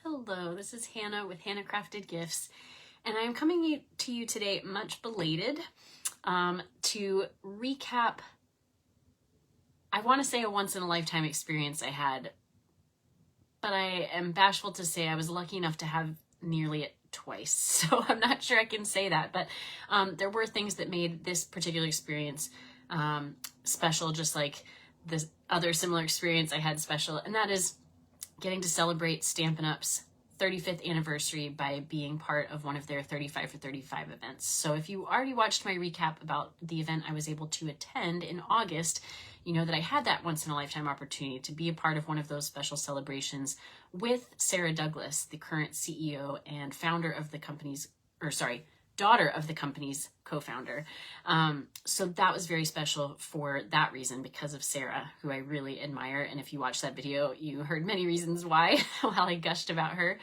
Hello, this is Hannah with Hannah Crafted Gifts, and I am coming to you today much belated to recap, I want to say a once-in-a-lifetime experience I had, but I am bashful to say I was lucky enough to have nearly it twice, so I'm not sure I can say that, but there were things that made this particular experience special, just like the other similar experience I had special, and that is getting to celebrate Stampin' Up's 35th anniversary by being part of one of their 35 for 35 events. So if you already watched my recap about the event I was able to attend in August, you know that I had that once-in-a-lifetime opportunity to be a part of one of those special celebrations with Sarah Douglas, the current CEO and founder of the company's, daughter of the company's co-founder. So that was very special for that reason, because of Sarah, who I really admire. And if you watched that video, you heard many reasons why while I gushed about her.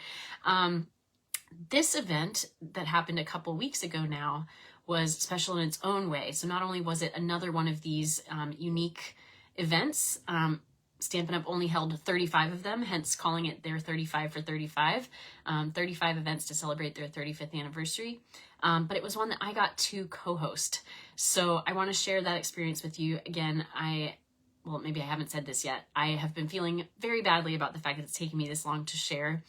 This event that happened a couple weeks ago now was special in its own way. So not only was it another one of these unique events, Stampin' Up only held 35 of them, hence calling it their 35 for 35, 35 events to celebrate their 35th anniversary. But it was one that I got to co-host. So I want to share that experience with you. Again, well, maybe I haven't said this yet. I have been feeling very badly about the fact that it's taken me this long to share.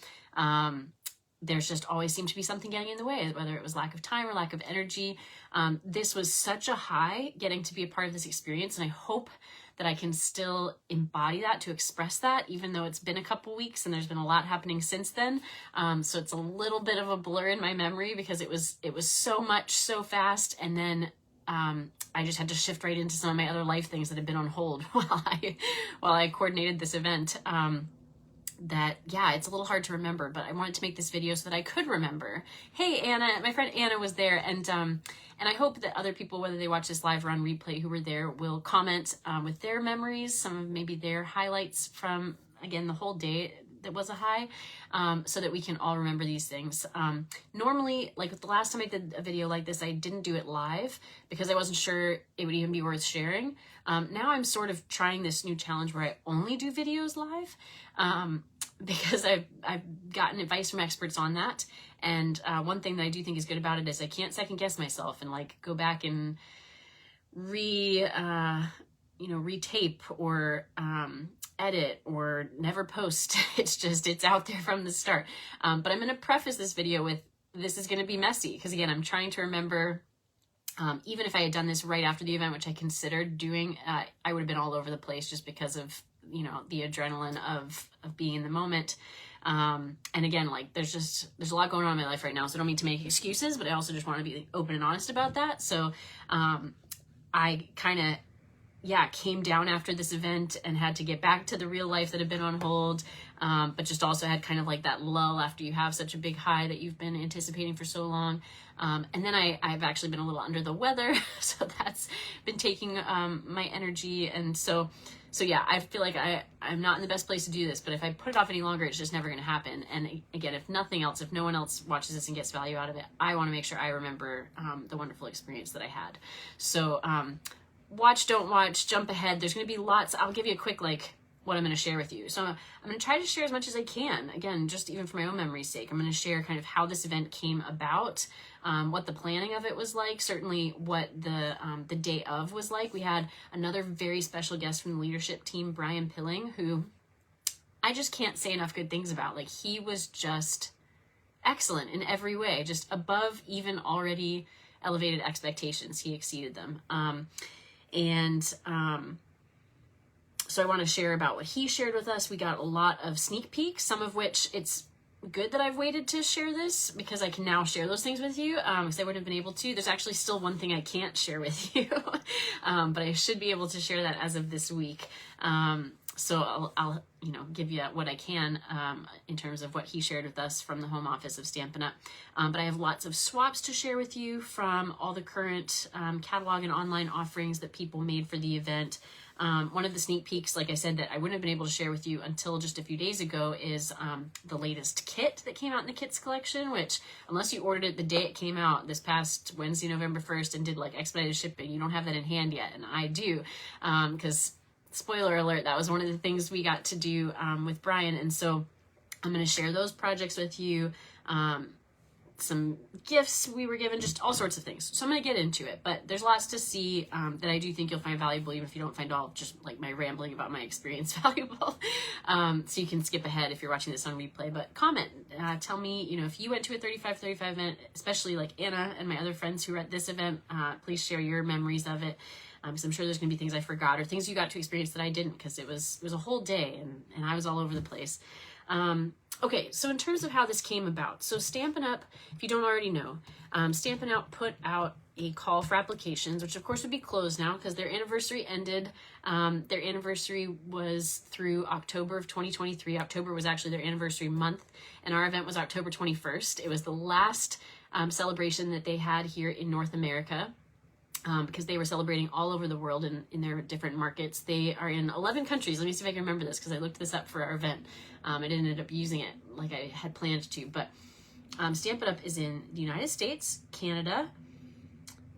There's just always seemed to be something getting in the way, whether it was lack of time or lack of energy. This was such a high getting to be a part of this experience, and I hope that I can still embody that, to express that, even though it's been a couple weeks and there's been a lot happening since then. So it's a little bit of a blur in my memory because it was so much so fast, and then I just had to shift right into some of my other life things that had been on hold while I coordinated this event. It's a little hard to remember, but I wanted to make this video so that I could remember. Hey, Anna, my friend Anna was there, and I hope that other people, whether they watch this live or on replay, who were there, will comment with their memories, some of maybe their highlights from, again, the whole day that was a high, so that we can all remember these things. Normally, like the last time I did a video like this, I didn't do it live because I wasn't sure it would even be worth sharing. Now I'm sort of trying this new challenge where I only do videos live, because I've gotten advice from experts on that. And one thing that I do think is good about it is I can't second guess myself and like go back and retape or edit or never post. It's out there from the start. But I'm going to preface this video with, this is going to be messy, because again, I'm trying to remember, even if I had done this right after the event, which I considered doing, I would have been all over the place just because of, the adrenaline of being in the moment. And again, like there's a lot going on in my life right now, so I don't mean to make excuses, but I also just want to be open and honest about that. So I kind of came down after this event and had to get back to the real life that had been on hold, but just also had kind of like that lull after you have such a big high that you've been anticipating for so long. And then I've actually been a little under the weather, so that's been taking my energy. And so yeah, I feel like I'm not in the best place to do this, but if I put it off any longer, it's just never going to happen. And again, if nothing else, if no one else watches this and gets value out of it, I want to make sure I remember the wonderful experience that I had. So watch, don't watch, jump ahead. There's going to be lots. I'll give you a quick, what I'm going to share with you. So I'm going to try to share as much as I can. Again, just even for my own memory's sake, I'm going to share kind of how this event came about, what the planning of it was like, certainly what the day of was like. We had another very special guest from the leadership team, Brian Pilling, who I just can't say enough good things about. Like, he was just excellent in every way, just above even already elevated expectations. He exceeded them. So I want to share about what he shared with us. We got a lot of sneak peeks, some of which it's good that I've waited to share this because I can now share those things with you, because I wouldn't have been able to. There's actually still one thing I can't share with you, but I should be able to share that as of this week. So I'll give you what I can in terms of what he shared with us from the home office of Stampin' Up. But I have lots of swaps to share with you from all the current catalog and online offerings that people made for the event. One of the sneak peeks, like I said, that I wouldn't have been able to share with you until just a few days ago is the latest kit that came out in the kits collection, which unless you ordered it the day it came out this past Wednesday, November 1st, and did expedited shipping, you don't have that in hand yet. And I do, because spoiler alert, that was one of the things we got to do with Brian. And so I'm going to share those projects with you. Some gifts we were given, just all sorts of things. So I'm going to get into it, but there's lots to see that I do think you'll find valuable, even if you don't find all just like my rambling about my experience valuable. So you can skip ahead if you're watching this on replay, but comment, tell me, you know, if you went to a 35 event, especially like Anna and my other friends who were at this event, please share your memories of it. Because I'm sure there's going to be things I forgot or things you got to experience that I didn't, because it was a whole day and I was all over the place. Okay, so in terms of how this came about, so Stampin' Up, if you don't already know, Stampin' Up put out a call for applications, which of course would be closed now because their anniversary ended. Their anniversary was through October of 2023. October was actually their anniversary month, and our event was October 21st. It was the last celebration that they had here in North America. Because they were celebrating all over the world in their different markets. They are in 11 countries. Let me see if I can remember this, because I looked this up for our event. I didn't end up using it like I had planned to, but Stampin' Up is in the United States, Canada.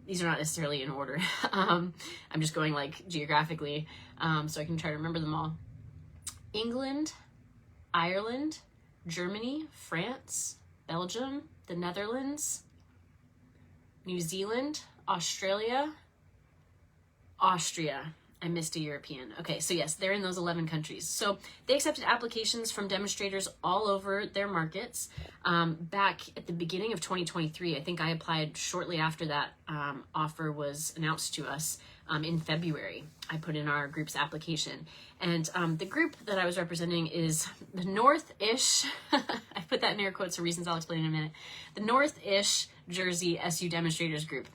These are not necessarily in order. I'm just going like geographically, so I can try to remember them all. England, Ireland, Germany, France, Belgium, the Netherlands, New Zealand, Australia, Austria. I missed a European. Okay, so yes, they're in those 11 countries. So they accepted applications from demonstrators all over their markets. Back at the beginning of 2023, I think I applied shortly after that offer was announced to us in February. I put in our group's application. And the group that I was representing is the North-ish, I put that in air quotes for reasons I'll explain in a minute, the North-ish Jersey SU Demonstrators Group.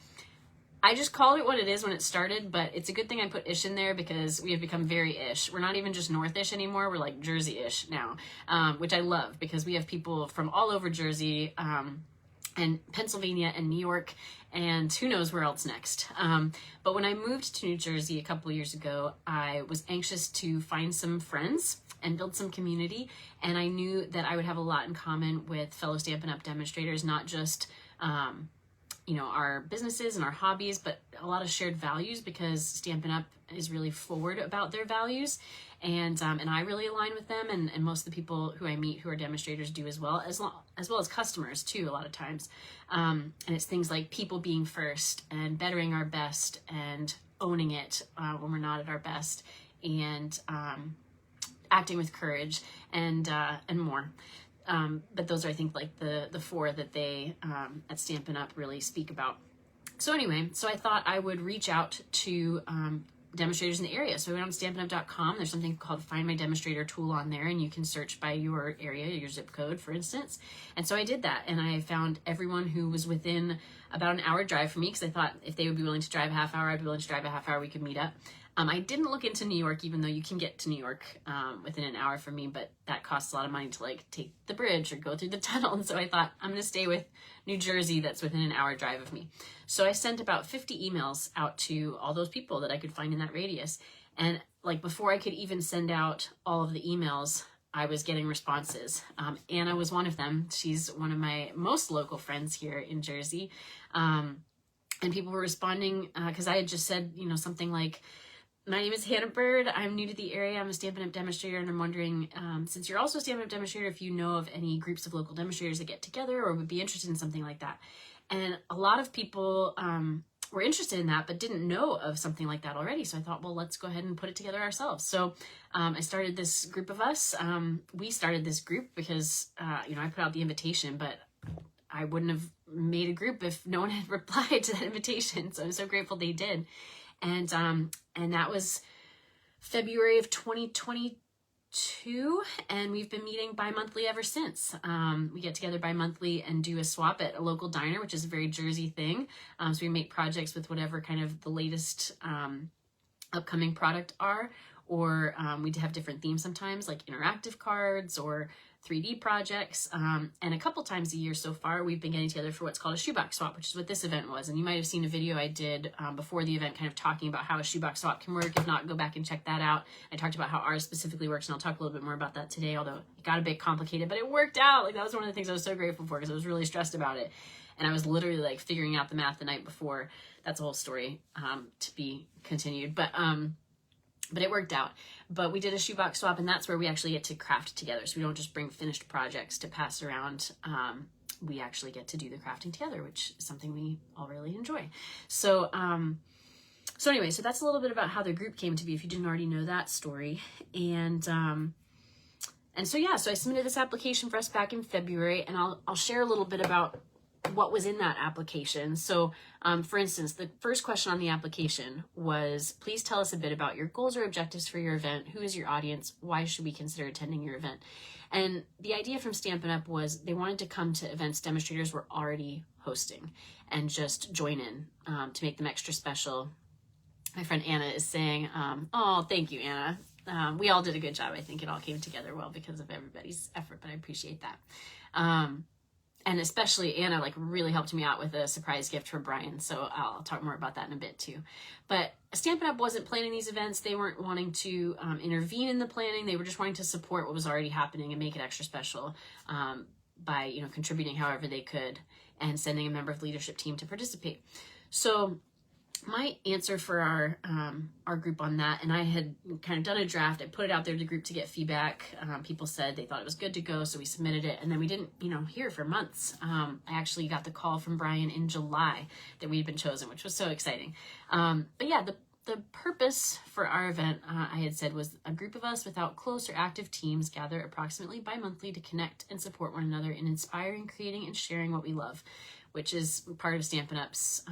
I just called it what it is when it started, but it's a good thing I put ish in there because we have become very ish. We're not even just North-ish anymore. We're like Jersey-ish now, which I love because we have people from all over Jersey and Pennsylvania and New York and who knows where else next. But when I moved to New Jersey a couple years ago, I was anxious to find some friends and build some community. And I knew that I would have a lot in common with fellow Stampin' Up demonstrators, not just you know, our businesses and our hobbies, but a lot of shared values because Stampin' Up is really forward about their values. And I really align with them, and most of the people who I meet who are demonstrators do as well as customers too, a lot of times. And it's things like people being first and bettering our best and owning it when we're not at our best, and acting with courage and more. But those are, I think, like the four that they at Stampin' Up really speak about. So anyway, so I thought I would reach out to demonstrators in the area. So I went on StampinUp.com. There's something called Find My Demonstrator tool on there, and you can search by your area, your zip code, for instance. And so I did that, and I found everyone who was within about an hour drive from me, because I thought if they would be willing to drive a half hour, I'd be willing to drive a half hour, we could meet up. I didn't look into New York, even though you can get to New York within an hour from me, but that costs a lot of money to like take the bridge or go through the tunnel. And so I thought I'm going to stay with New Jersey that's within an hour drive of me. So I sent about 50 emails out to all those people that I could find in that radius. And like before I could even send out all of the emails, I was getting responses. Anna was one of them. She's one of my most local friends here in Jersey. And people were responding because I had just said, you know, something like, my name is Hannah Byrd. I'm new to the area. I'm a Stampin' Up demonstrator, and I'm wondering, since you're also a Stampin' Up demonstrator, if you know of any groups of local demonstrators that get together or would be interested in something like that. And a lot of people were interested in that, but didn't know of something like that already. So I thought, well, let's go ahead and put it together ourselves. So I started this group of us. We started this group because, you know, I put out the invitation, but I wouldn't have made a group if no one had replied to that invitation. So I'm so grateful they did. And that was February of 2022, and we've been meeting bi-monthly ever since. We get together bi-monthly and do a swap at a local diner, which is a very Jersey thing. So we make projects with whatever kind of the latest upcoming product are, or we have different themes sometimes, like interactive cards or 3D projects, and a couple times a year so far we've been getting together for what's called a shoebox swap, which is what this event was. And you might have seen a video I did before the event kind of talking about how a shoebox swap can work. If not, go back and check that out. I talked about how ours specifically works, and I'll talk a little bit more about that today, although it got a bit complicated, but it worked out. Like, that was one of the things I was so grateful for because I was really stressed about it. And I was literally like figuring out the math the night before. That's a whole story to be continued. But but it worked out. But we did a shoebox swap, and that's where we actually get to craft together. So we don't just bring finished projects to pass around. We actually get to do the crafting together, which is something we all really enjoy. So, so anyway, so that's a little bit about how the group came to be, if you didn't already know that story. And so yeah, so I submitted this application for us back in February, and I'll share a little bit about what was in that application. So for instance, the first question on the application was, please tell us a bit about your goals or objectives for your event. Who is your audience? Why should we consider attending your event? And the idea from Stampin' Up! Was they wanted to come to events demonstrators were already hosting and just join in to make them extra special. My friend Anna is saying, oh, thank you, Anna. We all did a good job. I think it all came together well because of everybody's effort, but I appreciate that. And especially Anna really helped me out with a surprise gift for Brian. So I'll talk more about that in a bit too. But Stampin' Up! Wasn't planning these events. They weren't wanting to intervene in the planning. They were just wanting to support what was already happening and make it extra special by contributing however they could and sending a member of the leadership team to participate. So my answer for our group on that, and I had kind of done a draft, I put it out there to the group to get feedback. People said they thought it was good to go, so we submitted it, and then we didn't hear for months. I actually got the call from Brian in July that we had been chosen, which was so exciting. But yeah, the purpose for our event, I had said, was a group of us without close or active teams gather approximately bi-monthly to connect and support one another in inspiring, creating, and sharing what we love, which is part of Stampin' Up's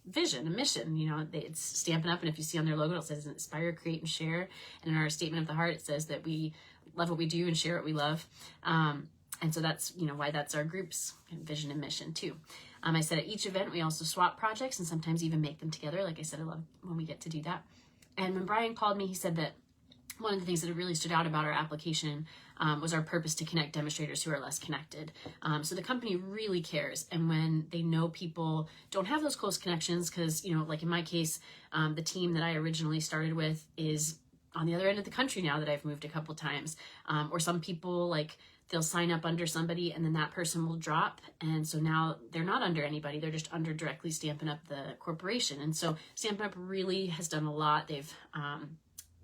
vision, a mission. It's Stampin' Up! And if you see on their logo, it says inspire, create, and share. And in our statement of the heart, it says that we love what we do and share what we love. And so that's, why that's our group's vision and mission too. I said at each event, we also swap projects and sometimes even make them together. Like I said, I love when we get to do that. And when Brian called me, he said that one of the things that really stood out about our application was our purpose to connect demonstrators who are less connected. So the company really cares. And when they know people don't have those close connections, because, like in my case, the team that I originally started with is on the other end of the country now that I've moved a couple times. Or some people, they'll sign up under somebody and then that person will drop. And so now they're not under anybody. They're just under directly Stampin' Up! The corporation. And so Stampin' Up! Really has done a lot. They've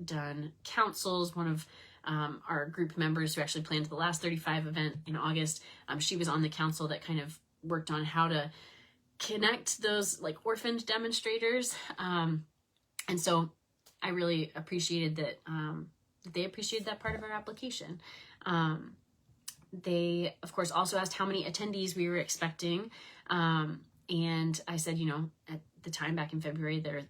done councils. One of our group members who actually planned the last 35 event in August, she was on the council that kind of worked on how to connect those orphaned demonstrators. And so I really appreciated that they appreciated that part of our application. They, of course, also asked how many attendees we were expecting. And I said, at the time back in February, there are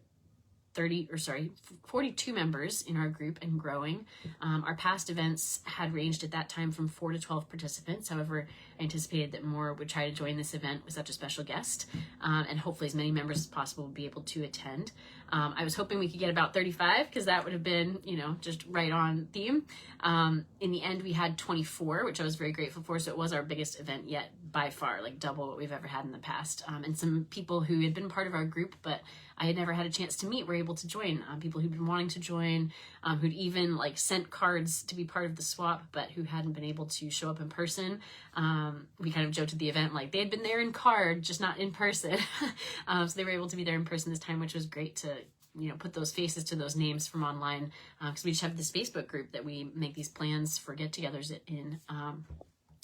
42 members in our group and growing. Our past events had ranged at that time from 4 to 12 participants. However, I anticipated that more would try to join this event with such a special guest, and hopefully as many members as possible would be able to attend. I was hoping we could get about 35 because that would have been, just right on theme. In the end, we had 24, which I was very grateful for. So it was our biggest event yet by far, double what we've ever had in the past. And some people who had been part of our group, but I had never had a chance to meet, were able to join. People who'd been wanting to join, who'd even sent cards to be part of the swap, but who hadn't been able to show up in person. We kind of joked at the event, they had been there in card, just not in person. So they were able to be there in person this time, which was great to, put those faces to those names from online. Because we just have this Facebook group that we make these plans for get-togethers in.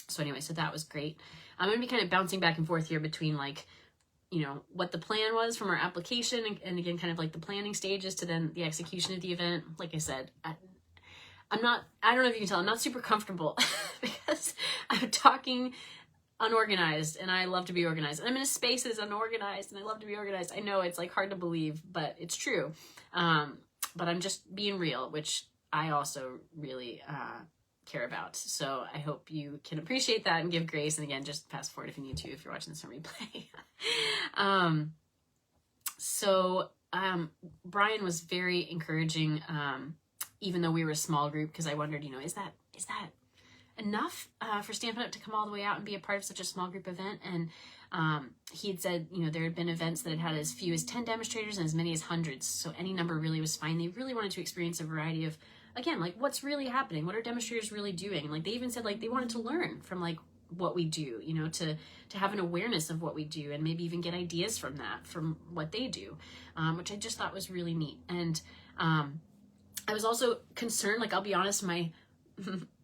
So anyway, so that was great. I'm going to be kind of bouncing back and forth here between what the plan was from our application and again, kind of the planning stages to then the execution of the event. Like I said, I don't know if you can tell, I'm not super comfortable because I'm talking unorganized and I love to be organized. And I'm in a space that's unorganized and I love to be organized. I know it's hard to believe, but it's true. But I'm just being real, which I also really care about. So I hope you can appreciate that and give grace. And again, just fast forward if you need to, if you're watching this on replay. Brian was very encouraging, even though we were a small group, because I wondered, is that enough for Stampin' Up! To come all the way out and be a part of such a small group event? And he had said, there had been events that had as few as 10 demonstrators and as many as hundreds. So any number really was fine. They really wanted to experience a variety of, again, what's really happening? What are demonstrators really doing? They even said, they wanted to learn from, what we do, to have an awareness of what we do and maybe even get ideas from that, from what they do, which I just thought was really neat. And I was also concerned, like, I'll be honest,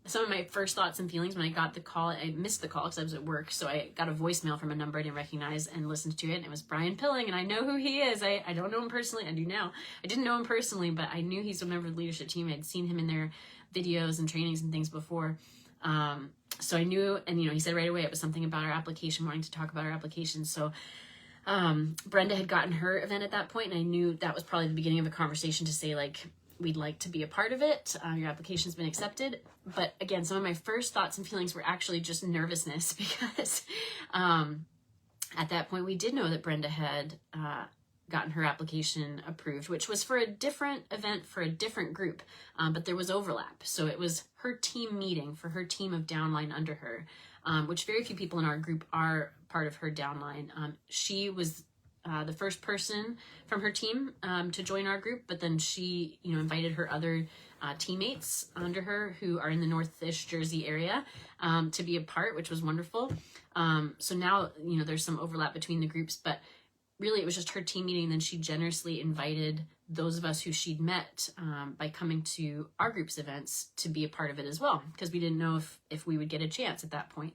some of my first thoughts and feelings when I got the call, I missed the call because I was at work, so I got a voicemail from a number I didn't recognize and listened to it, and it was Brian Pilling, and I know who he is. I don't know him personally. I do now. I didn't know him personally, but I knew he's a member of the leadership team. I'd seen him in their videos and trainings and things before. So I knew, and he said right away it was something about our application, wanting to talk about our application. So Brenda had gotten her event at that point, and I knew that was probably the beginning of a conversation to say, like, we'd like to be a part of it. Your application's been accepted. But again, some of my first thoughts and feelings were actually just nervousness because at that point we did know that Brenda had gotten her application approved, which was for a different event for a different group, but there was overlap. So it was her team meeting for her team of downline under her, which very few people in our group are part of her downline. She was the first person from her team to join our group, but then she, invited her other teammates under her who are in the North-ish Jersey area to be a part, which was wonderful. So now, there's some overlap between the groups, but really it was just her team meeting. And then she generously invited those of us who she'd met by coming to our group's events to be a part of it as well, because we didn't know if we would get a chance at that point.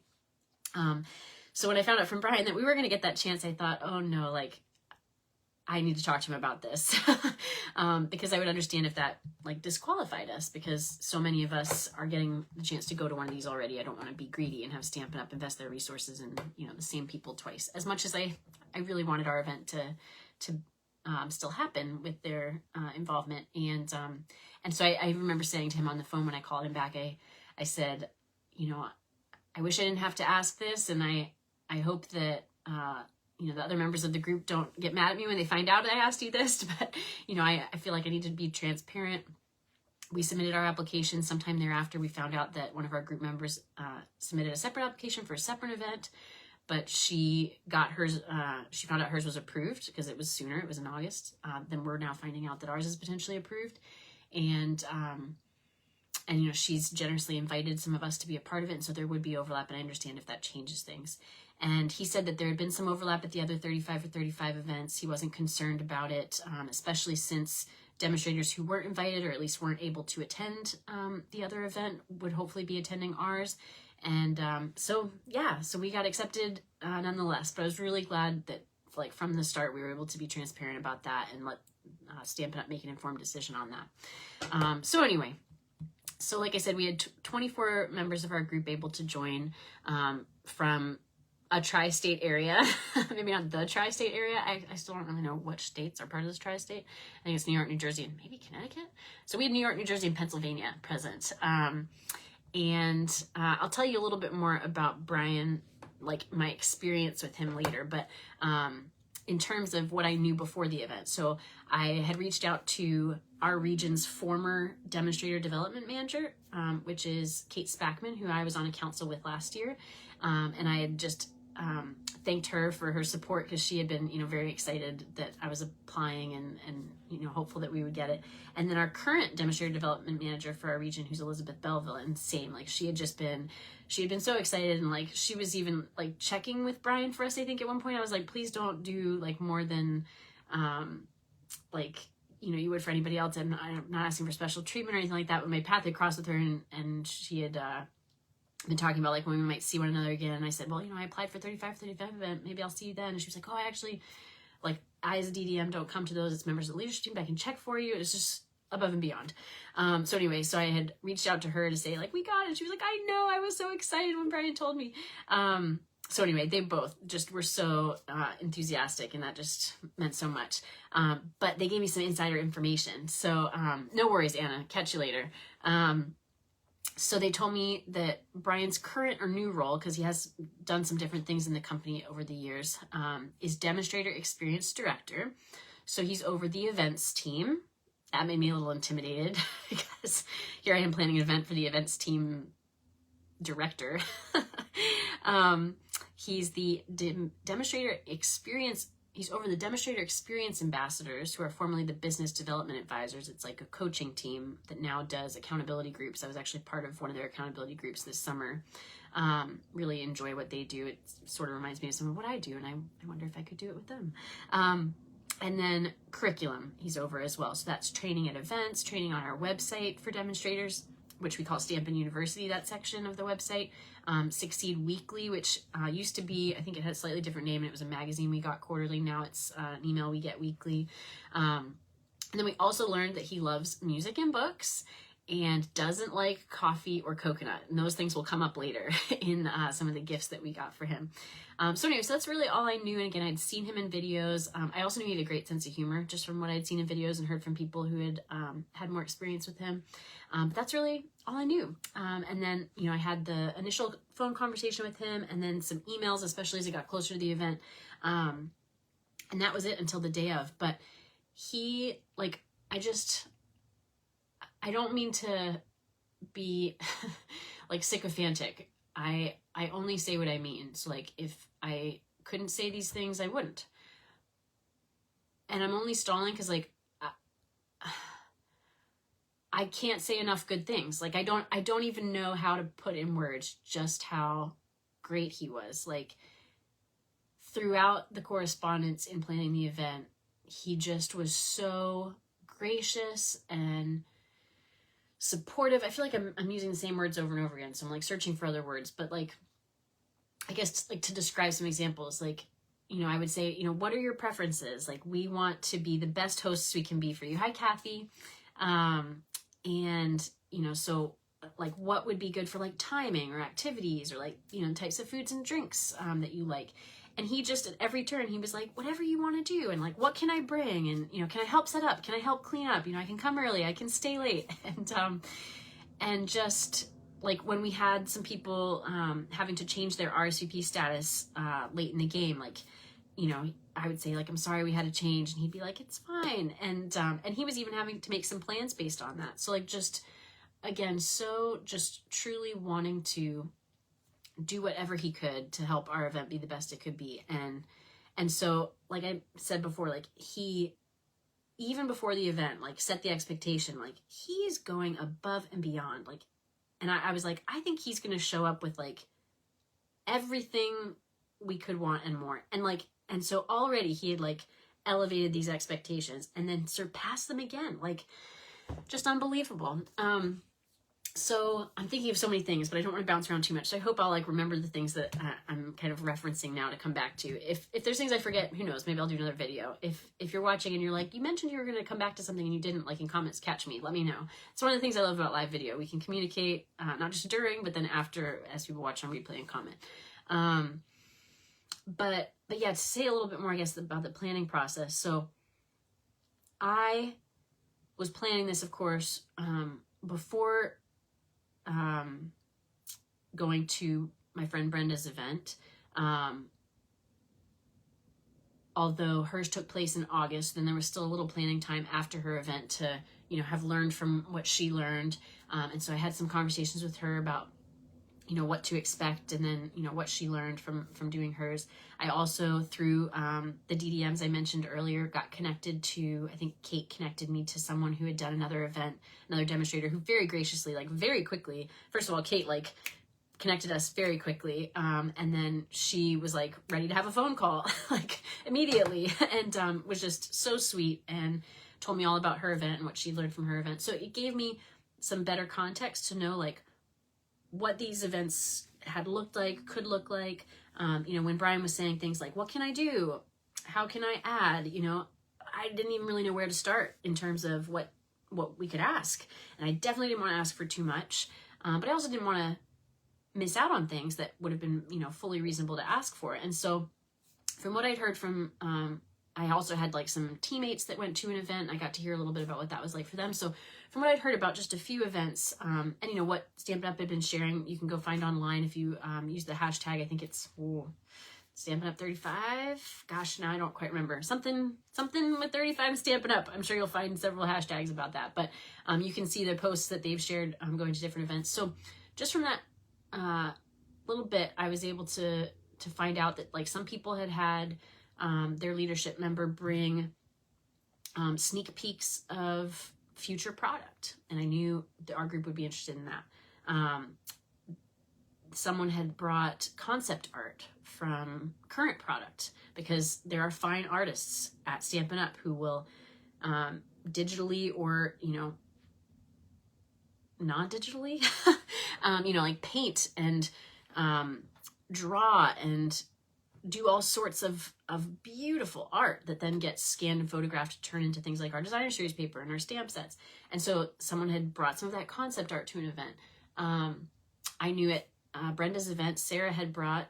So when I found out from Brian that we were going to get that chance, I thought, oh no, like, I need to talk to him about this because I would understand if that disqualified us, because so many of us are getting the chance to go to one of these already. I don't want to be greedy and have Stampin' Up invest their resources in, the same people twice, as much as I really wanted our event to still happen with their involvement. And so I remember saying to him on the phone when I called him back, I said, I wish I didn't have to ask this, and I hope that the other members of the group don't get mad at me when they find out I asked you this, but I feel like I need to be transparent. We submitted our application. Sometime thereafter, we found out that one of our group members submitted a separate application for a separate event, but she got hers. She found out hers was approved because it was sooner. It was in August. Then we're now finding out that ours is potentially approved, and she's generously invited some of us to be a part of it, and so there would be overlap, and I understand if that changes things. And he said that there had been some overlap at the other 35 for 35 events. He wasn't concerned about it, especially since demonstrators who weren't invited, or at least weren't able to attend the other event, would hopefully be attending ours. And so we got accepted nonetheless. But I was really glad that from the start we were able to be transparent about that and let Stampin' Up make an informed decision on that. So anyway, so like I said, we had 24 members of our group able to join from a tri-state area. Maybe not the tri-state area. I still don't really know which states are part of this tri-state. I think it's New York, New Jersey, and maybe Connecticut. So we had New York, New Jersey, and Pennsylvania present. And I'll tell you a little bit more about Brian, my experience with him later. But in terms of what I knew before the event. So I had reached out to our region's former Demonstrator Development Manager, which is Kate Spackman, who I was on a council with last year. And I had just thanked her for her support, because she had been, very excited that I was applying and hopeful that we would get it. And then our current Demonstrator Development Manager for our region, who's Elizabeth Belleville, and same, she had been so excited, and she was even checking with Brian for us. I think at one point I was like, please don't do more than you would for anybody else. And I'm not asking for special treatment or anything like that, but my path had crossed with her, and she had been talking about when we might see one another again. And I said, well, I applied for 35 event. Maybe I'll see you then. And she was like, oh, I actually, I as a DDM don't come to those. It's members of the leadership team, but I can check for you. It's just above and beyond. So anyway, so I had reached out to her to say we got it. And she was like, I know, I was so excited when Brian told me. So anyway, they both just were so enthusiastic, and that just meant so much. But they gave me some insider information. So no worries, Anna, catch you later. So they told me that Brian's current or new role, because he has done some different things in the company over the years, is Demonstrator Experience Director. So he's over the events team. That made me a little intimidated because here I am planning an event for the events team director. He's the Demonstrator Experience. He's over the Demonstrator Experience Ambassadors, who are formerly the Business Development Advisors. It's a coaching team that now does accountability groups. I was actually part of one of their accountability groups this summer. Really enjoy what they do. It sort of reminds me of some of what I do, and I wonder if I could do it with them. And then curriculum, he's over as well. So that's training at events, training on our website for demonstrators, which we call Stampin' University, that section of the website. Succeed Weekly, which used to be, I think it had a slightly different name, and it was a magazine we got quarterly. Now it's an email we get weekly. And then we also learned that he loves music and books and doesn't like coffee or coconut. And those things will come up later in some of the gifts that we got for him. So anyway, so that's really all I knew. And again, I'd seen him in videos. I also knew he had a great sense of humor, just from what I'd seen in videos and heard from people who had had more experience with him. But that's really all I knew. And then, I had the initial phone conversation with him, and then some emails, especially as it got closer to the event. And that was it until the day of. But he, I don't mean to be like sycophantic. I only say what I mean. So if I couldn't say these things, I wouldn't. And I'm only stalling because I can't say enough good things. I don't even know how to put in words just how great he was. Throughout the correspondence in planning the event, he just was so gracious and supportive. I feel like I'm using the same words over and over again, so I'm searching for other words, but I guess to describe some examples, I would say, what are your preferences? We want to be the best hosts we can be for you. Hi, Kathy. And, so what would be good for timing or activities or types of foods and drinks that you like. And he just, at every turn, he was like, whatever you want to do. And what can I bring? And, can I help set up? Can I help clean up? I can come early. I can stay late. And just when we had some people having to change their RSVP status late in the game, I would say I'm sorry we had to change. And he'd be like, it's fine. And he was even having to make some plans based on that. So just, again, so just truly wanting to do whatever he could to help our event be the best it could be. And so, like I said before, he, even before the event, set the expectation, he's going above and beyond. And I was like, I think he's going to show up with everything we could want and more. And so already he had elevated these expectations and then surpassed them again. Just unbelievable. So I'm thinking of so many things, but I don't want to bounce around too much. So I hope I'll remember the things that I'm kind of referencing now to come back to. If there's things I forget, who knows, maybe I'll do another video. If you're watching and you're you mentioned you were going to come back to something and you didn't, in comments, catch me, let me know. It's one of the things I love about live video. We can communicate, not just during, but then after, as people watch on replay and comment. But yeah, to say a little bit more, I guess, about the planning process. So I was planning this, of course, before going to my friend Brenda's event. Although hers took place in August, then there was still a little planning time after her event to, have learned from what she learned. And so I had some conversations with her about, what to expect and then, what she learned from doing hers. I also, through the DDMs I mentioned earlier, got connected to, I think Kate connected me to someone who had done another event, another demonstrator who very graciously, very quickly, first of all, Kate, connected us very quickly. And then she was ready to have a phone call, immediately, and was just so sweet and told me all about her event and what she learned from her event. So it gave me some better context to know, what these events had looked like, could look like. When Brian was saying things like, what can I do? How can I add? I didn't even really know where to start in terms of what we could ask. And I definitely didn't want to ask for too much. But I also didn't want to miss out on things that would have been, fully reasonable to ask for. And so from what I'd heard from, I also had some teammates that went to an event. I got to hear a little bit about what that was like for them. So from what I'd heard about just a few events, and what Stampin' Up had been sharing, you can go find online if you use the hashtag. I think it's Stampin' Up 35. Gosh, now I don't quite remember. Something with 35 and Stampin' Up. I'm sure you'll find several hashtags about that. But you can see the posts that they've shared going to different events. So just from that little bit, I was able to find out that some people had their leadership member bring sneak peeks of future product, and I knew our group would be interested in that. someone had brought concept art from current product, because there are fine artists at Stampin' Up who will digitally or, non-digitally, like paint and draw and do all sorts of beautiful art that then gets scanned and photographed to turn into things like our designer series paper and our stamp sets. And so someone had brought some of that concept art to an event. I knew at Brenda's event, Sarah had brought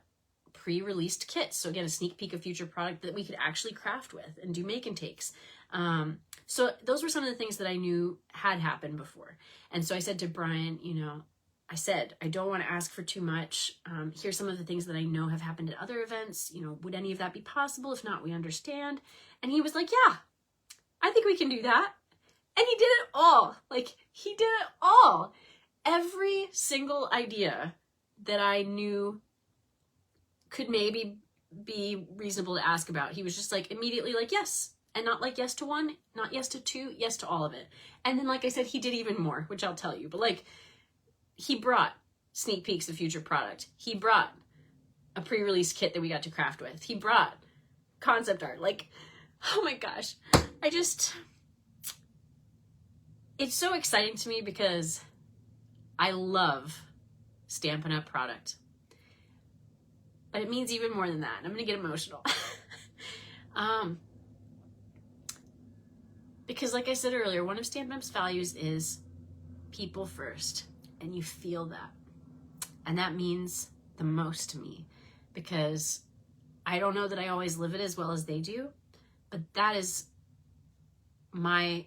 pre-released kits. So again, a sneak peek of future product that we could actually craft with and do make and takes. So those were some of the things that I knew had happened before. And so I said to Brian, I said, I don't want to ask for too much. Here's some of the things that I know have happened at other events. Would any of that be possible? If not, we understand. And he was like, yeah, I think we can do that. And he did it all. He did it all. Every single idea that I knew could maybe be reasonable to ask about, he was just immediately yes. And not yes to one, not yes to two, yes to all of it. And then, like I said, he did even more, which I'll tell you. But he brought sneak peeks of future product. He brought a pre-release kit that we got to craft with. He brought concept art. Oh my gosh. It's so exciting to me because I love Stampin' Up product. But it means even more than that. I'm going to get emotional. Because like I said earlier, one of Stampin' Up's values is people first. And you feel that. And that means the most to me, because I don't know that I always live it as well as they do, but that is my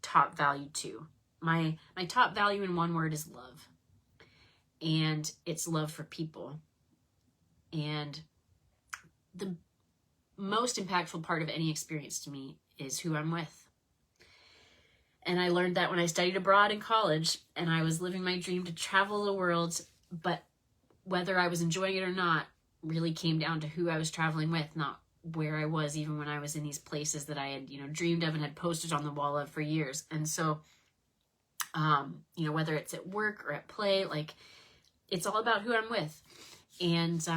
top value too. My top value in one word is love. And it's love for people. And the most impactful part of any experience to me is who I'm with. And I learned that when I studied abroad in college and I was living my dream to travel the world, but whether I was enjoying it or not really came down to who I was traveling with, not where I was, even when I was in these places that I had, dreamed of and had posters on the wall of for years. And so, whether it's at work or at play, it's all about who I'm with. And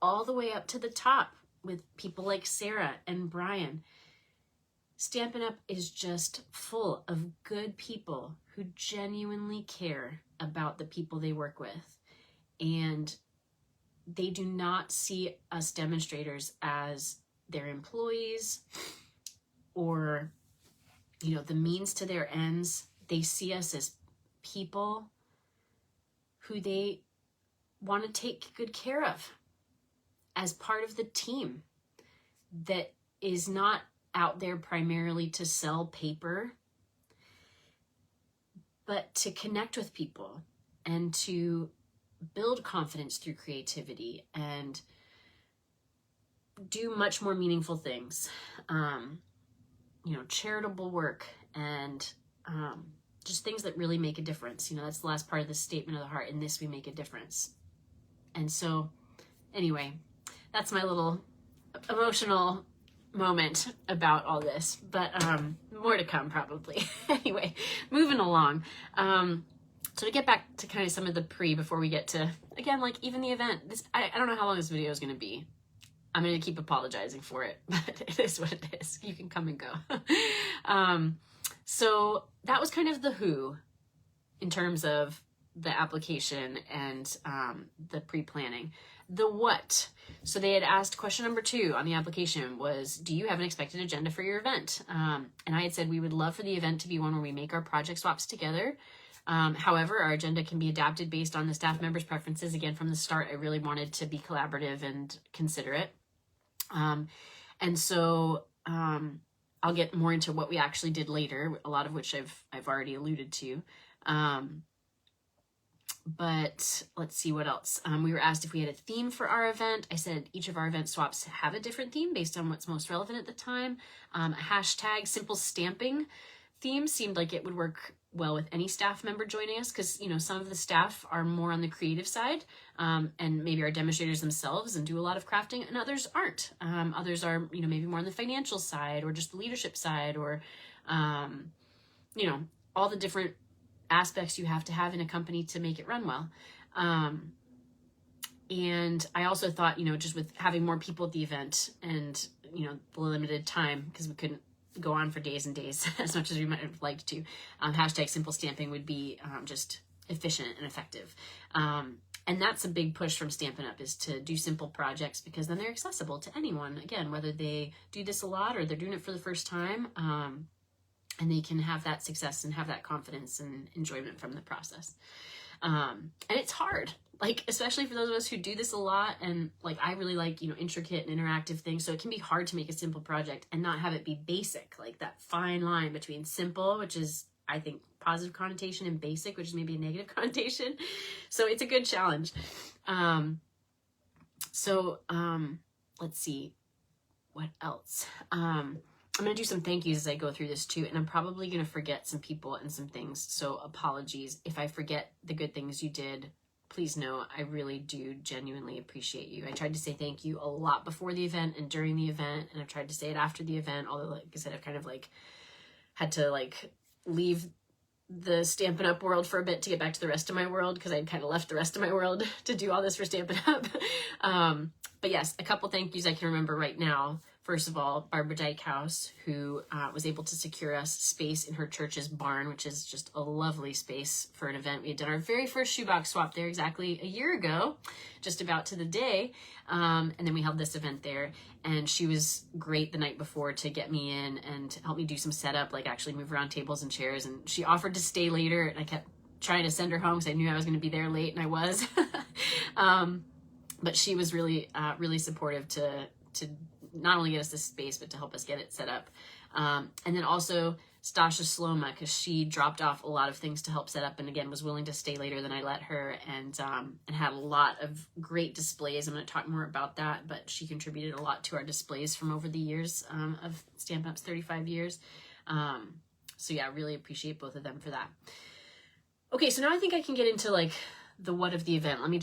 all the way up to the top with people like Sarah and Brian. Stampin' Up is just full of good people who genuinely care about the people they work with. And they do not see us demonstrators as their employees or, the means to their ends. They see us as people who they want to take good care of as part of the team that is not out there primarily to sell paper, but to connect with people and to build confidence through creativity and do much more meaningful things, charitable work and just things that really make a difference. That's the last part of the statement of the heart. In this, we make a difference. And so anyway, that's my little emotional moment about all this, but more to come probably. Anyway, moving along. So to get back to kind of some of the before we get to, again, even the event, I don't know how long this video is going to be. I'm going to keep apologizing for it, but it is what it is. You can come and go. So that was kind of the who in terms of the application and the pre-planning. The what. So they had asked question number 2 on the application was, do you have an expected agenda for your event? And I had said we would love for the event to be one where we make our project swaps together. However, our agenda can be adapted based on the staff members' preferences. Again, from the start, I really wanted to be collaborative and considerate. And so I'll get more into what we actually did later, a lot of which I've already alluded to. But let's see what else. We were asked if we had a theme for our event. I said each of our event swaps have a different theme based on what's most relevant at the time. A hashtag simple stamping theme seemed like it would work well with any staff member joining us, because some of the staff are more on the creative side, and maybe are demonstrators themselves and do a lot of crafting, and others aren't. Others are maybe more on the financial side or just the leadership side, or all the different aspects you have to have in a company to make it run well. And I also thought, just with having more people at the event and, the limited time, because we couldn't go on for days and days as much as we might have liked to, hashtag simple stamping would be just efficient and effective. And that's a big push from Stampin' Up, is to do simple projects, because then they're accessible to anyone, again, whether they do this a lot or they're doing it for the first time, and they can have that success and have that confidence and enjoyment from the process. And it's hard, like, especially for those of us who do this a lot, and like, I really like, intricate and interactive things. So it can be hard to make a simple project and not have it be basic, like that fine line between simple, which is, I think, positive connotation, and basic, which is maybe a negative connotation. So it's a good challenge. Let's see, what else? I'm going to do some thank yous as I go through this too, and I'm probably going to forget some people and some things, so apologies. If I forget the good things you did, please know I really do genuinely appreciate you. I tried to say thank you a lot before the event and during the event, and I've tried to say it after the event, although, like I said, I've kind of like had to like leave the Stampin' Up world for a bit to get back to the rest of my world, because I'd kind of left the rest of my world to do all this for Stampin' Up. But yes, a couple thank yous I can remember right now. First of all, Barbara Dykehouse, who was able to secure us space in her church's barn, which is just a lovely space for an event. We had done our very first shoebox swap there exactly a year ago, just about to the day. And then we held this event there, and she was great the night before to get me in and help me do some setup, like actually move around tables and chairs. And she offered to stay later, and I kept trying to send her home because I knew I was going to be there late, and I was. But she was really, really supportive to not only get us this space, but to help us get it set up. And then also Stasha Sloma, because she dropped off a lot of things to help set up, and again was willing to stay later than I let her, and had a lot of great displays. I'm going to talk more about that, but she contributed a lot to our displays from over the years of Stampin' Up's 35 years. So yeah, really appreciate both of them for that. Okay, so now I think I can get into like the what of the event. Let me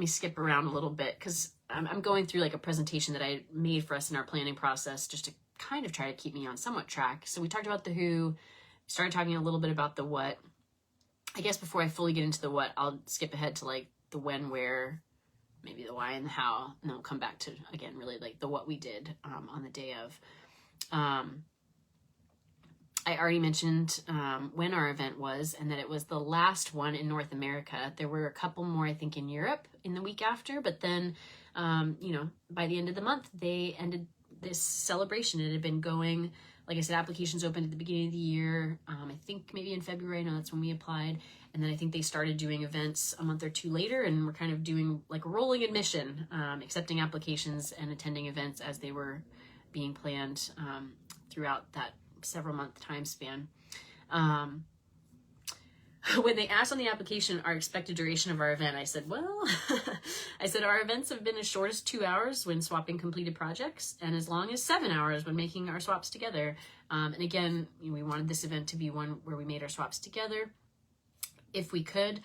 skip around a little bit, because I'm going through like a presentation that I made for us in our planning process, just to kind of try to keep me on somewhat track. So we talked about the who, started talking a little bit about the what. I guess before I fully get into the what, I'll skip ahead to like the when, where, maybe the why and the how, and then I'll come back to, again, really like the what we did on the day of. I already mentioned when our event was, and that it was the last one in North America. There were a couple more, I think, in Europe in the week after, but then, by the end of the month, they ended this celebration. It had been going, like I said, applications opened at the beginning of the year. I think maybe in February, no, that's when we applied. And then I think they started doing events a month or two later, and we're kind of doing like rolling admission, accepting applications and attending events as they were being planned throughout that several month time span. When they asked on the application our expected duration of our event, I said, well, our events have been as short as 2 hours when swapping completed projects, and as long as 7 hours when making our swaps together. And again, we wanted this event to be one where we made our swaps together if we could.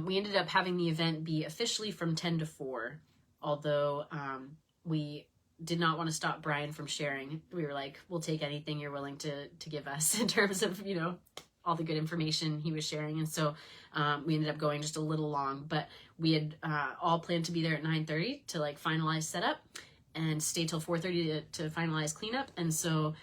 We ended up having the event be officially from 10 to 4, although we did not want to stop Brian from sharing. We were like, we'll take anything you're willing to give us in terms of, all the good information he was sharing. And so we ended up going just a little long, but we had all planned to be there at 9:30 to like finalize setup and stay till 4:30 to finalize cleanup. And so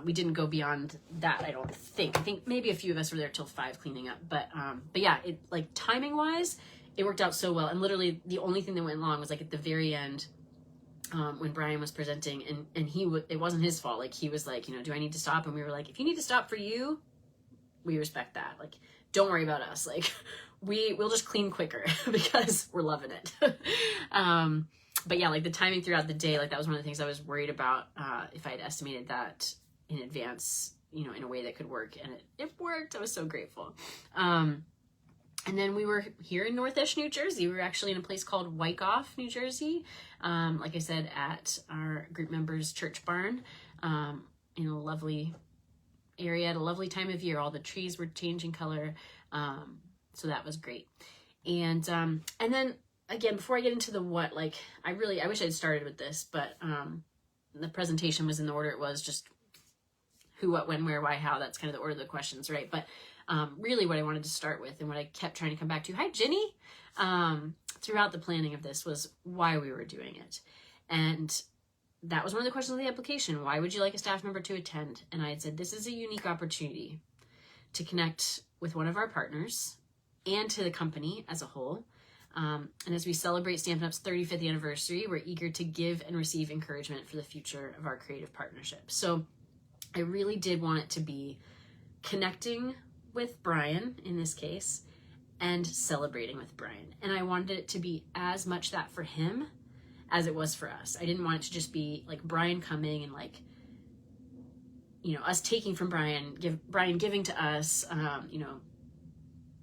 we didn't go beyond that, I don't think. I think maybe a few of us were there till 5 cleaning up. But yeah, it like timing wise, it worked out so well. And literally the only thing that went long was like at the very end, when Brian was presenting, and it wasn't his fault. Like he was like, do I need to stop? And we were like, if you need to stop for you, we respect that. Like, don't worry about us. Like we'll just clean quicker because we're loving it. But yeah, like the timing throughout the day, like that was one of the things I was worried about, if I had estimated that in advance, in a way that could work, and it worked. I was so grateful. And then we were here in Northish, New Jersey. We were actually in a place called Wyckoff, New Jersey. Like I said, at our group members' church barn, in a lovely area at a lovely time of year. All the trees were changing color. So that was great. And then again, before I get into the what, like I wish I'd started with this, but the presentation was in the order it was, just who, what, when, where, why, how. That's kind of the order of the questions, right? But really what I wanted to start with and what I kept trying to come back to, hi Jenny, throughout the planning of this was why we were doing it. And that was one of the questions of the application. Why would you like a staff member to attend? And I had said, this is a unique opportunity to connect with one of our partners and to the company as a whole. And as we celebrate Stampin' Up's 35th anniversary, we're eager to give and receive encouragement for the future of our creative partnership. So I really did want it to be connecting with Brian in this case and celebrating with Brian. And I wanted it to be as much that for him as it was for us. I didn't want it to just be like Brian coming and like, you know, us taking from Brian, Brian giving to us, you know,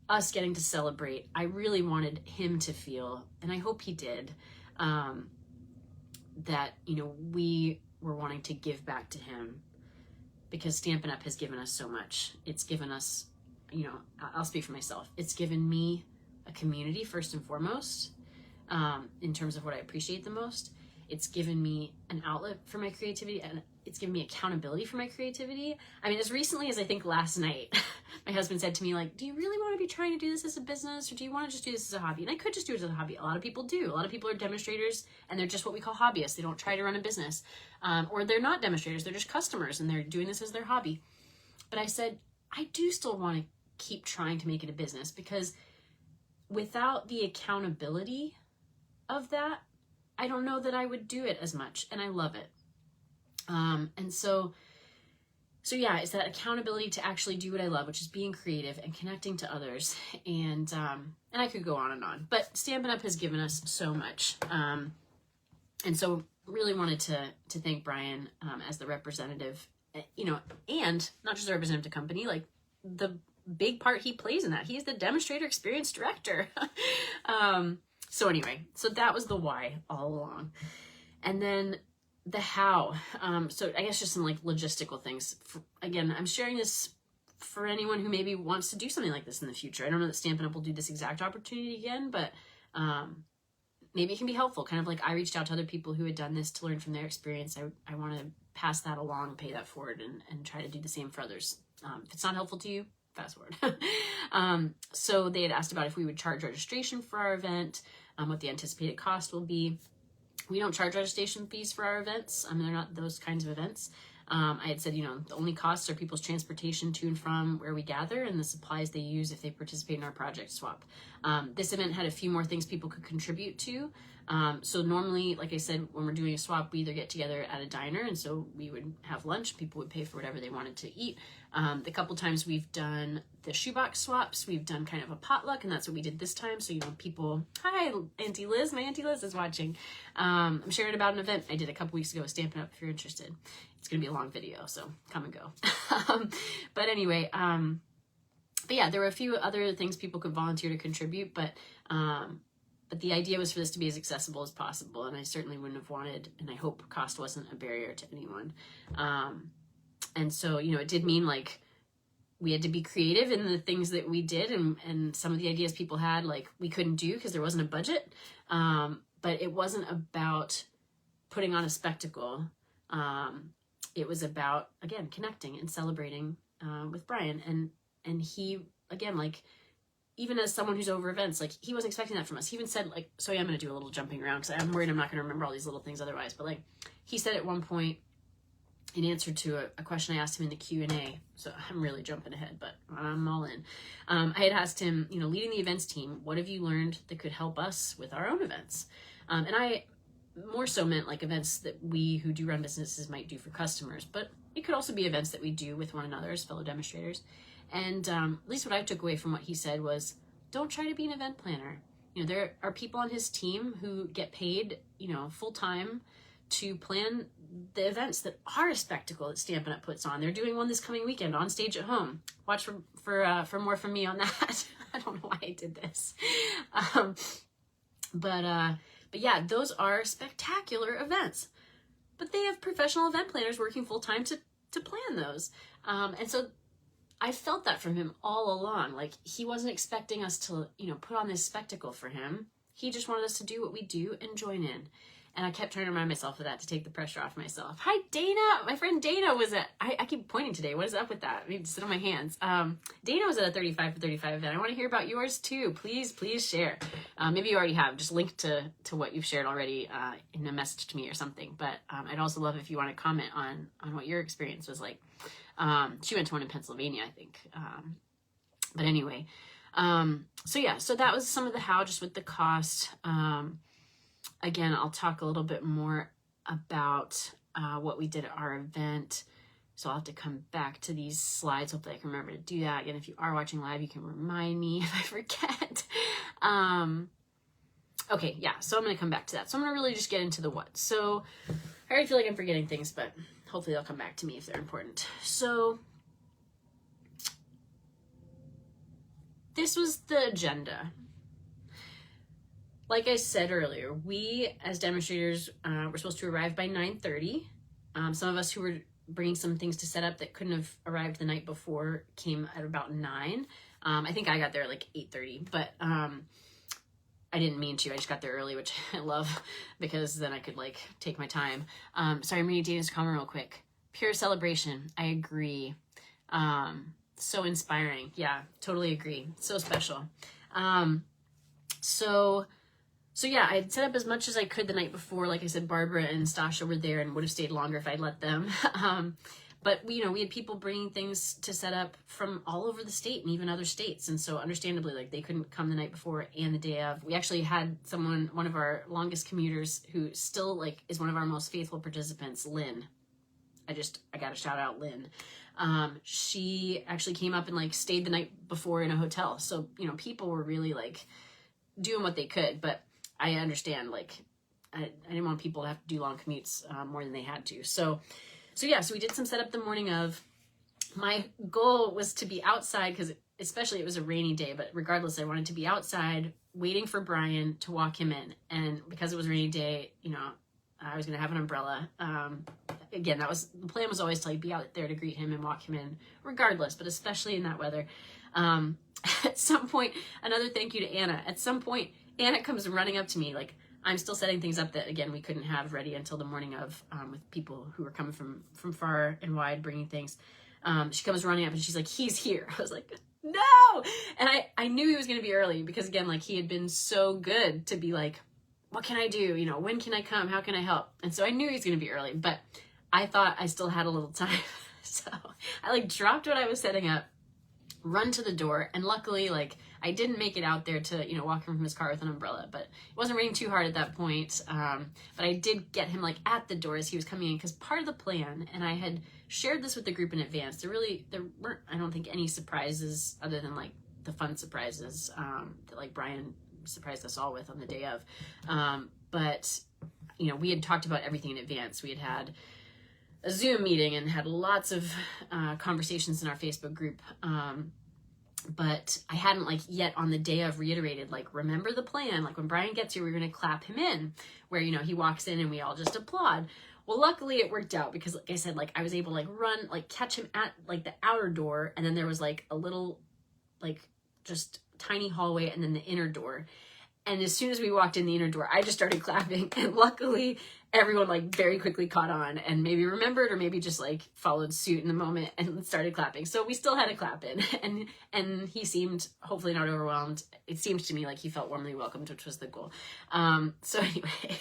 us getting to celebrate. I really wanted him to feel, and I hope he did, that, you know, we were wanting to give back to him because Stampin' Up has given us so much. It's given us, you know, I'll speak for myself. It's given me a community first and foremost, in terms of what I appreciate the most. It's given me an outlet for my creativity, and it's given me accountability for my creativity. I mean, as recently as I think last night, my husband said to me, like, do you really want to be trying to do this as a business, or do you want to just do this as a hobby? And I could just do it as a hobby. A lot of people do. A lot of people are demonstrators, and they're just what we call hobbyists. They don't try to run a business. Or they're not demonstrators. They're just customers, and they're doing this as their hobby. But I said, I do still want to keep trying to make it a business, because without the accountability of that, I don't know that I would do it as much, and I love it. And so yeah, it's that accountability to actually do what I love, which is being creative and connecting to others. And I could go on, but Stampin' Up has given us so much. And so really wanted to thank Brian, as the representative, you know, and not just the representative company, like the big part he plays in that. He is the Demonstrator Experience Director. So anyway, so that was the why all along. And then the how. So I guess just some like logistical things. Again, I'm sharing this for anyone who maybe wants to do something like this in the future. I don't know that Stampin' Up will do this exact opportunity again, but maybe it can be helpful. Kind of like I reached out to other people who had done this to learn from their experience. I want to pass that along, pay that forward, and try to do the same for others. If it's not helpful to you, fast forward. So they had asked about if we would charge registration for our event, what the anticipated cost will be. We don't charge registration fees for our events. They're not those kinds of events. I had said, you know, the only costs are people's transportation to and from where we gather and the supplies they use if they participate in our project swap. This event had a few more things people could contribute to. So normally, like I said, when we're doing a swap, we either get together at a diner, and so we would have lunch. People would pay for whatever they wanted to eat. The couple times we've done the shoebox swaps, we've done kind of a potluck, and that's what we did this time. So, you know, people, hi, Auntie Liz, my Auntie Liz is watching. I'm sharing about an event I did a couple weeks ago with Stampin' Up if you're interested. It's going to be a long video, so come and go. But anyway, but yeah, there were a few other things people could volunteer to contribute, but the idea was for this to be as accessible as possible, and I certainly wouldn't have wanted, and I hope cost wasn't a barrier to anyone. And so, you know, it did mean like we had to be creative in the things that we did, and some of the ideas people had, like, we couldn't do because there wasn't a budget. But it wasn't about putting on a spectacle. It was about, again, connecting and celebrating with Brian. And he, again, like, even as someone who's over events, like, he wasn't expecting that from us. He even said, like, so yeah, I'm going to do a little jumping around because I'm worried I'm not going to remember all these little things otherwise. But, like, he said at one point, in answer to a question I asked him in the Q&A, so I'm really jumping ahead, but I'm all in. I had asked him, you know, leading the events team, what have you learned that could help us with our own events? And I more so meant like events that we who do run businesses might do for customers, but it could also be events that we do with one another as fellow demonstrators. And at least what I took away from what he said was, don't try to be an event planner. You know, there are people on his team who get paid, you know, full time to plan the events that are a spectacle that Stampin' Up puts on. They're doing one this coming weekend on stage at home. Watch for more from me on that. I don't know why I did this. But yeah, those are spectacular events. But they have professional event planners working full time to plan those. And so I felt that from him all along. Like, he wasn't expecting us to, you know, put on this spectacle for him. He just wanted us to do what we do and join in. And I kept trying to remind myself of that to take the pressure off myself. Hi, Dana. My friend Dana was at, I keep pointing today. What is up with that? I need to sit on my hands. Dana was at a 35 for 35 event. I want to hear about yours too. Please share. Maybe you already have. Just link to what you've shared already in a message to me or something. But I'd also love if you want to comment on what your experience was like. She went to one in Pennsylvania, I think. But anyway, so yeah, so that was some of the how, just with the cost. Again, I'll talk a little bit more about what we did at our event. So I'll have to come back to these slides. Hopefully I can remember to do that. Again, if you are watching live, you can remind me if I forget. Okay, yeah, so I'm going to come back to that. So I'm going to really just get into the what. So I already feel like I'm forgetting things, but hopefully they'll come back to me if they're important. So this was the agenda. Like I said earlier, we as demonstrators were supposed to arrive by 9:30. Some of us who were bringing some things to set up that couldn't have arrived the night before came at about 9. I think I got there at like 8:30, but I didn't mean to. I just got there early, which I love because then I could like take my time. Sorry, I'm reading Dana's comment real quick. Pure celebration. I agree. So inspiring. Yeah, totally agree. So special. So yeah, I'd set up as much as I could the night before. Like I said, Barbara and Stasha were there and would have stayed longer if I'd let them. But we had people bringing things to set up from all over the state and even other states. And so understandably, like they couldn't come the night before and the day of. We actually had one of our longest commuters who still like is one of our most faithful participants, Lynn. I got to shout out Lynn. She actually came up and like stayed the night before in a hotel. So, people were really like doing what they could, but I understand, like, I didn't want people to have to do long commutes more than they had to. So yeah, so we did some setup the morning of. My goal was to be outside because especially it was a rainy day, but regardless, I wanted to be outside waiting for Brian to walk him in. And because it was a rainy day, I was going to have an umbrella. Again, the plan was always to like be out there to greet him and walk him in regardless, but especially in that weather. At some point, another thank you to Anna. At some point, Anna comes running up to me, like I'm still setting things up that, again, we couldn't have ready until the morning of, with people who were coming from far and wide bringing things. She comes running up and she's like, he's here. I was like, no! And I knew he was going to be early because, again, like he had been so good to be like, what can I do? When can I come? How can I help? And so I knew he was going to be early, but I thought I still had a little time. So I like dropped what I was setting up, run to the door, and luckily like I didn't make it out there to walk him from his car with an umbrella, but it wasn't raining too hard at that point. But I did get him like at the door as he was coming in, because part of the plan, and I had shared this with the group in advance, there weren't, I don't think, any surprises other than like the fun surprises that like Brian surprised us all with on the day of. But we had talked about everything in advance. We had a Zoom meeting and had lots of conversations in our Facebook group. But I hadn't like yet on the day of reiterated, like, remember the plan, like when Brian gets here, we're going to clap him in, where, he walks in and we all just applaud. Well, luckily it worked out because, like I said, like I was able to like run, like catch him at like the outer door. And then there was like a little, like just tiny hallway and then the inner door. And as soon as we walked in the inner door, I just started clapping. And luckily, everyone like very quickly caught on and maybe remembered or maybe just like followed suit in the moment and started clapping. So we still had a clap in. And he seemed hopefully not overwhelmed. It seemed to me like he felt warmly welcomed, which was the goal. So anyway,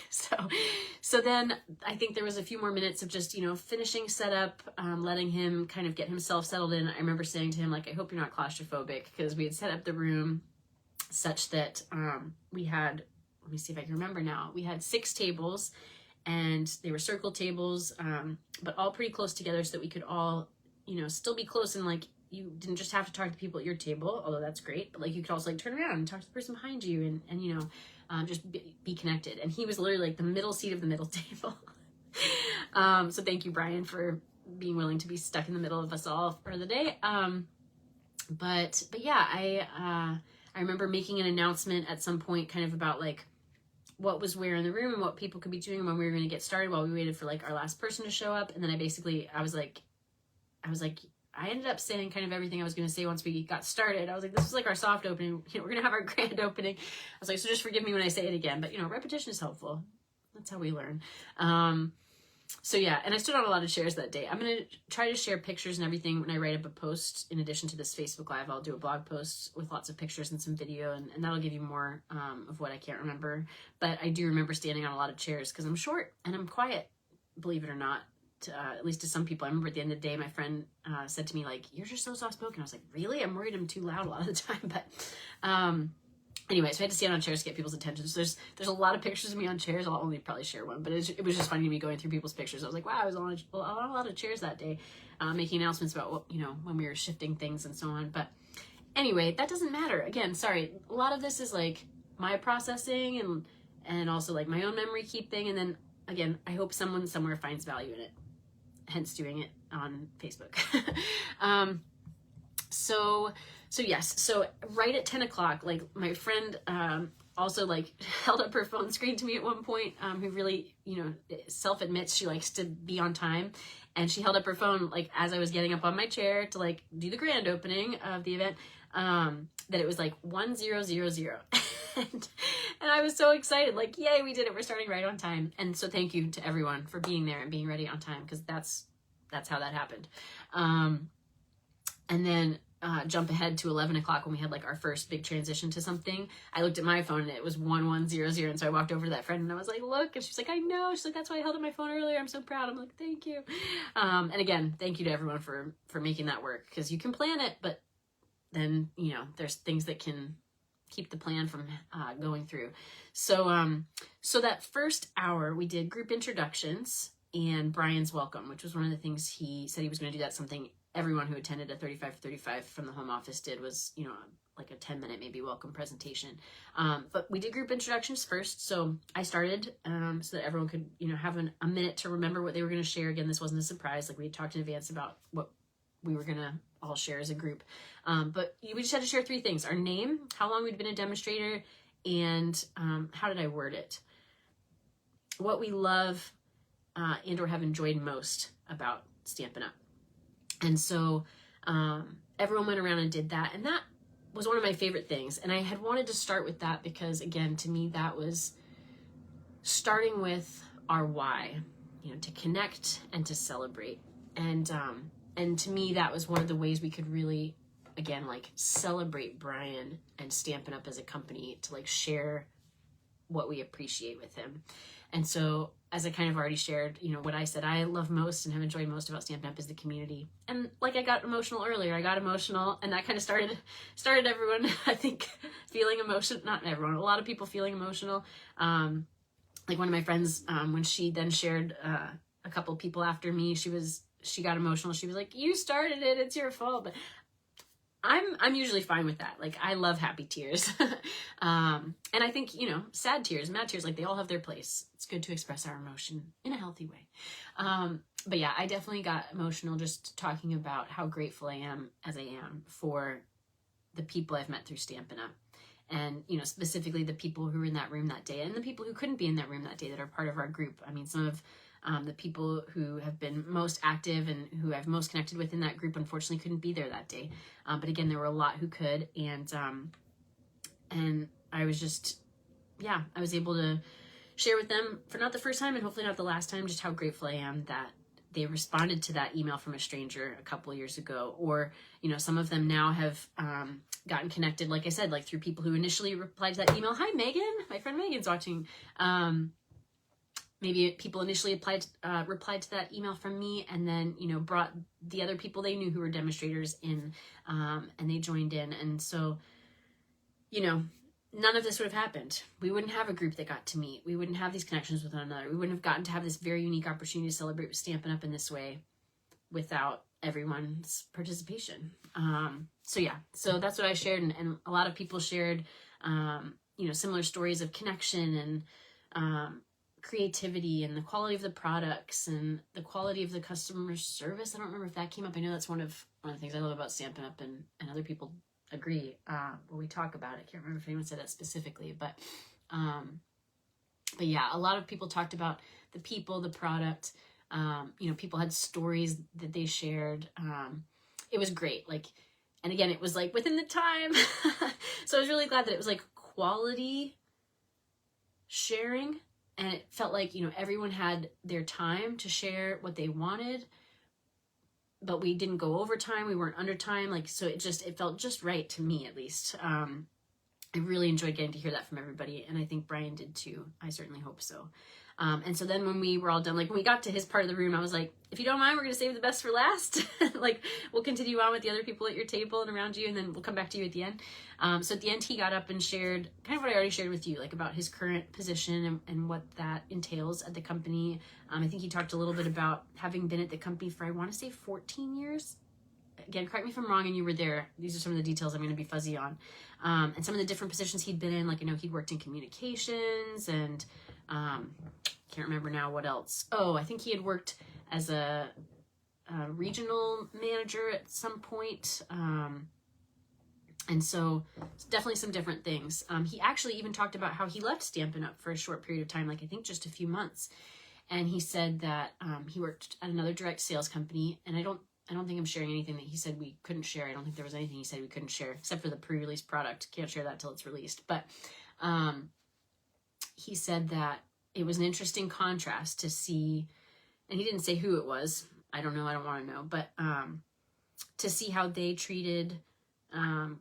so then I think there was a few more minutes of just, finishing setup, letting him kind of get himself settled in. I remember saying to him, like, I hope you're not claustrophobic, because we had set up the room such that we had, let me see if I can remember now, we had 6 tables and they were circle tables, but all pretty close together so that we could all, still be close, and like you didn't just have to talk to people at your table, although that's great, but like you could also like turn around and talk to the person behind you and just be connected. And he was literally like the middle seat of the middle table. So thank you, Brian, for being willing to be stuck in the middle of us all for the day. But yeah, I remember making an announcement at some point kind of about like what was where in the room and what people could be doing when we were going to get started while we waited for like our last person to show up. And then I ended up saying kind of everything I was going to say once we got started. I was like, this was like our soft opening. We're going to have our grand opening. I was like, so just forgive me when I say it again. But, repetition is helpful. That's how we learn. So yeah, and I stood on a lot of chairs that day. I'm going to try to share pictures and everything when I write up a post. In addition to this Facebook Live, I'll do a blog post with lots of pictures and some video, and that'll give you more of what I can't remember. But I do remember standing on a lot of chairs because I'm short and I'm quiet, believe it or not, at least to some people. I remember at the end of the day, my friend said to me, like, you're just so soft-spoken. I was like, really? I'm worried I'm too loud a lot of the time. But anyway, so I had to stand on chairs to get people's attention. So there's a lot of pictures of me on chairs. I'll only probably share one, but it was just funny to me going through people's pictures. I was like, wow, I was on a lot of chairs that day, making announcements about what, when we were shifting things and so on. But anyway, that doesn't matter. Again, sorry, a lot of this is like my processing and also like my own memory keeping. And then again, I hope someone somewhere finds value in it, hence doing it on Facebook. So yes, so right at 10 o'clock, like my friend also like held up her phone screen to me at one point, who really, self-admits she likes to be on time. And she held up her phone like as I was getting up on my chair to like do the grand opening of the event, that it was like 1000. and I was so excited, like, yay, we did it. We're starting right on time. And so thank you to everyone for being there and being ready on time, because that's how that happened. And then jump ahead to 11 o'clock when we had like our first big transition to something. I looked at my phone and it was 1100. And so I walked over to that friend and I was like, look, and she's like, I know. She's like, that's why I held up my phone earlier. I'm so proud. I'm like, thank you. And again, thank you to everyone for making that work, because you can plan it, but then, there's things that can keep the plan from going through. So that first hour we did group introductions and Brian's welcome, which was one of the things he said he was going to do. That's something everyone who attended a 35 for 35 from the home office did, was, like a 10-minute maybe welcome presentation. But we did group introductions first. So I started so that everyone could, have a minute to remember what they were going to share. Again, this wasn't a surprise. Like we had talked in advance about what we were going to all share as a group. But we just had to share 3 things: our name, how long we'd been a demonstrator, and how did I word it? What we love and or have enjoyed most about Stampin' Up. And so everyone went around and did that. And that was one of my favorite things. And I had wanted to start with that because, again, to me, that was starting with our why, to connect and to celebrate. And to me, that was one of the ways we could really, again, like celebrate Brian and Stampin' Up as a company, to like share what we appreciate with him. And so, as I kind of already shared, what I said I love most and have enjoyed most about Stampin' Up is the community. And like I got emotional earlier, and that kind of started everyone, I think, feeling emotion. Not everyone, a lot of people feeling emotional. Like one of my friends, when she then shared a couple of people after me, she got emotional. She was like, you started it, it's your fault. But I'm usually fine with that. Like, I love happy tears. And I think, sad tears, mad tears, like they all have their place. It's good to express our emotion in a healthy way. But yeah, I definitely got emotional just talking about how grateful I am as I am for the people I've met through Stampin' Up. And, specifically the people who were in that room that day and the people who couldn't be in that room that day that are part of our group. I mean, some of the people who have been most active and who I've most connected with in that group, unfortunately, couldn't be there that day. But again, there were a lot who could. And I was just, I was able to share with them for not the first time and hopefully not the last time, just how grateful I am that they responded to that email from a stranger a couple of years ago. Or, some of them now have gotten connected, like I said, like through people who initially replied to that email. Hi, Megan. My friend Megan's watching. Maybe people initially replied to that email from me and then, brought the other people they knew who were demonstrators in, and they joined in. And so, none of this would have happened. We wouldn't have a group that got to meet. We wouldn't have these connections with one another. We wouldn't have gotten to have this very unique opportunity to celebrate with Stampin' Up in this way without everyone's participation. So that's what I shared. And a lot of people shared, similar stories of connection and, creativity and the quality of the products and the quality of the customer service. I don't remember if that came up. I know that's one of the things I love about Stampin' Up, and other people agree when we talk about it. I can't remember if anyone said that specifically, but yeah, a lot of people talked about the people, the product. People had stories that they shared. It was great. And again, it was like within the time. So I was really glad that it was like quality sharing And it felt like, you know, everyone had their time to share what they wanted, but we didn't go over time. We weren't under time. Like, so it felt just right to me, at least. I really enjoyed getting to hear that from everybody. And I think Brian did too. I certainly hope so. And so then when we were all done, like when we got to his part of the room, I was like, if you don't mind, we're going to save the best for last. Like we'll continue on with the other people at your table and around you, and then we'll come back to you at the end. So at the end, he got up and shared kind of what I already shared with you, like about his current position and what that entails at the company. I think he talked a little bit about having been at the company for, I want to say 14 years. Again, correct me if I'm wrong and you were there. These are some of the details I'm going to be fuzzy on. And some of the different positions he'd been in, like, I know he'd worked in communications and can't remember now what else. Oh, I think he had worked as a regional manager at some point. And so definitely some different things. He actually even talked about how he left Stampin' Up! For a short period of time, like I think just a few months. And he said that he worked at another direct sales company, and I don't think I'm sharing anything that he said we couldn't share. I don't think there was anything he said we couldn't share, except for the pre-release product. Can't share that till it's released. But he said that it was an interesting contrast to see, and he didn't say who it was. I don't know. I don't want to know. But to see how they treated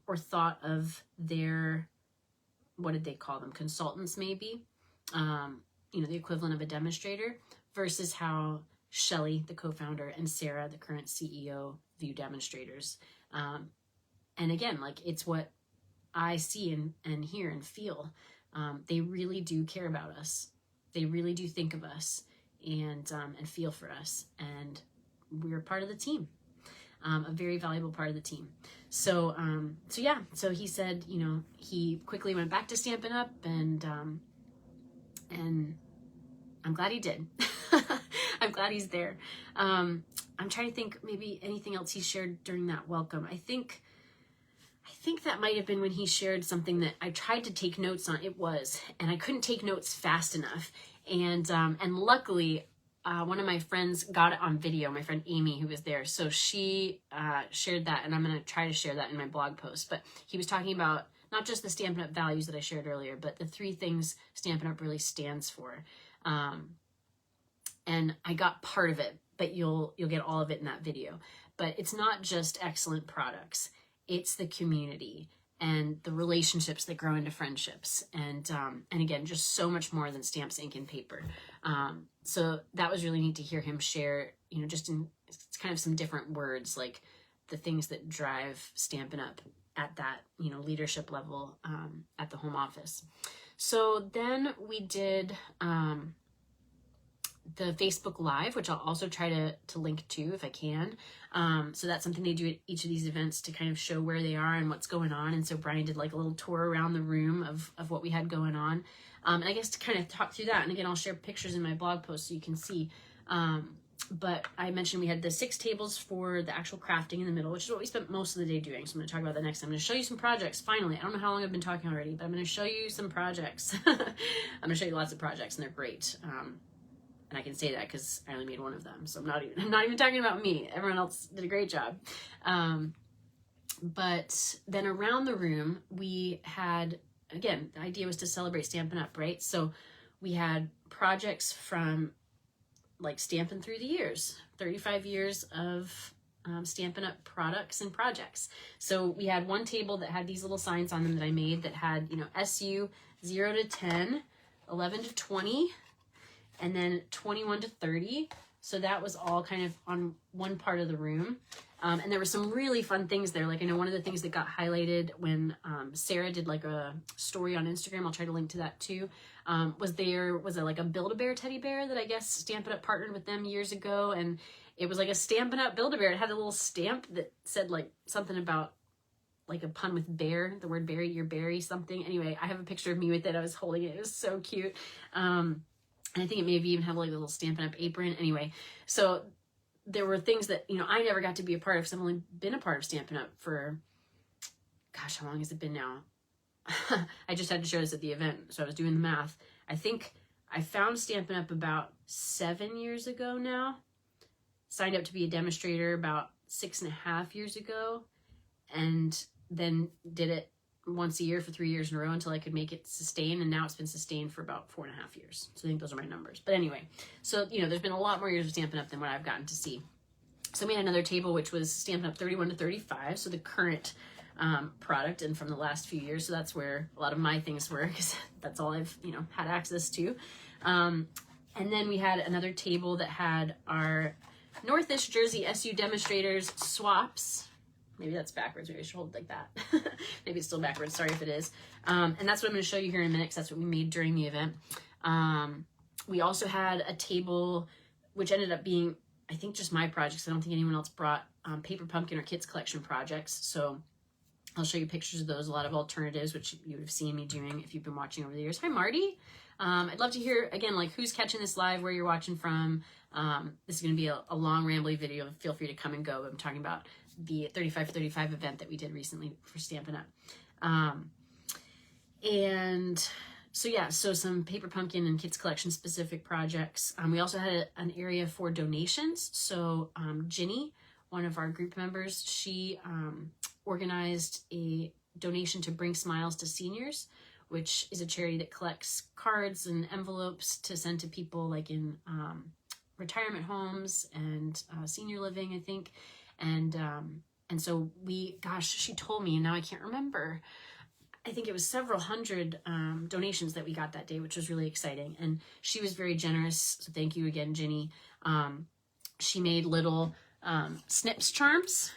or thought of their, what did they call them? Consultants, maybe. You know, the equivalent of a demonstrator, versus how Shelly, the co-founder, and Sarah, the current CEO, view demonstrators. And again, like it's what I see and hear and feel. They really do care about us. They really do think of us and feel for us. And we're part of the team, a very valuable part of the team. So yeah, so he said, you know, he quickly went back to Stampin' Up! And I'm glad he did. I'm glad he's there. I'm trying to think maybe anything else he shared during that welcome. I think that might have been when he shared something that I tried to take notes on. It was, and I couldn't take notes fast enough. And luckily, one of my friends got it on video, my friend Amy, who was there. So she shared that, and I'm going to try to share that in my blog post. But he was talking about not just the Stampin' Up! Values that I shared earlier, but the 3 things Stampin' Up! Really stands for. And I got part of it, but you'll get all of it in that video. But it's not just excellent products. It's the community and the relationships that grow into friendships. And again, just so much more than stamps, ink, and paper. So that was really neat to hear him share, you know, just in it's kind of some different words, like the things that drive Stampin' Up! At that, you know, leadership level at the home office. So then we did the Facebook Live, which I'll also try to link to if I can. So that's something they do at each of these events to kind of show where they are and what's going on. And so Brian did like a little tour around the room of what we had going on. And I guess to kind of talk through that, and again, I'll share pictures in my blog post so you can see. But I mentioned we had the 6 tables for the actual crafting in the middle, which is what we spent most of the day doing. So I'm going to talk about that next. I'm going to show you some projects. Finally, I don't know how long I've been talking already, but I'm going to show you some projects. I'm going to show you lots of projects, and they're great. And I can say that because I only made one of them. So I'm not even talking about me. Everyone else did a great job. But then around the room, we had, again, the idea was to celebrate Stampin' Up!, right? So we had projects from like Stampin' through the years, 35 years of Stampin' Up! Products and projects. So we had one table that had these little signs on them that I made that had, you know, SU 0 to 10, 11 to 20, and then 21 to 30. So that was all kind of on one part of the room. And there were some really fun things there. Like I know one of the things that got highlighted when Sarah did like a story on Instagram, I'll try to link to that too, was it like a Build-A-Bear teddy bear that I guess Stampin' Up! Partnered with them years ago. And it was like a Stampin' Up! Build-A-Bear. It had a little stamp that said like something about like a pun with bear, the word berry, your berry something. Anyway, I have a picture of me with it. I was holding it. It was so cute. And I think it maybe even had like a little Stampin' Up! Apron. Anyway, so there were things that, you know, I never got to be a part of because I've only been a part of Stampin' Up! For, gosh, how long has it been now? I just had to show this at the event, so I was doing the math. I think I found Stampin' Up! About 7 years ago now. Signed up to be a demonstrator about 6.5 years ago. And then did it once a year for 3 years in a row until I could make it sustain. And now it's been sustained for about 4.5 years. So I think those are my numbers. But anyway, so, you know, there's been a lot more years of Stampin' Up! Than what I've gotten to see. So we had another table, which was Stampin' Up! 31 to 35. So the current product and from the last few years. So that's where a lot of my things were, because that's all I've, you know, had access to. And then we had another table that had our Northish Jersey SU demonstrators swaps. Maybe that's backwards. Maybe I should hold it like that. Maybe it's still backwards. Sorry if it is. And that's what I'm going to show you here in a minute, because that's what we made during the event. We also had a table, which ended up being, I think, just my projects. I don't think anyone else brought Paper Pumpkin or Kids Collection projects. So I'll show you pictures of those, a lot of alternatives, which you would have seen me doing if you've been watching over the years. Hi, Marty. I'd love to hear, again, like who's catching this live, where you're watching from. This is going to be a long, rambly video. Feel free to come and go. I'm talking about the 35 for 35 event that we did recently for Stampin' Up. And so, yeah, so some Paper Pumpkin and Kids Collection specific projects. We also had an area for donations. So Ginny, one of our group members, she organized a donation to Bring Smiles to Seniors, which is a charity that collects cards and envelopes to send to people like in retirement homes and senior living, I think. And so she told me, and now I can't remember, I think it was several hundred donations that we got that day, which was really exciting. And she was very generous. So thank you again, Ginny. She made little snips charms,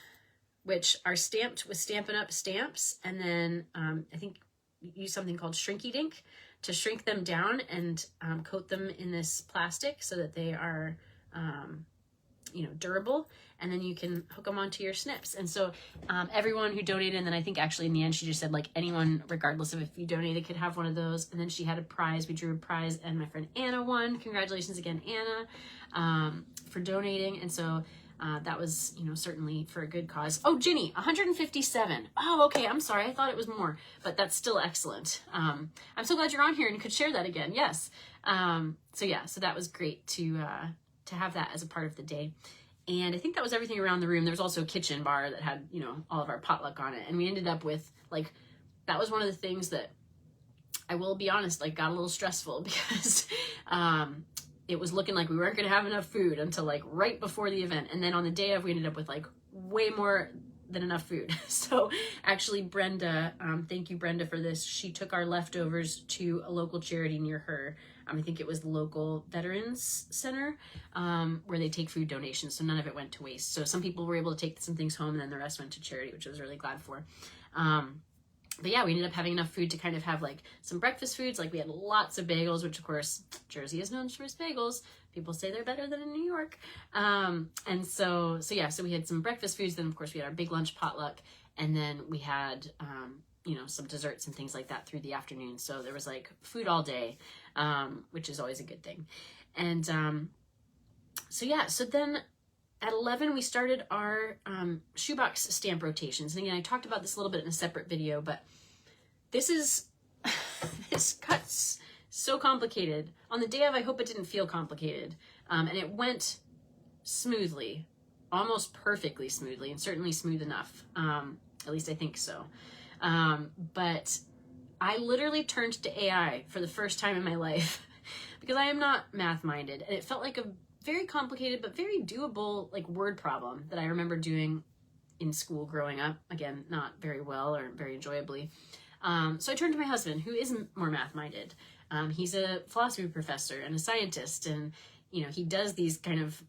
which are stamped with Stampin' Up! Stamps. And then I think use something called Shrinky Dink to shrink them down and coat them in this plastic so that they are, durable. And then you can hook them onto your snips. And so everyone who donated, and then I think actually in the end she just said like anyone, regardless of if you donated, could have one of those. And then she had a prize. We drew a prize, and my friend Anna won. Congratulations again, Anna, for donating. And so that was, certainly for a good cause. Oh, Ginny, 157. Oh, okay. I'm sorry. I thought it was more, but that's still excellent. I'm so glad you're on here and you could share that again. Yes. So that was great to have that as a part of the day. And I think that was everything around the room. There was also a kitchen bar that had, all of our potluck on it. And we ended up with that was one of the things that I will be honest, got a little stressful because, it was looking like we weren't going to have enough food until right before the event. And then on the day of, we ended up with way more than enough food. So actually Brenda, thank you Brenda for this. She took our leftovers to a local charity near her. I think it was the local Veterans Center, where they take food donations. So none of it went to waste. So some people were able to take some things home, and then the rest went to charity, which I was really glad for. But yeah, we ended up having enough food to kind of have some breakfast foods. We had lots of bagels, which of course, Jersey is known for its bagels. People say they're better than in New York. And so we had some breakfast foods. Then of course we had our big lunch potluck. And then we had, some desserts and things like that through the afternoon. So there was food all day, which is always a good thing. And so then at 11, we started our shoebox stamp rotations. And again, I talked about this a little bit in a separate video, but this cut's so complicated. On the day of, I hope it didn't feel complicated. And it went smoothly, almost perfectly smoothly, and certainly smooth enough. At least I think so. But I literally turned to AI for the first time in my life because I am not math-minded. And it felt like a very complicated but very doable word problem that I remember doing in school growing up. Again, not very well or very enjoyably. So I turned to my husband, who is more math-minded. He's a philosophy professor and a scientist, and he does these kind of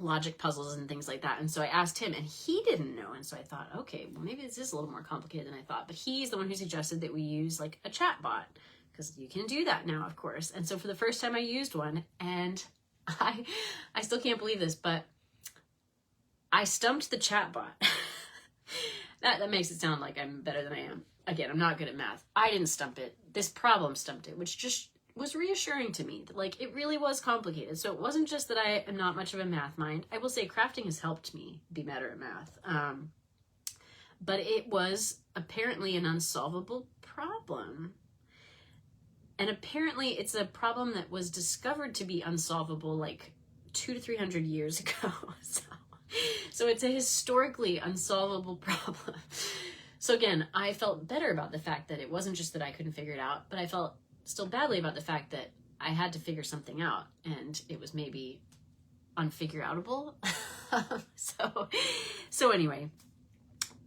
logic puzzles and things like that. And so I asked him, and he didn't know. And so I thought, okay, well maybe this is a little more complicated than I thought. But he's the one who suggested that we use a chat bot, because you can do that now, of course. And so for the first time I used one, and I still can't believe this, but I stumped the chatbot. That makes it sound like I'm better than I am. Again, I'm not good at math. I didn't stump it. This problem stumped it, which just was reassuring to me that it really was complicated. So it wasn't just that I am not much of a math mind. I will say crafting has helped me be better at math. But it was apparently an unsolvable problem. And apparently it's a problem that was discovered to be unsolvable 200 to 300 years ago. So it's a historically unsolvable problem. So again, I felt better about the fact that it wasn't just that I couldn't figure it out, but I felt still badly about the fact that I had to figure something out and it was maybe unfigure-outable. So anyway,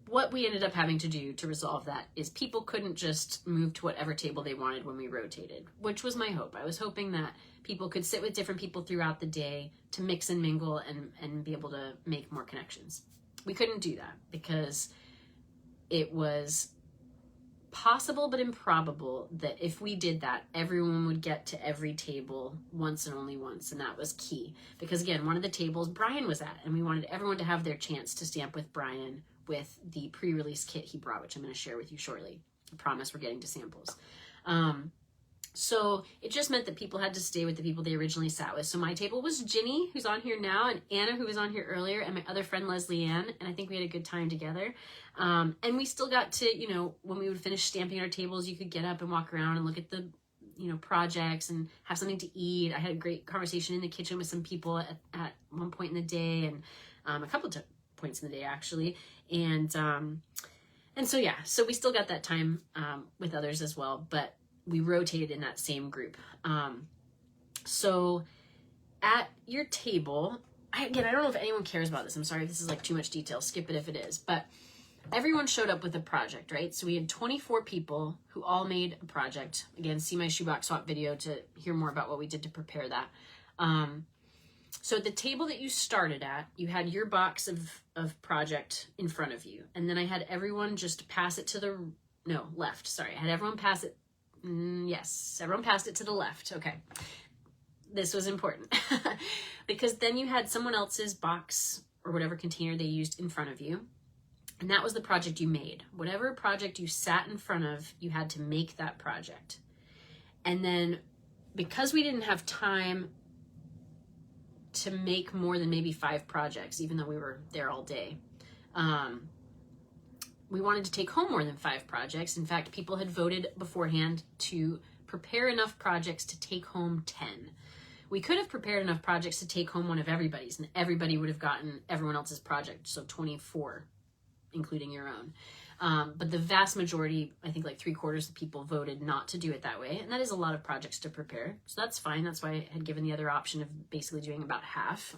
what we ended up having to do to resolve that is people couldn't just move to whatever table they wanted when we rotated, which was my hope. I was hoping that people could sit with different people throughout the day to mix and mingle and be able to make more connections. We couldn't do that because it was possible but improbable that if we did that, everyone would get to every table once and only once, and that was key. Because again, one of the tables Brian was at, and we wanted everyone to have their chance to stamp with Brian with the pre-release kit he brought, which I'm going to share with you shortly. I promise we're getting to samples. So it just meant that people had to stay with the people they originally sat with. So my table was Ginny, who's on here now, and Anna, who was on here earlier, and my other friend Leslie Ann, and I think we had a good time together. And we still got to, you know, when we would finish stamping our tables, you could get up and walk around and look at the, you know, projects and have something to eat. I had a great conversation in the kitchen with some people at one point in the day, and a couple of points in the day actually. And so yeah, so we still got that time with others as well, but we rotated in that same group. So at your table, again, I don't know if anyone cares about this. I'm sorry if this is like too much detail. Skip it if it is. But everyone showed up with a project, right? So we had 24 people who all made a project. Again, see my shoebox swap video to hear more about what we did to prepare that. So the table that you started at, you had your box of project in front of you. And then I had everyone just pass it to the, no, left. Sorry, I had everyone pass it. Yes, everyone passed it to the left. Okay. This was important because then you had someone else's box or whatever container they used in front of you. And that was the project you made. Whatever project you sat in front of, you had to make that project. And then because we didn't have time to make more than maybe 5 projects, even though we were there all day, we wanted to take home more than 5 projects. In fact, people had voted beforehand to prepare enough projects to take home 10. We could have prepared enough projects to take home one of everybody's, and everybody would have gotten everyone else's project, so 24, including your own. But the vast majority, I think like 3/4 of people voted not to do it that way, and that is a lot of projects to prepare, so that's fine. That's why I had given the other option of basically doing about half,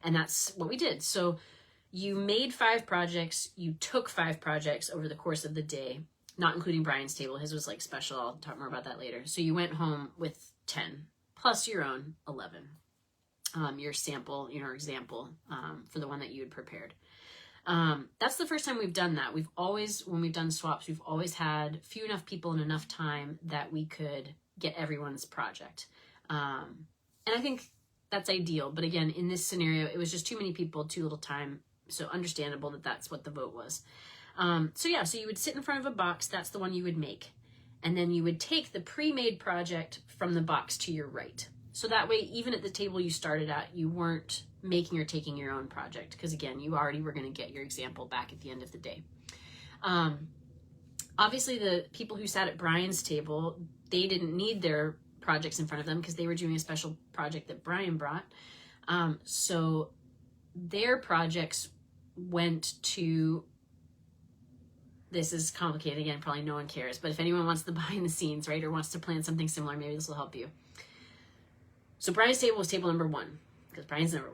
and that's what we did. So you made 5 projects, you took 5 projects over the course of the day, not including Brian's table. His was like special. I'll talk more about that later. So you went home with 10, plus your own 11, your sample, your example for the one that you had prepared. That's the first time we've done that. We've always, when we've done swaps, we've always had few enough people and enough time that we could get everyone's project. And I think that's ideal. But again, in this scenario, it was just too many people, too little time. So understandable that that's what the vote was. So yeah, so you would sit in front of a box. That's the one you would make. And then you would take the pre-made project from the box to your right. So that way, even at the table you started at, you weren't making or taking your own project. Because again, you already were going to get your example back at the end of the day. Obviously, the people who sat at Brian's table, they didn't need their projects in front of them because they were doing a special project that Brian brought. So their projects went to, this is complicated again, probably no one cares, but if anyone wants the behind the scenes, right, or wants to plan something similar, maybe this will help you. So Brian's table was table number 1, because Brian's number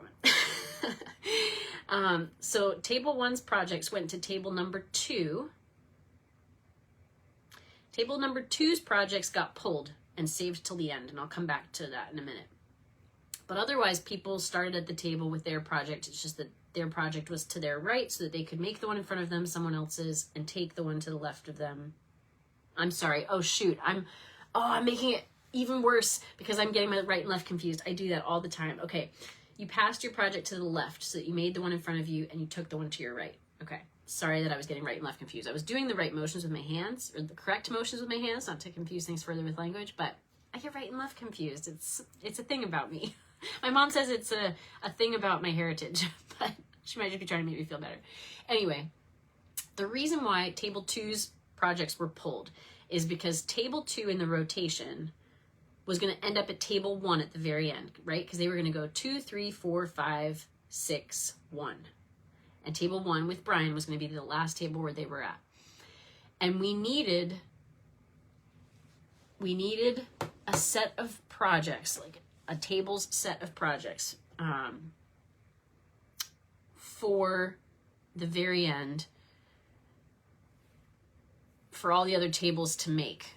1. So table 1's projects went to table number 2. Table number 2's projects got pulled and saved till the end, and I'll come back to that in a minute. But otherwise, people started at the table with their project. It's just that their project was to their right so that they could make the one in front of them, someone else's, and take the one to the left of them. I'm sorry. Oh, shoot. I'm making it even worse because I'm getting my right and left confused. I do that all the time. Okay. You passed your project to the left so that you made the one in front of you and you took the one to your right. Okay. Sorry that I was getting right and left confused. I was doing the right motions with my hands, or the correct motions with my hands, not to confuse things further with language, but I get right and left confused. It's a thing about me. My mom says it's a thing about my heritage, but she might just be trying to make me feel better. Anyway, the reason why table 2's projects were pulled is because table 2 in the rotation was going to end up at table 1 at the very end, right? Because they were going to go 2, 3, 4, 5, 6, 1. And table 1 with Brian was going to be the last table where they were at. And we needed a set of projects, like a tables set of projects, for the very end, for all the other tables to make,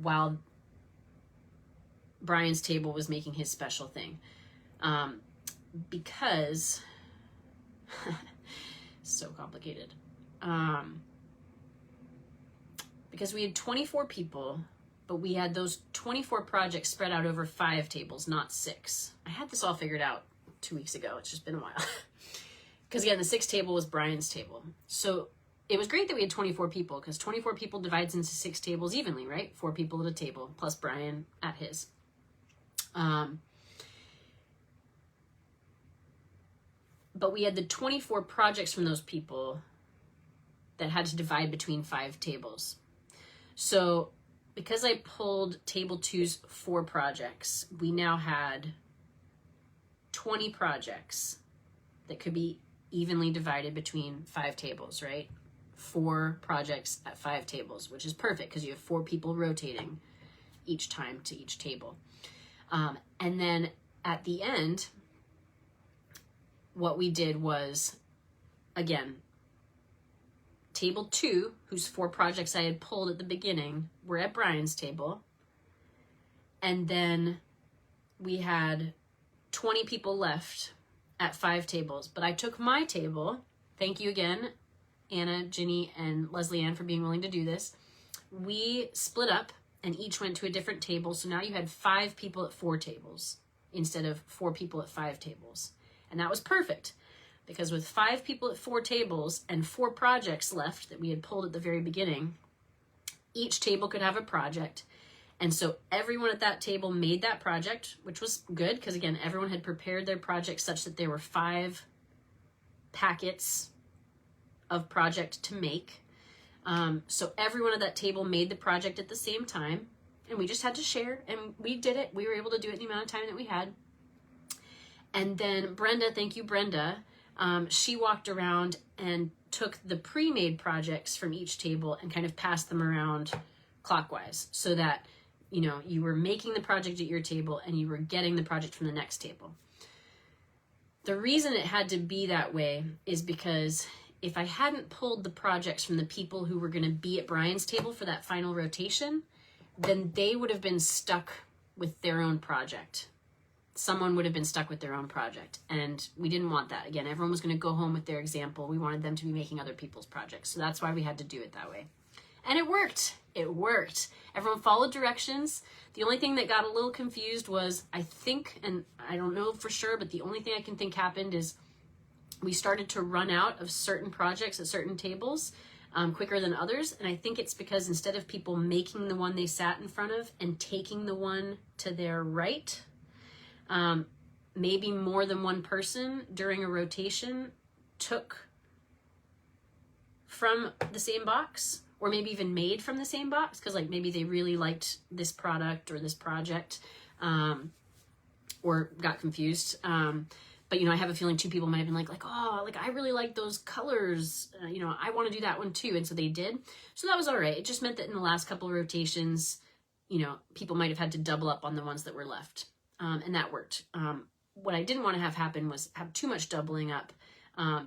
while Brian's table was making his special thing. Because so complicated. Because we had 24 people, but we had those 24 projects spread out over 5 tables, not 6. I had this all figured out 2 weeks ago. It's just been a while. Because again, the 6th table was Brian's table. So it was great that we had 24 people, because 24 people divides into 6 tables evenly, right? 4 people at a table, plus Brian at his. But we had the 24 projects from those people that had to divide between 5 tables. So because I pulled table 2's 4 projects, we now had 20 projects that could be evenly divided between 5 tables, right? 4 projects at 5 tables, which is perfect because you have 4 people rotating each time to each table. And then at the end, what we did was, again, table 2, whose 4 projects I had pulled at the beginning, were at Brian's table. And then we had 20 people left at 5 tables. But I took my table, thank you again, Anna, Ginny, and Leslie Ann for being willing to do this. We split up and each went to a different table. So now you had 5 people at 4 tables instead of 4 people at 5 tables. And that was perfect, because with 5 people at 4 tables and 4 projects left that we had pulled at the very beginning, each table could have a project. And so everyone at that table made that project, which was good, because again, everyone had prepared their project such that there were 5 packets of project to make. So everyone at that table made the project at the same time, and we just had to share, and we did it. We were able to do it in the amount of time that we had. And then Brenda, thank you, Brenda, she walked around and took the pre-made projects from each table and kind of passed them around clockwise, so that, you know, you were making the project at your table and you were getting the project from the next table. The reason it had to be that way is because if I hadn't pulled the projects from the people who were going to be at Brian's table for that final rotation, then they would have been stuck with their own project. Someone would have been stuck with their own project, and we didn't want that. Again, everyone was going to go home with their example. We wanted them to be making other people's projects, so that's why we had to do it that way. And it worked. It worked. Everyone followed directions. The only thing that got a little confused was, I think, and I don't know for sure, but the only thing I can think happened is we started to run out of certain projects at certain tables quicker than others. And I think it's because instead of people making the one they sat in front of and taking the one to their right, maybe more than one person during a rotation took from the same box, or maybe even made from the same box, because like maybe they really liked this product or this project, or got confused. But, you know, I have a feeling 2 people might have been like, oh, like I really like those colors. You know, I want to do that one too. And so they did. So that was all right. It just meant that in the last couple of rotations, you know, people might have had to double up on the ones that were left. And that worked. What I didn't want to have happen was have too much doubling up,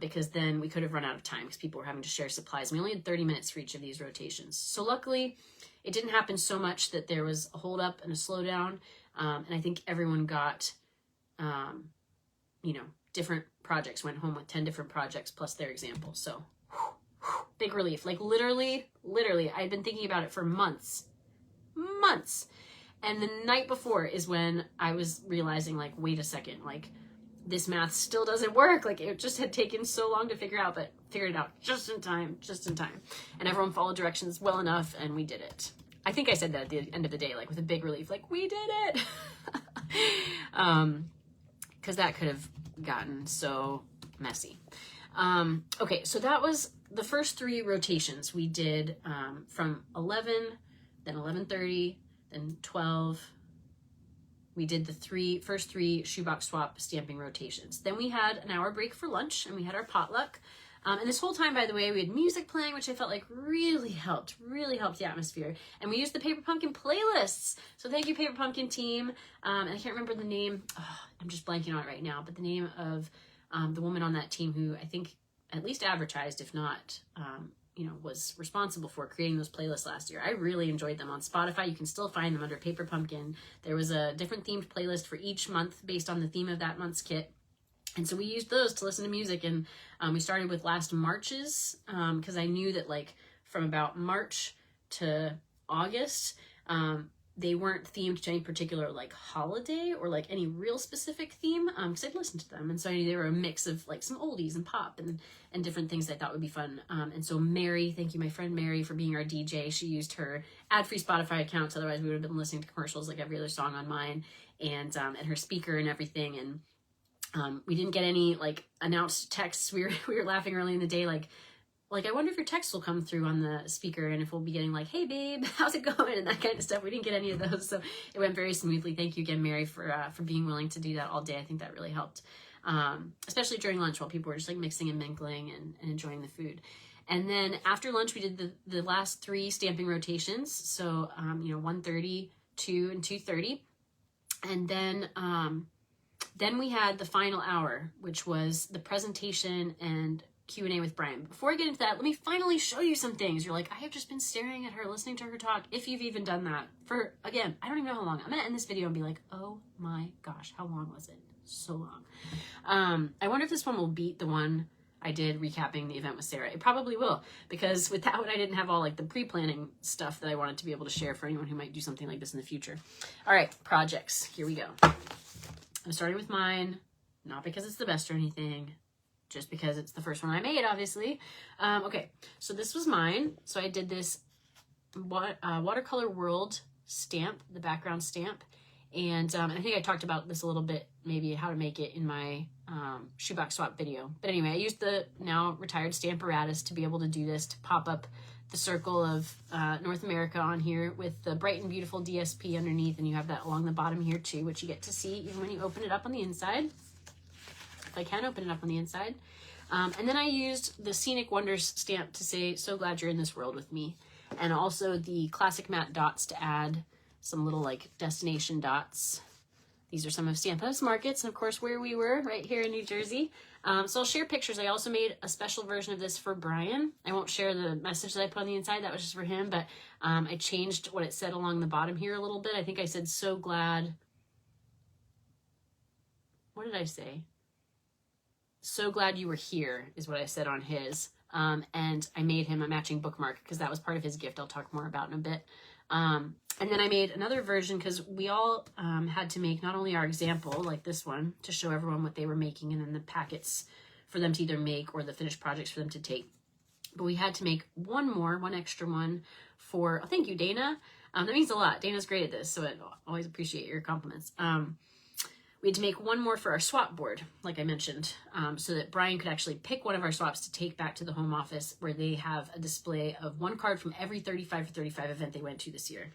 because then we could have run out of time because people were having to share supplies. We only had 30 minutes for each of these rotations. So luckily, it didn't happen so much that there was a hold up and a slowdown. And I think everyone got, you know, different projects, went home with 10 different projects plus their example. So big relief. Like literally, I had been thinking about it for months. And the night before is when I was realizing, like, wait a second, like this math still doesn't work. Like it just had taken so long to figure out, but figured it out just in time. And everyone followed directions well enough, and we did it. I think I said that at the end of the day, like with a big relief, like we did it. Because that could have gotten so messy. Okay, so that was the first 3 rotations. We did from 11, then 11:30, then 12. We did the first three shoebox swap stamping rotations. Then we had an hour break for lunch, and we had our potluck. And this whole time, by the way, we had music playing, which I felt like really helped the atmosphere. And we used the Paper Pumpkin playlists. So thank you, Paper Pumpkin team. And I can't remember the name. Oh, I'm just blanking on it right now. But the name of the woman on that team who I think at least advertised, if not, was responsible for creating those playlists last year. I really enjoyed them on Spotify. You can still find them under Paper Pumpkin. There was a different themed playlist for each month based on the theme of that month's kit. And so we used those to listen to music, and we started with last March's because I knew that like from about March to August, they weren't themed to any particular like holiday or like any real specific theme because I'd listened to them. And so I knew they were a mix of like some oldies and pop and different things that I thought would be fun. And so Mary, thank you, my friend Mary, for being our DJ. She used her ad-free Spotify account. Otherwise we would have been listening to commercials like every other song on mine, and her speaker and everything. And we didn't get any like announced texts. We were laughing early in the day, like I wonder if your text will come through on the speaker and if we'll be getting like, hey babe, how's it going? And that kind of stuff. We didn't get any of those. So it went very smoothly. Thank you again, Mary, for being willing to do that all day. I think that really helped. Especially during lunch while people were just like mixing and mingling and enjoying the food. And then after lunch, we did the last 3 stamping rotations. So, 1:30, 2, and 2:30. And then we had the final hour, which was the presentation and Q&A with Brian. Before I get into that, let me finally show you some things. You're like, I have just been staring at her, listening to her talk, if you've even done that. For, again, I don't even know how long. I'm going to end this video and be like, oh my gosh, how long was it? So long. I wonder if this one will beat the one I did recapping the event with Sarah. It probably will, because with that one, I didn't have all like the pre-planning stuff that I wanted to be able to share for anyone who might do something like this in the future. All right, projects. Here we go. I'm starting with mine, not because it's the best or anything, just because it's the first one I made, obviously. Okay, so this was mine. So I did this watercolor world stamp, the background stamp. And I think I talked about this a little bit, maybe how to make it in my shoebox swap video. But anyway, I used the now retired Stamparatus to be able to do this, to pop up the circle of North America on here with the bright and beautiful DSP underneath. And you have that along the bottom here too, which you get to see even when you open it up on the inside. If I can open it up on the inside. And then I used the Scenic Wonders stamp to say, so glad you're in this world with me. And also the Classic Matte dots to add some little like destination dots. These are some of Stampin' Up's markets, and of course where we were, right here in New Jersey. So I'll share pictures. I also made a special version of this for Brian. I won't share the message that I put on the inside. That was just for him, but I changed what it said along the bottom here a little bit. I think I said, so glad. What did I say? So glad you were here is what I said on his. And I made him a matching bookmark because that was part of his gift I'll talk more about in a bit. And then I made another version because we all had to make not only our example, like this one, to show everyone what they were making, and then the packets for them to either make or the finished projects for them to take. But we had to make one extra one for, oh, thank you, Dana. That means a lot. Dana's great at this, so I always appreciate your compliments. We had to make one more for our swap board, like I mentioned, so that Brian could actually pick one of our swaps to take back to the home office, where they have a display of one card from every 35 for 35 event they went to this year.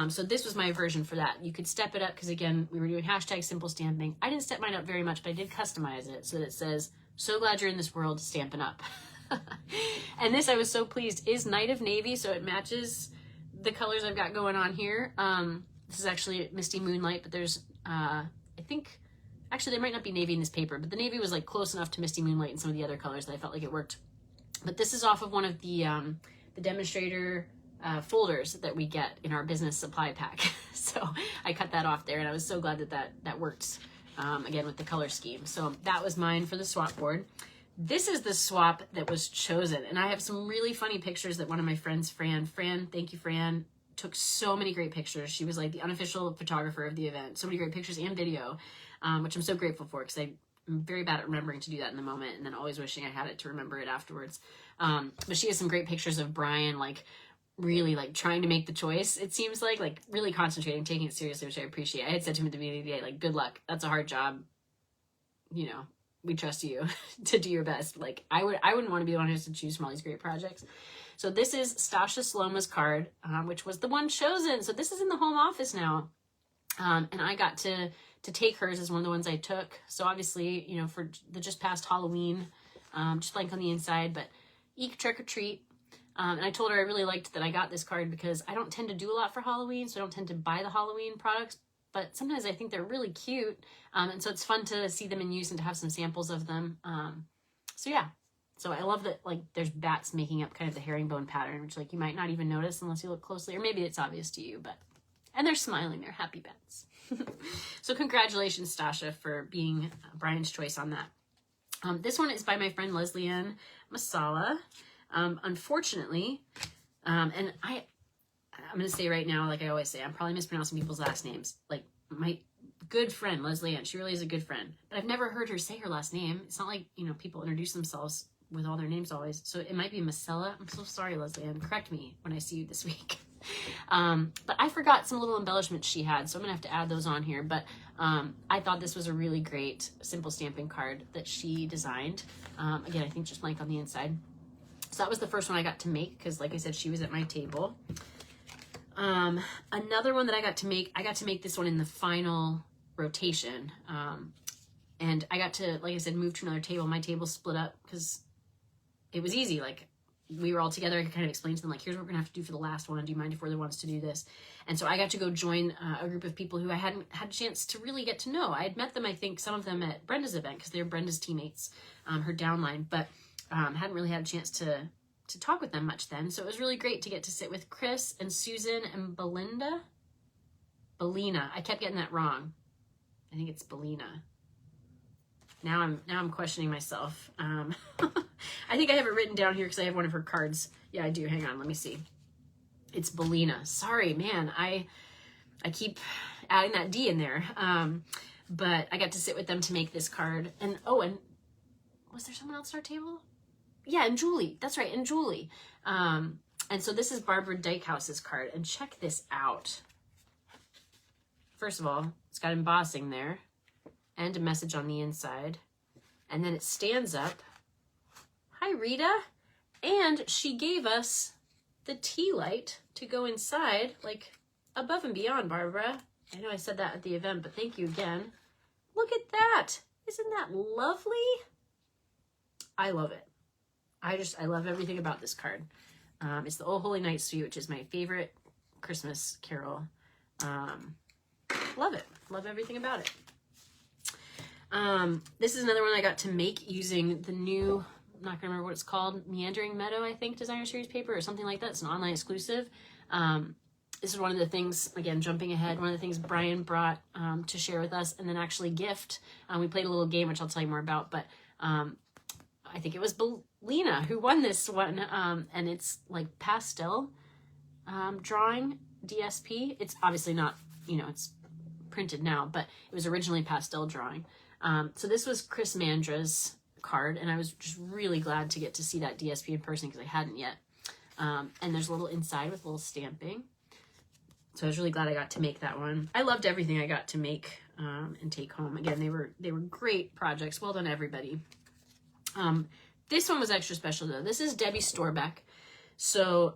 So this was my version for that. You could step it up because, again, we were doing hashtag simple stamping. I didn't step mine up very much, but I did customize it so that it says, so glad you're in this world, Stampin' Up. And this, I was so pleased, is Night of Navy, so it matches the colors I've got going on here. This is actually Misty Moonlight, but there's... I think, actually there might not be navy in this paper, but the navy was like close enough to Misty Moonlight and some of the other colors that I felt like it worked. But this is off of one of the demonstrator folders that we get in our business supply pack. So I cut that off there, and I was so glad that worked, again, with the color scheme. So that was mine for the swap board. This is the swap that was chosen, and I have some really funny pictures that one of my friends, Fran, thank you, Fran, took so many great pictures. She was like the unofficial photographer of the event. So many great pictures and video, which I'm so grateful for, because I'm very bad at remembering to do that in the moment, and then always wishing I had it to remember it afterwards. But she has some great pictures of Brian, like really like trying to make the choice. It seems like really concentrating, taking it seriously, which I appreciate. I had said to him at the beginning of the day, like, good luck. That's a hard job. You know, we trust you to do your best. Like I wouldn't want to be the one who has to choose from all these great projects. So this is Stasha Sloma's card, which was the one chosen. So this is in the home office now. And I got to take hers as one of the ones I took. So obviously, you know, for the just past Halloween, just blank on the inside, but eek, trick or treat. And I told her I really liked that I got this card because I don't tend to do a lot for Halloween, so I don't tend to buy the Halloween products, but sometimes I think they're really cute. And so it's fun to see them in use and to have some samples of them. So yeah, so I love that, like, there's bats making up kind of the herringbone pattern, which, like, you might not even notice unless you look closely, or maybe it's obvious to you, but, and they're smiling, they're happy bats. So congratulations, Stasha, for being Brian's choice on that. This one is by my friend Leslie Ann Masala. Unfortunately, and I'm going to say right now, like I always say, I'm probably mispronouncing people's last names. Like, my good friend, Leslie Ann, she really is a good friend, but I've never heard her say her last name. It's not like, you know, people introduce themselves with all their names always. So it might be Masella. I'm so sorry, Leslie Ann. Correct me when I see you this week. But I forgot some little embellishments she had, so I'm gonna have to add those on here. But I thought this was a really great simple stamping card that she designed. Again, I think just blank on the inside. So that was the first one I got to make because, like I said, she was at my table. Another one that I got to make this one in the final rotation. And I got to, like I said, move to another table. My table split up because it was easy. Like, we were all together. I could kind of explain to them, like, here's what we're gonna have to do for the last one. Do you mind if we're the ones to do this? And so I got to go join a group of people who I hadn't had a chance to really get to know. I had met them, I think, some of them at Brenda's event because they were Brenda's teammates, her downline, but hadn't really had a chance to talk with them much then. So it was really great to get to sit with Chris and Susan and Belinda. Belina. I kept getting that wrong. I think it's Belina. Now I'm questioning myself. I think I have it written down here because I have one of her cards. Yeah, I do. Hang on. Let me see. It's Belina. Sorry, man. I keep adding that D in there. But I got to sit with them to make this card. And and was there someone else at our table? Yeah, and Julie. That's right, and Julie. And so this is Barbara Dykehouse's card. And check this out. First of all, it's got embossing there and a message on the inside. And then it stands up. Hi, Rita. And she gave us the tea light to go inside, like, above and beyond, Barbara. I know I said that at the event, but thank you again. Look at that. Isn't that lovely? I love it. I love everything about this card. It's the Oh Holy Night Suite, which is my favorite Christmas carol. Love it. Love everything about it. This is another one I got to make using the new, I'm not gonna remember what it's called, Meandering Meadow, I think, Designer Series paper or something like that. It's an online exclusive. This is one of the things, again, jumping ahead, one of the things Brian brought to share with us and then actually gift. We played a little game, which I'll tell you more about, but I think it was Belina who won this one, and it's like pastel drawing DSP. It's obviously not, you know, it's printed now, but it was originally pastel drawing. So this was Chris Mandra's card, and I was just really glad to get to see that DSP in person because I hadn't yet. And there's a little inside with a little stamping. So I was really glad I got to make that one. I loved everything I got to make and take home. Again, they were great projects. Well done, everybody. This one was extra special though. This is Debbie Storbeck. So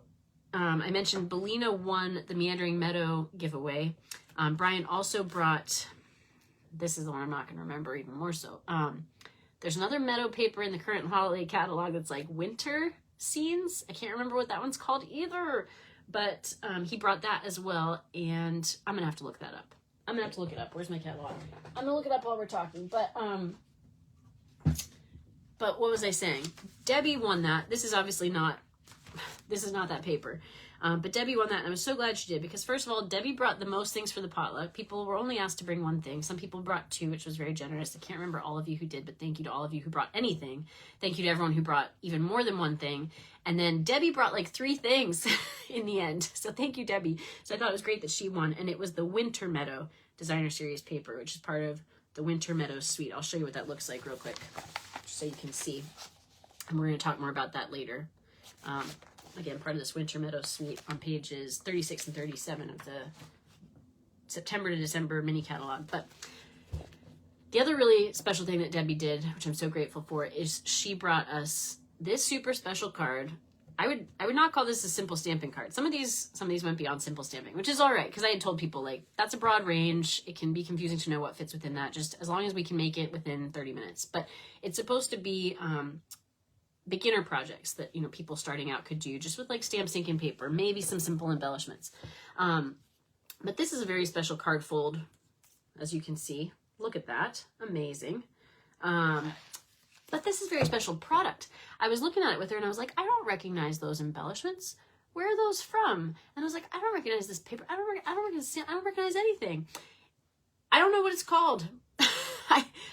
I mentioned Belina won the Meandering Meadow giveaway. Brian also brought, this is the one I'm not going to remember even more so. There's another meadow paper in the current holiday catalog that's like winter scenes. I can't remember what that one's called either, but he brought that as well, and I'm going to have to look that up. I'm going to have to look it up. Where's my catalog? I'm going to look it up while we're talking, but what was I saying? Debbie won that. This is obviously not, this is not that paper. But Debbie won that, and I was so glad she did, because first of all, Debbie brought the most things for the potluck. People were only asked to bring one thing. Some people brought two, which was very generous. I can't remember all of you who did, but thank you to all of you who brought anything. Thank you to everyone who brought even more than one thing. And then Debbie brought like 3 things in the end. So thank you, Debbie. So I thought it was great that she won, and it was the Winter Meadow Designer Series paper, which is part of the Winter Meadow Suite. I'll show you what that looks like real quick, just so you can see. And we're going to talk more about that later. Again, part of this Winter Meadow Suite on pages 36 and 37 of the September to December mini catalog. But the other really special thing that Debbie did, which I'm so grateful for, is she brought us this super special card. I would not call this a simple stamping card. Some of these went beyond simple stamping, which is all right, because I had told people, like, that's a broad range. It can be confusing to know what fits within that, just as long as we can make it within 30 minutes. But it's supposed to be beginner projects that, you know, people starting out could do just with like stamp, ink, and paper, maybe some simple embellishments. But this is a very special card fold, as you can see. Look at that. Amazing. But this is a very special product. I was looking at it with her and I was like, I don't recognize those embellishments. Where are those from? And I was like, I don't recognize this paper. I don't recognize anything. I don't know what it's called.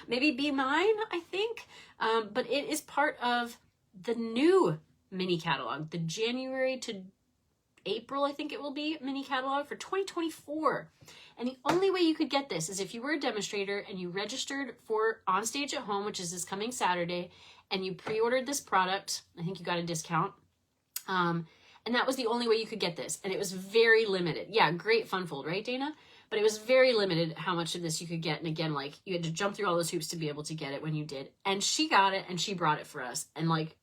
Maybe Be Mine, I think. But it is part of the new mini catalog, the January to April, I think it will be, mini catalog for 2024. And the only way you could get this is if you were a demonstrator and you registered for On Stage at Home, which is this coming Saturday, and you pre-ordered this product. I think you got a discount. And that was the only way you could get this. And it was very limited. Yeah, great fun fold, right, Dana? But it was very limited how much of this you could get. And again, like, you had to jump through all those hoops to be able to get it when you did. And she got it and she brought it for us. And like,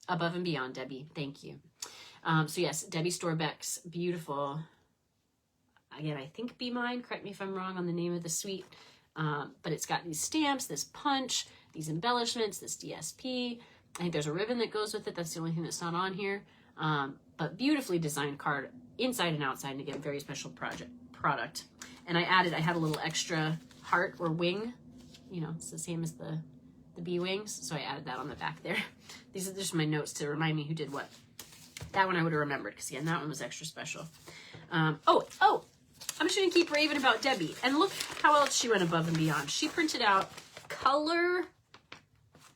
above and beyond, Debbie. Thank you. So yes, Debbie Storbeck's beautiful. Again, I think Be Mine. Correct me if I'm wrong on the name of the suite. But it's got these stamps, this punch, these embellishments, this DSP. I think there's a ribbon that goes with it. That's the only thing that's not on here. But beautifully designed card inside and outside. And again, very special product. And I had a little extra heart or wing. You know, it's the same as the bee wings. So I added that on the back there. These are just my notes to remind me who did what. That one I would have remembered because again, that one was extra special. I'm just going to keep raving about Debbie. And look how else she went above and beyond. She printed out color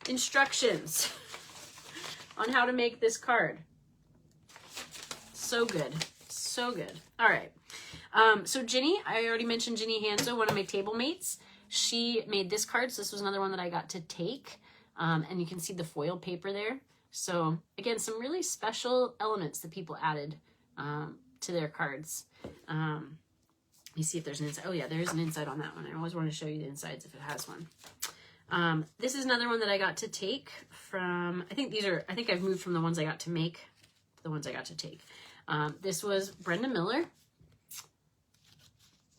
instructions on how to make this card. So good. So good. All right. So Ginny, I already mentioned Ginny Hanso, one of my table mates. She made this card. So this was another one that I got to take. And you can see the foil paper there. So again, some really special elements that people added to their cards. Let me see if there's an inside. Oh yeah, there's an inside on that one. I always want to show you the insides if it has one. This is another one that I got to take from, I think I've moved from the ones I got to make to the ones I got to take. This was Brenda Miller.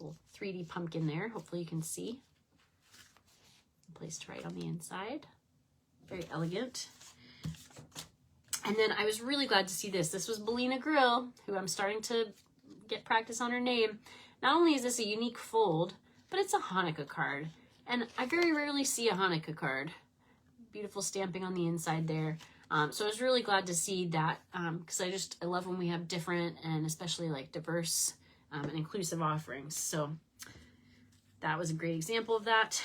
Little 3D pumpkin there. Hopefully you can see. Placed right on the inside. Very elegant. And then I was really glad to see this. This was Belina Grill, who I'm starting to get practice on her name. Not only is this a unique fold, but it's a Hanukkah card. And I very rarely see a Hanukkah card. Beautiful stamping on the inside there. So I was really glad to see that because I love when we have different and especially like diverse and inclusive offerings. So that was a great example of that.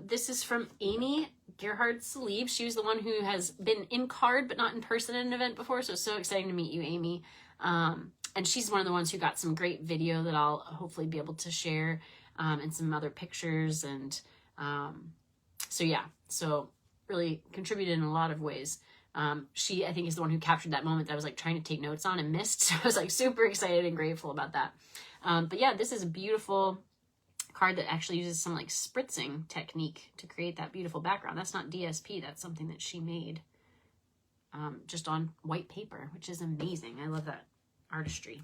This is from Amy Gerhard-Salib. She was the one who has been in card but not in person at an event before. So it's so exciting to meet you, Amy. And she's one of the ones who got some great video that I'll hopefully be able to share and some other pictures. And so really contributed in a lot of ways. She, I think, is the one who captured that moment that I was like trying to take notes on and missed. So I was like super excited and grateful about that. But yeah, this is a beautiful card that actually uses some like spritzing technique to create that beautiful background. That's not DSP. That's something that she made just on white paper, which is amazing. I love that artistry.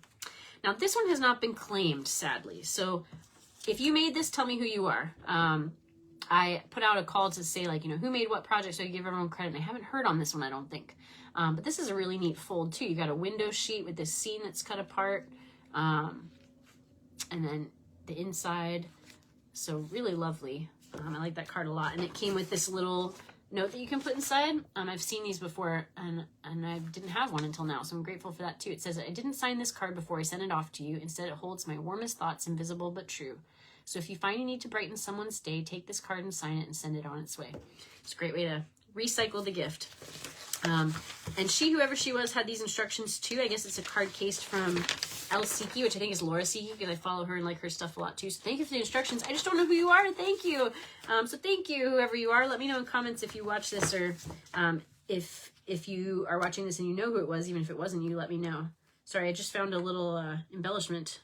Now this one has not been claimed, sadly. So if you made this, tell me who you are. I put out a call to say like, who made what project, so I give everyone credit. And I haven't heard on this one, I don't think. But this is a really neat fold too. You got a window sheet with this scene that's cut apart. And then the inside. So really lovely. I like that card a lot. And it came with this little note that you can put inside. I've seen these before and I didn't have one until now. So I'm grateful for that too. It says, I didn't sign this card before I sent it off to you. Instead, it holds my warmest thoughts, invisible but true. So if you find you need to brighten someone's day, take this card and sign it and send it on its way. It's a great way to recycle the gift. And she, whoever she was, had these instructions too. I guess it's a card cased from El Siki, which I think is Laura Siki, because I follow her and like her stuff a lot too. So thank you for the instructions. I just don't know who you are. Thank you. So thank you, whoever you are. Let me know in comments if you watch this or if you are watching this and you know who it was, even if it wasn't you, let me know. Sorry, I just found a little embellishment.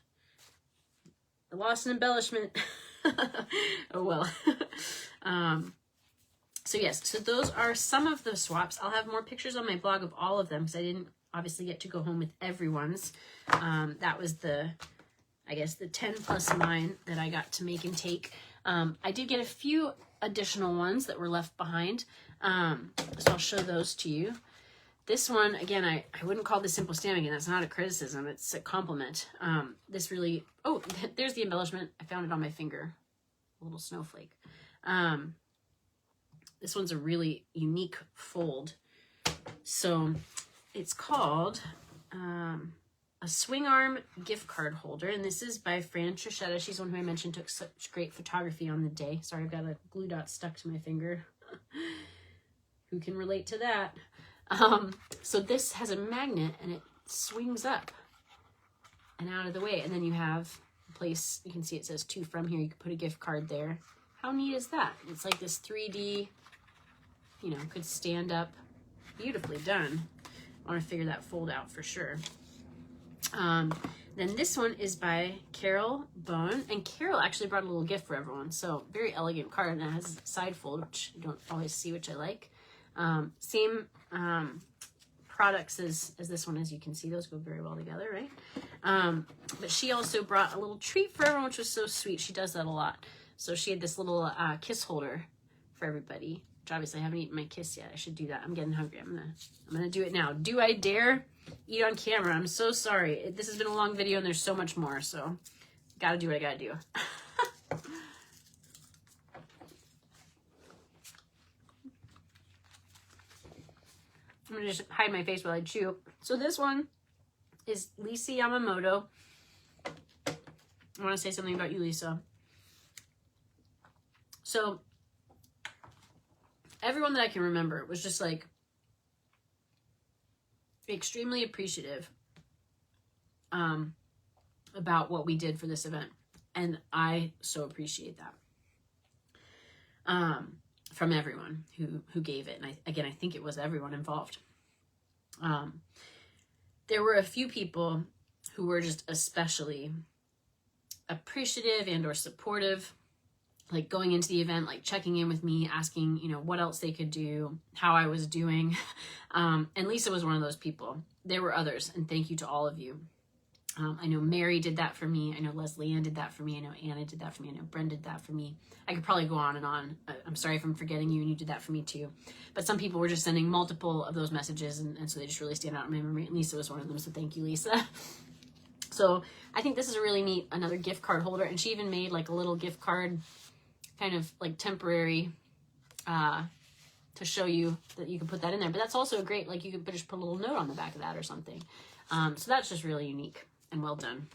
I lost an embellishment. Oh well. So yes, so those are some of the swaps. I'll have more pictures on my blog of all of them because I didn't obviously get to go home with everyone's. That was the I guess, the 10 plus mine that I got to make and take. I did get a few additional ones that were left behind. So I'll show those to you. This one, again, I wouldn't call this simple stamping, and that's not a criticism, it's a compliment. This really, oh, there's the embellishment. I found it on my finger, a little snowflake. This one's a really unique fold. So it's called a swing arm gift card holder, and this is by Fran Trichetta. She's one who I mentioned took such great photography on the day. Sorry, I've got a glue dot stuck to my finger. Who can relate to that? So this has a magnet and it swings up and out of the way, and then you have a place, you can see it says to from here, you can put a gift card there. How neat is that? It's like this 3D, you know, could stand up, beautifully done. I want to figure that fold out for sure. Then this one is by Carol Bone, and Carol actually brought a little gift for everyone. So very elegant card, and it has a side fold, which you don't always see, which I like. Same products as this one, as you can see. Those go very well together, right? But she also brought a little treat for everyone, which was so sweet. She does that a lot. So she had this little kiss holder for everybody, which obviously I haven't eaten my kiss yet. I should do that. I'm getting hungry. I'm gonna do it now. Do I dare eat on camera? I'm so sorry. This has been a long video and there's so much more, so gotta do what I gotta do. I'm gonna just hide my face while I chew. So this one is Lisa Yamamoto. I want to say something about you, Lisa. So everyone that I can remember was just like extremely appreciative about what we did for this event, and I so appreciate that. From everyone who gave it. And I think it was everyone involved. There were a few people who were just especially appreciative and or supportive, like going into the event, like checking in with me, asking, you know, what else they could do, how I was doing. And Lisa was one of those people. There were others, and thank you to all of you. I know Mary did that for me. I know Leslie Ann did that for me. I know Anna did that for me. I know Bren did that for me. I could probably go on and on. I'm sorry if I'm forgetting you and you did that for me too. But some people were just sending multiple of those messages, and so they just really stand out in my memory. And Lisa was one of them, so thank you, Lisa. So I think this is a really neat, another gift card holder. And she even made like a little gift card, kind of like temporary, to show you that you can put that in there. But that's also great, like you could just put a little note on the back of that or something. So that's just really unique and well done.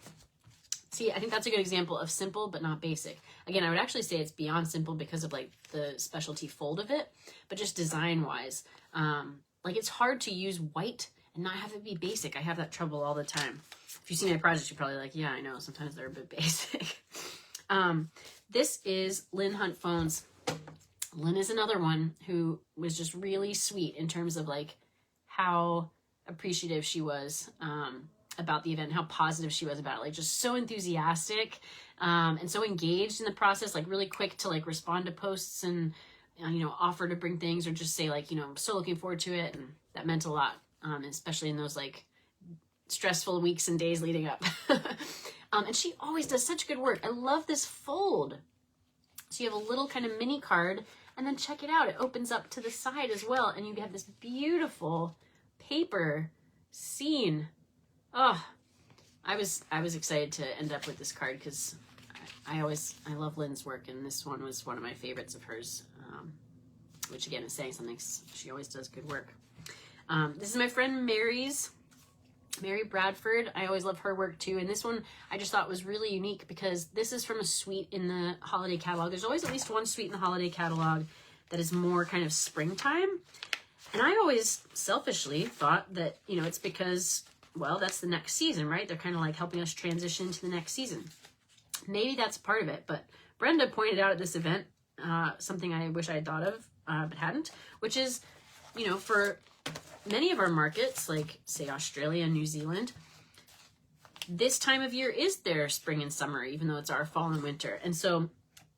See, I think that's a good example of simple but not basic. Again, I would actually say it's beyond simple because of like the specialty fold of it, but just design wise, like it's hard to use white and not have it be basic. I have that trouble all the time. If you see my projects, you're probably like, yeah, I know, sometimes they're a bit basic. This is Lynn Hunt Phones. Lynn is another one who was just really sweet in terms of like how appreciative she was about the event, how positive she was about it, like just so enthusiastic and so engaged in the process, like really quick to like respond to posts and you know, offer to bring things or just say like, you know, I'm so looking forward to it. And that meant a lot, especially in those like stressful weeks and days leading up. And she always does such good work. I love this fold. So you have a little kind of mini card, and then check it out. It opens up to the side as well, and you have this beautiful paper scene. Oh, I was excited to end up with this card because I love Lynn's work, and this one was one of my favorites of hers, which again is saying something. She always does good work. This is my friend Mary Bradford. I always love her work too, and this one I just thought was really unique because this is from a suite in the holiday catalog. There's always at least one suite in the holiday catalog that is more kind of springtime, and I always selfishly thought that, you know, it's because, well, that's the next season, right? They're kind of like helping us transition to the next season. Maybe that's part of it, but Brenda pointed out at this event something I wish I had thought of but hadn't, which is, you know, for many of our markets, like say Australia and New Zealand, this time of year is their spring and summer, even though it's our fall and winter. And so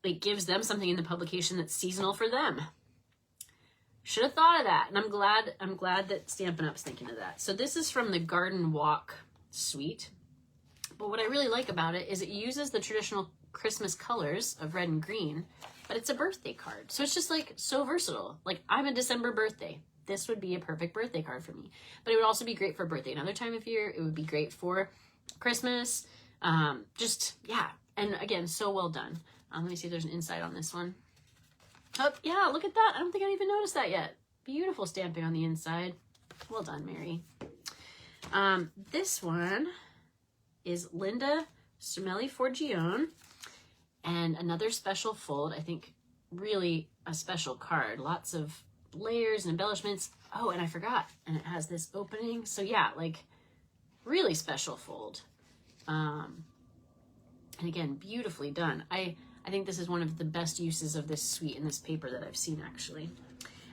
it gives them something in the publication that's seasonal for them. Should have thought of that. And I'm glad that Stampin' Up's thinking of that. So this is from the Garden Walk suite But what I really like about it is it uses the traditional Christmas colors of red and green, but it's a birthday card. So it's just like so versatile. Like, I'm a December birthday. This would be a perfect birthday card for me. But it would also be great for birthday another time of year. It would be great for Christmas. Just, yeah. And again, so well done. Let me see if there's an inside on this one. Oh, yeah, look at that. I don't think I even noticed that yet. Beautiful stamping on the inside. Well done, Mary. This one is Linda Cermelli Forgione, and another special fold. I think really a special card. Lots of layers and embellishments. Oh, and I forgot. And it has this opening. So yeah, like really special fold. And again, beautifully done. I think this is one of the best uses of this suite and this paper that I've seen, actually.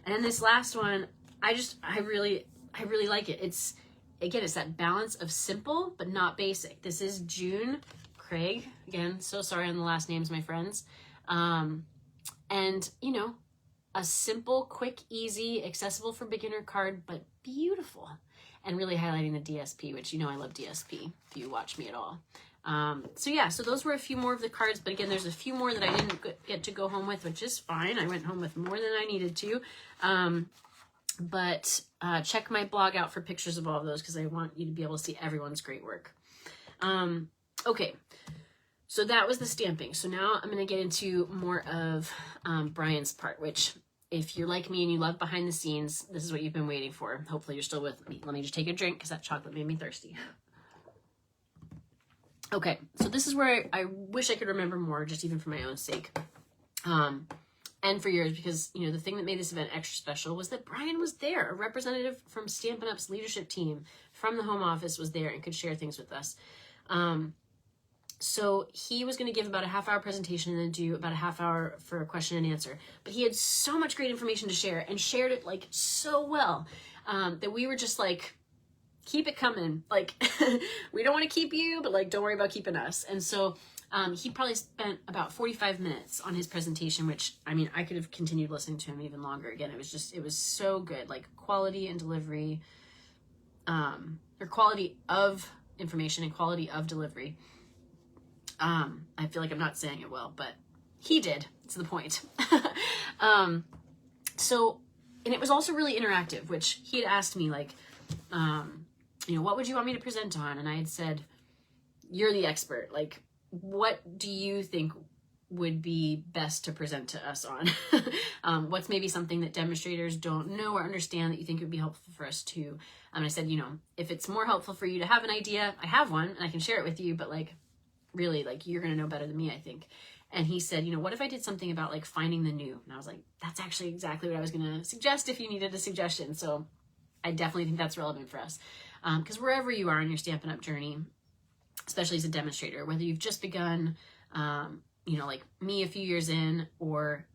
And then this last one, I really like it. It's that balance of simple but not basic. This is June Craig. Again, so sorry on the last names, my friends. And you know, a simple, quick, easy, accessible for beginner card, but beautiful. And really highlighting the DSP, which you know I love DSP if you watch me at all. So yeah, so those were a few more of the cards, but again, there's a few more that I didn't get to go home with, which is fine. I went home with more than I needed to. But check my blog out for pictures of all of those, because I want you to be able to see everyone's great work. Okay, so that was the stamping. So now I'm going to get into more of Brian's part, which if you're like me and you love behind the scenes, this is what you've been waiting for. Hopefully you're still with me. Let me just take a drink because that chocolate made me thirsty. Okay, so this is where I wish I could remember more, just even for my own sake. And for yours, because, you know, the thing that made this event extra special was that Brian was there. A representative from Stampin' Up's leadership team from the home office was there and could share things with us. So he was going to give about a half-hour presentation and then do about a half hour for a question and answer. But he had so much great information to share and shared it like so well that we were just like, keep it coming. Like, we don't want to keep you, but like, don't worry about keeping us. And so he probably spent about 45 minutes on his presentation, which, I mean, I could have continued listening to him even longer. Again, it was so good, like quality and delivery, or quality of information and quality of delivery. I feel like I'm not saying it well, but he did. It's the point. So, and it was also really interactive, which he had asked me, like, you know, what would you want me to present on? And I had said, you're the expert. Like, what do you think would be best to present to us on? What's maybe something that demonstrators don't know or understand that you think would be helpful for us to? And I said, you know, if it's more helpful for you to have an idea, I have one and I can share it with you, but like, really, like, you're going to know better than me, I think. And he said, you know, what if I did something about like finding the new? And I was like, that's actually exactly what I was going to suggest if you needed a suggestion. So I definitely think that's relevant for us. Because wherever you are in your Stampin' Up journey, especially as a demonstrator, whether you've just begun, you know, like me a few years in, or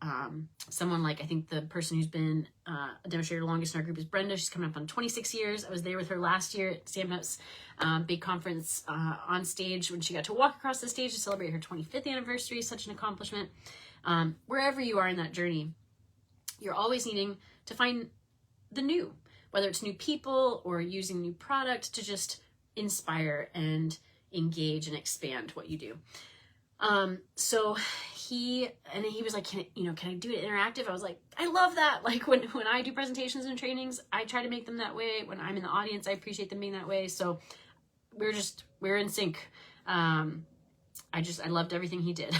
someone like, I think the person who's been a demonstrator longest in our group is Brenda. She's coming up on 26 years. I was there with her last year at Stampin' Up's big conference on stage when she got to walk across the stage to celebrate her 25th anniversary. Such an accomplishment. Wherever you are in that journey, you're always needing to find the new, whether it's new people or using new product to just inspire and engage and expand what you do. So he was like, can I do it interactive? I was like, I love that. Like when I do presentations and trainings, I try to make them that way. When I'm in the audience, I appreciate them being that way. So we're in sync. I loved everything he did.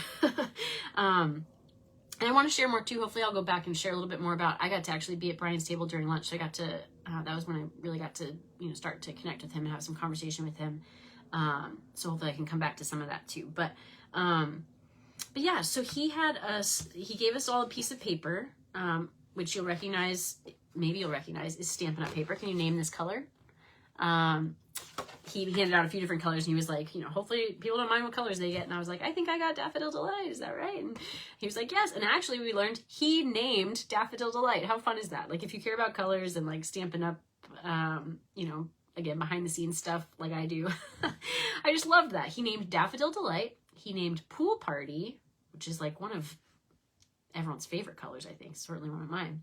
And I want to share more too. Hopefully I'll go back and share a little bit more about, I got to actually be at Brian's table during lunch. So I got to, that was when I really got to, start to connect with him and have some conversation with him. So hopefully I can come back to some of that too. But yeah, so he gave us all a piece of paper, which maybe you'll recognize is Stampin' Up paper. Can you name this color? He handed out a few different colors and he was like, hopefully people don't mind what colors they get. And I was like, I think I got Daffodil Delight. Is that right? And he was like, yes. And actually we learned he named Daffodil Delight. How fun is that? Like if you care about colors and like Stampin' Up, again, behind the scenes stuff like I do, I just loved that. He named Daffodil Delight. He named Pool Party, which is like one of everyone's favorite colors, I think, certainly one of mine.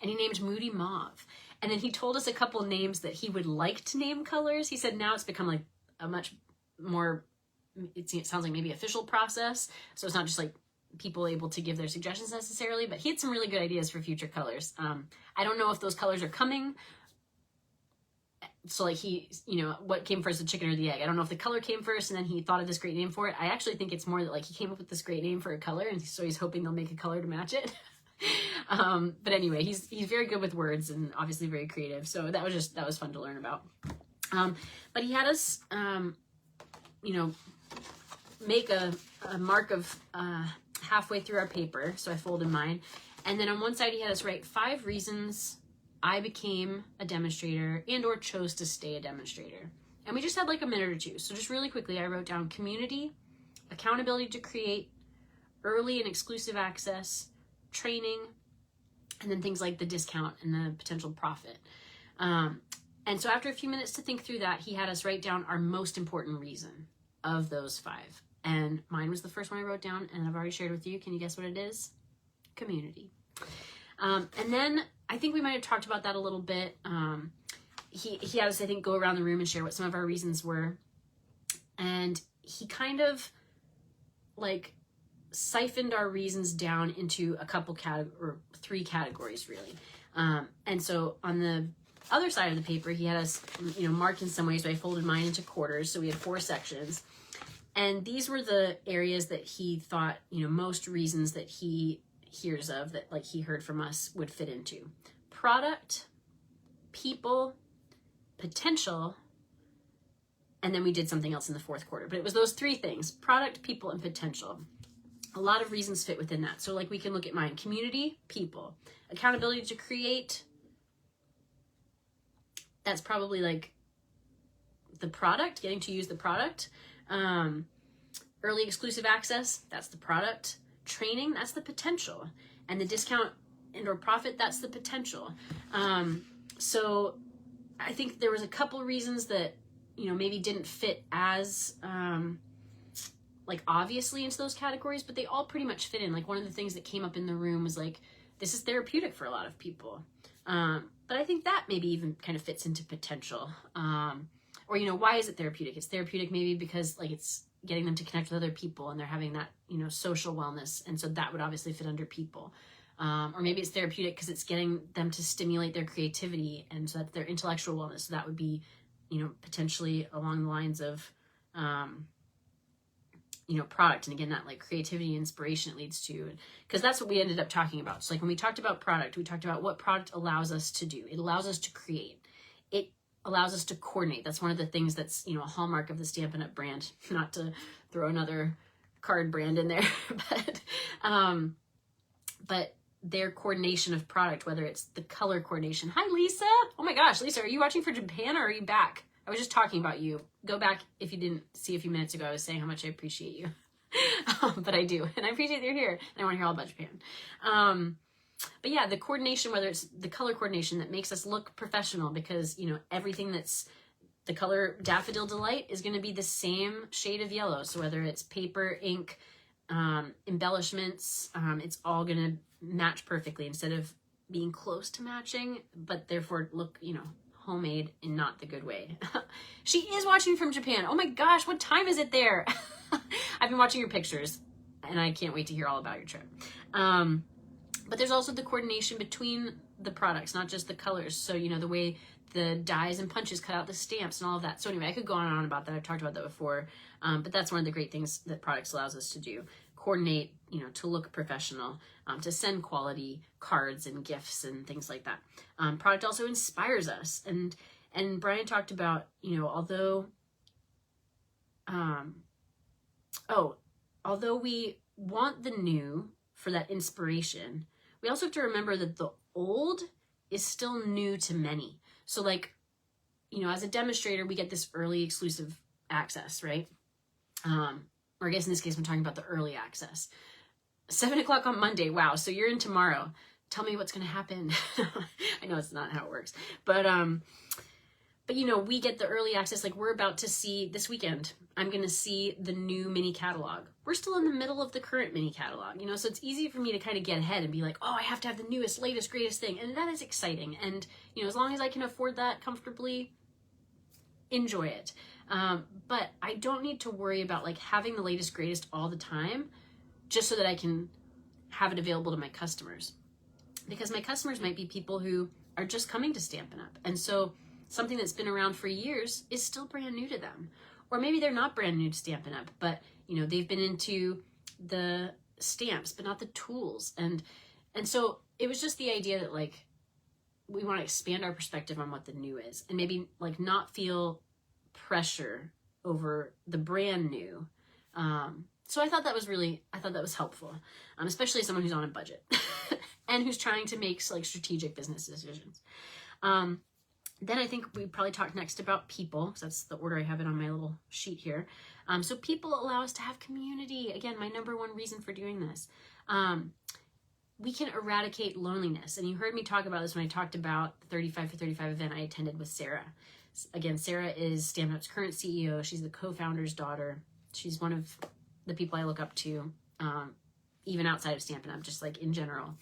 And he named Moody Mauve. And then he told us a couple names that he would like to name colors. He said now it's become like a much more, it sounds like maybe official process. So it's not just like people able to give their suggestions necessarily, but he had some really good ideas for future colors. I don't know if those colors are coming. So like he, you know, what came first, the chicken or the egg? I don't know if the color came first and then he thought of this great name for it. I actually think it's more that like he came up with this great name for a color, and so he's hoping they'll make a color to match it. But anyway, he's very good with words and obviously very creative. So that was fun to learn about. But he had us, you know, make a mark of halfway through our paper. So I folded mine. And then on one side he had us write 5 reasons I became a demonstrator and or chose to stay a demonstrator. And we just had like a minute or two. So just really quickly, I wrote down community, accountability to create, early and exclusive access, training, and then things like the discount and the potential profit. And so after a few minutes to think through that, he had us write down our most important reason of those 5. And mine was the first one I wrote down, and I've already shared with you. Can you guess what it is? Community. And then I think we might have talked about that a little bit. He had us, I think, go around the room and share what some of our reasons were. And he kind of like siphoned our reasons down into a couple or 3 categories really. And so on the other side of the paper, he had us, you know, marked in some ways. So I folded mine into quarters. So we had 4 sections. And these were the areas that he thought, you know, most reasons that he hears of that like he heard from us would fit into: product, people, potential, and then we did something else in the 4th quarter. But it was those 3 things: product, people, and potential. A lot of reasons fit within that. So like we can look at mine: community, people, accountability to create. That's probably like the product, getting to use the product. Early exclusive access, that's the product. Training, that's the potential. And the discount and or profit, that's the potential. So I think there was a couple reasons that, you know, maybe didn't fit as like obviously into those categories, but they all pretty much fit in. Like one of the things that came up in the room was like, this is therapeutic for a lot of people. But I think that maybe even kind of fits into potential. Or, you know, why is it therapeutic? It's therapeutic maybe because like it's getting them to connect with other people and they're having that, you know, social wellness. And so that would obviously fit under people. Or maybe it's therapeutic because it's getting them to stimulate their creativity and so that's their intellectual wellness. So that would be, you know, potentially along the lines of, you know, product. And again, that like creativity and inspiration it leads to, because that's what we ended up talking about. So like when we talked about product, we talked about what product allows us to do. It allows us to create. It allows us to coordinate. That's one of the things that's, you know, a hallmark of the Stampin' Up brand, not to throw another card brand in there, but their coordination of product, whether it's the color coordination. Hi, Lisa. Oh my gosh, Lisa, are you watching for Japan or are you back? I was just talking about you. Go back if you didn't see a few minutes ago. I was saying how much I appreciate you. But I do. And I appreciate that you're here. And I want to hear all about Japan. But yeah, the coordination, whether it's the color coordination that makes us look professional because, you know, everything that's the color Daffodil Delight is going to be the same shade of yellow. So whether it's paper, ink, embellishments, it's all going to match perfectly instead of being close to matching, but therefore look, you know, homemade in not the good way. She is watching from Japan. Oh my gosh, what time is it there? I've been watching your pictures and I can't wait to hear all about your trip. But there's also the coordination between the products, not just the colors. So, you know, the way the dies and punches cut out the stamps and all of that. So anyway, I could go on and on about that. I've talked about that before. But that's one of the great things that products allows us to do. Coordinate, you know, to look professional, to send quality cards and gifts and things like that. Product also inspires us. And Brian talked about, you know, although we want the new for that inspiration, we also have to remember that the old is still new to many. So like, you know, as a demonstrator, we get this early exclusive access, right? Or I guess in this case, I'm talking about the early access. 7 o'clock on Monday. Wow. So you're in tomorrow. Tell me what's going to happen. I know it's not how it works, but you know, we get the early access. Like we're about to see this weekend, I'm going to see the new mini catalog. We're still in the middle of the current mini catalog, you know, so it's easy for me to kind of get ahead and be like, oh, I have to have the newest, latest, greatest thing. And that is exciting. And, you know, as long as I can afford that comfortably, enjoy it. But I don't need to worry about like having the latest, greatest all the time, just so that I can have it available to my customers. Because my customers might be people who are just coming to Stampin' Up. And so something that's been around for years is still brand new to them. Or maybe they're not brand new to Stampin' Up, but they've been into the stamps, but not the tools. And so it was just the idea that like, we want to expand our perspective on what the new is, and maybe like not feel pressure over the brand new. So I thought that was helpful, especially as someone who's on a budget and who's trying to make like strategic business decisions. Then I think we probably talk next about people, because that's the order I have it on my little sheet here. So people allow us to have community. Again, my number one reason for doing this. We can eradicate loneliness. And you heard me talk about this when I talked about the 35 for 35 event I attended with Sarah. Again, Sarah is Stampin' Up's current CEO. She's the co-founder's daughter. She's one of the people I look up to, even outside of Stampin' Up, just like in general,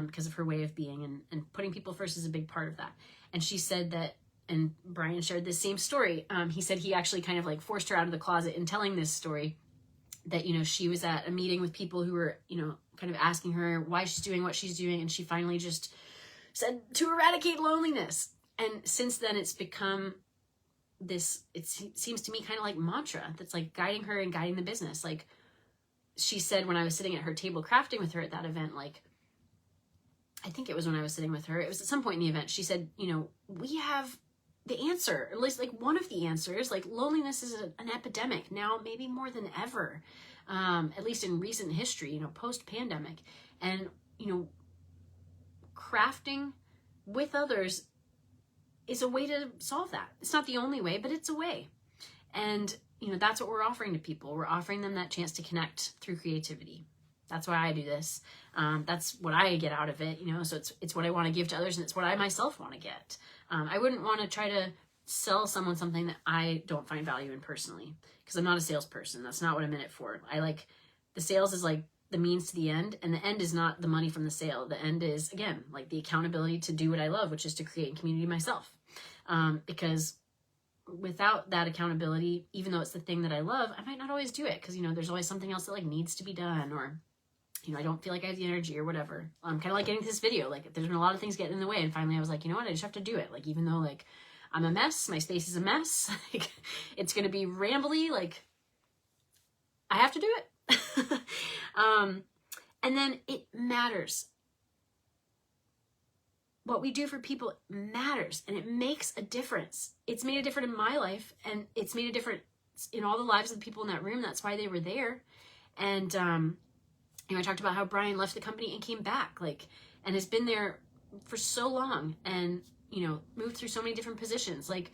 because of her way of being, and putting people first is a big part of that. And she said that, and Brian shared this same story. He said he actually kind of like forced her out of the closet in telling this story, that, she was at a meeting with people who were, kind of asking her why she's doing what she's doing. And she finally just said, to eradicate loneliness. And since then it's become this, it seems to me kind of like mantra that's like guiding her and guiding the business. Like she said, when I was sitting at her table crafting with her at that event, like, I think it was when I was sitting with her, it was at some point in the event, she said, we have the answer, at least like one of the answers. Like loneliness is an epidemic now, maybe more than ever, at least in recent history, post-pandemic. And, crafting with others is a way to solve that. It's not the only way, but it's a way. And, that's what we're offering to people. We're offering them that chance to connect through creativity. That's why I do this. That's what I get out of it, so it's what I want to give to others, and it's what I myself want to get. I wouldn't want to try to sell someone something that I don't find value in personally, because I'm not a salesperson. That's not what I'm in it for. The sales is like the means to the end, and the end is not the money from the sale. The end is, again, like the accountability to do what I love, which is to create a community myself. Because without that accountability, even though it's the thing that I love, I might not always do it, because, there's always something else that like needs to be done, or I don't feel like I have the energy or whatever. I'm kind of like getting to this video. Like there's been a lot of things getting in the way. And finally I was like, you know what? I just have to do it. Like, even though like I'm a mess, my space is a mess, like it's going to be rambly. Like I have to do it. And then it matters. What we do for people matters, and it makes a difference. It's made a difference in my life, and it's made a difference in all the lives of the people in that room. That's why they were there. And, I talked about how Brian left the company and came back, and has been there for so long, and, moved through so many different positions. Like,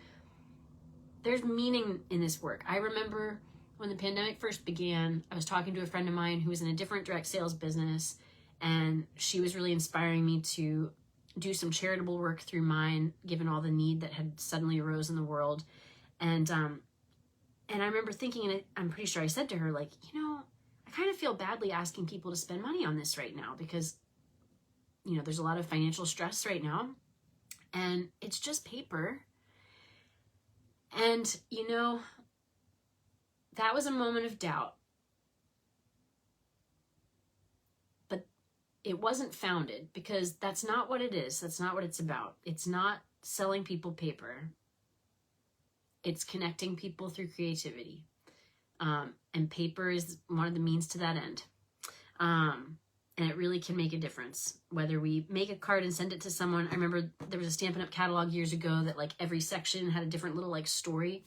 there's meaning in this work. I remember when the pandemic first began, I was talking to a friend of mine who was in a different direct sales business, and she was really inspiring me to do some charitable work through mine, given all the need that had suddenly arose in the world. And I remember thinking, and I'm pretty sure I said to her, like, I kind of feel badly asking people to spend money on this right now, because, there's a lot of financial stress right now, and it's just paper. And, that was a moment of doubt, but it wasn't founded, because that's not what it is. That's not what it's about. It's not selling people paper. It's connecting people through creativity. And paper is one of the means to that end. And it really can make a difference. Whether we make a card and send it to someone. I remember there was a Stampin' Up catalog years ago that like every section had a different little like story.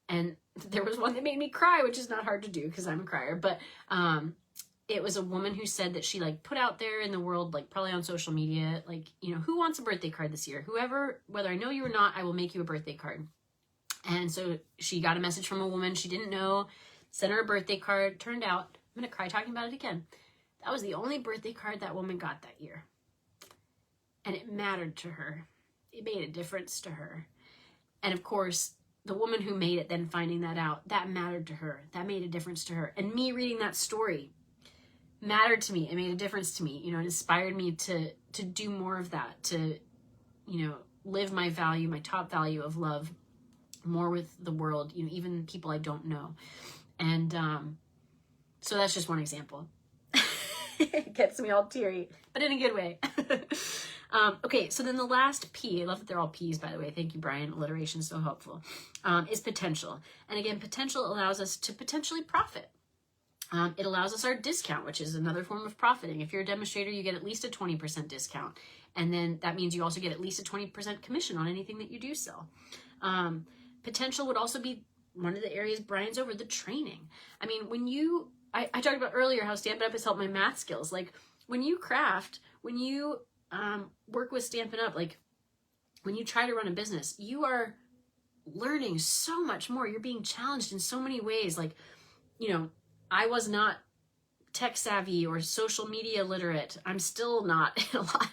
And there was one that made me cry, which is not hard to do because I'm a crier. But it was a woman who said that she like put out there in the world, like probably on social media, like, who wants a birthday card this year? Whoever, whether I know you or not, I will make you a birthday card. And so she got a message from a woman she didn't know, sent her a birthday card. Turned out, I'm going to cry talking about it again, that was the only birthday card that woman got that year. And it mattered to her. It made a difference to her. And of course, the woman who made it, then finding that out, that mattered to her. That made a difference to her. And me reading that story mattered to me. It made a difference to me. It inspired me to do more of that, to, live my value, my top value of love, more with the world, even people I don't know. And so that's just one example. It gets me all teary, but in a good way. Okay, so then the last P, I love that they're all P's, by the way. Thank you, Brian. Alliteration is so helpful. Is potential. And again, potential allows us to potentially profit. It allows us our discount, which is another form of profiting. If you're a demonstrator, you get at least a 20% discount. And then that means you also get at least a 20% commission on anything that you do sell. Potential would also be one of the areas Brian's over, the training. I mean, I talked about earlier how Stampin' Up has helped my math skills. Like when you craft, when you work with Stampin' Up, like when you try to run a business, you are learning so much more. You're being challenged in so many ways. Like, I was not tech savvy or social media literate. I'm still not a lot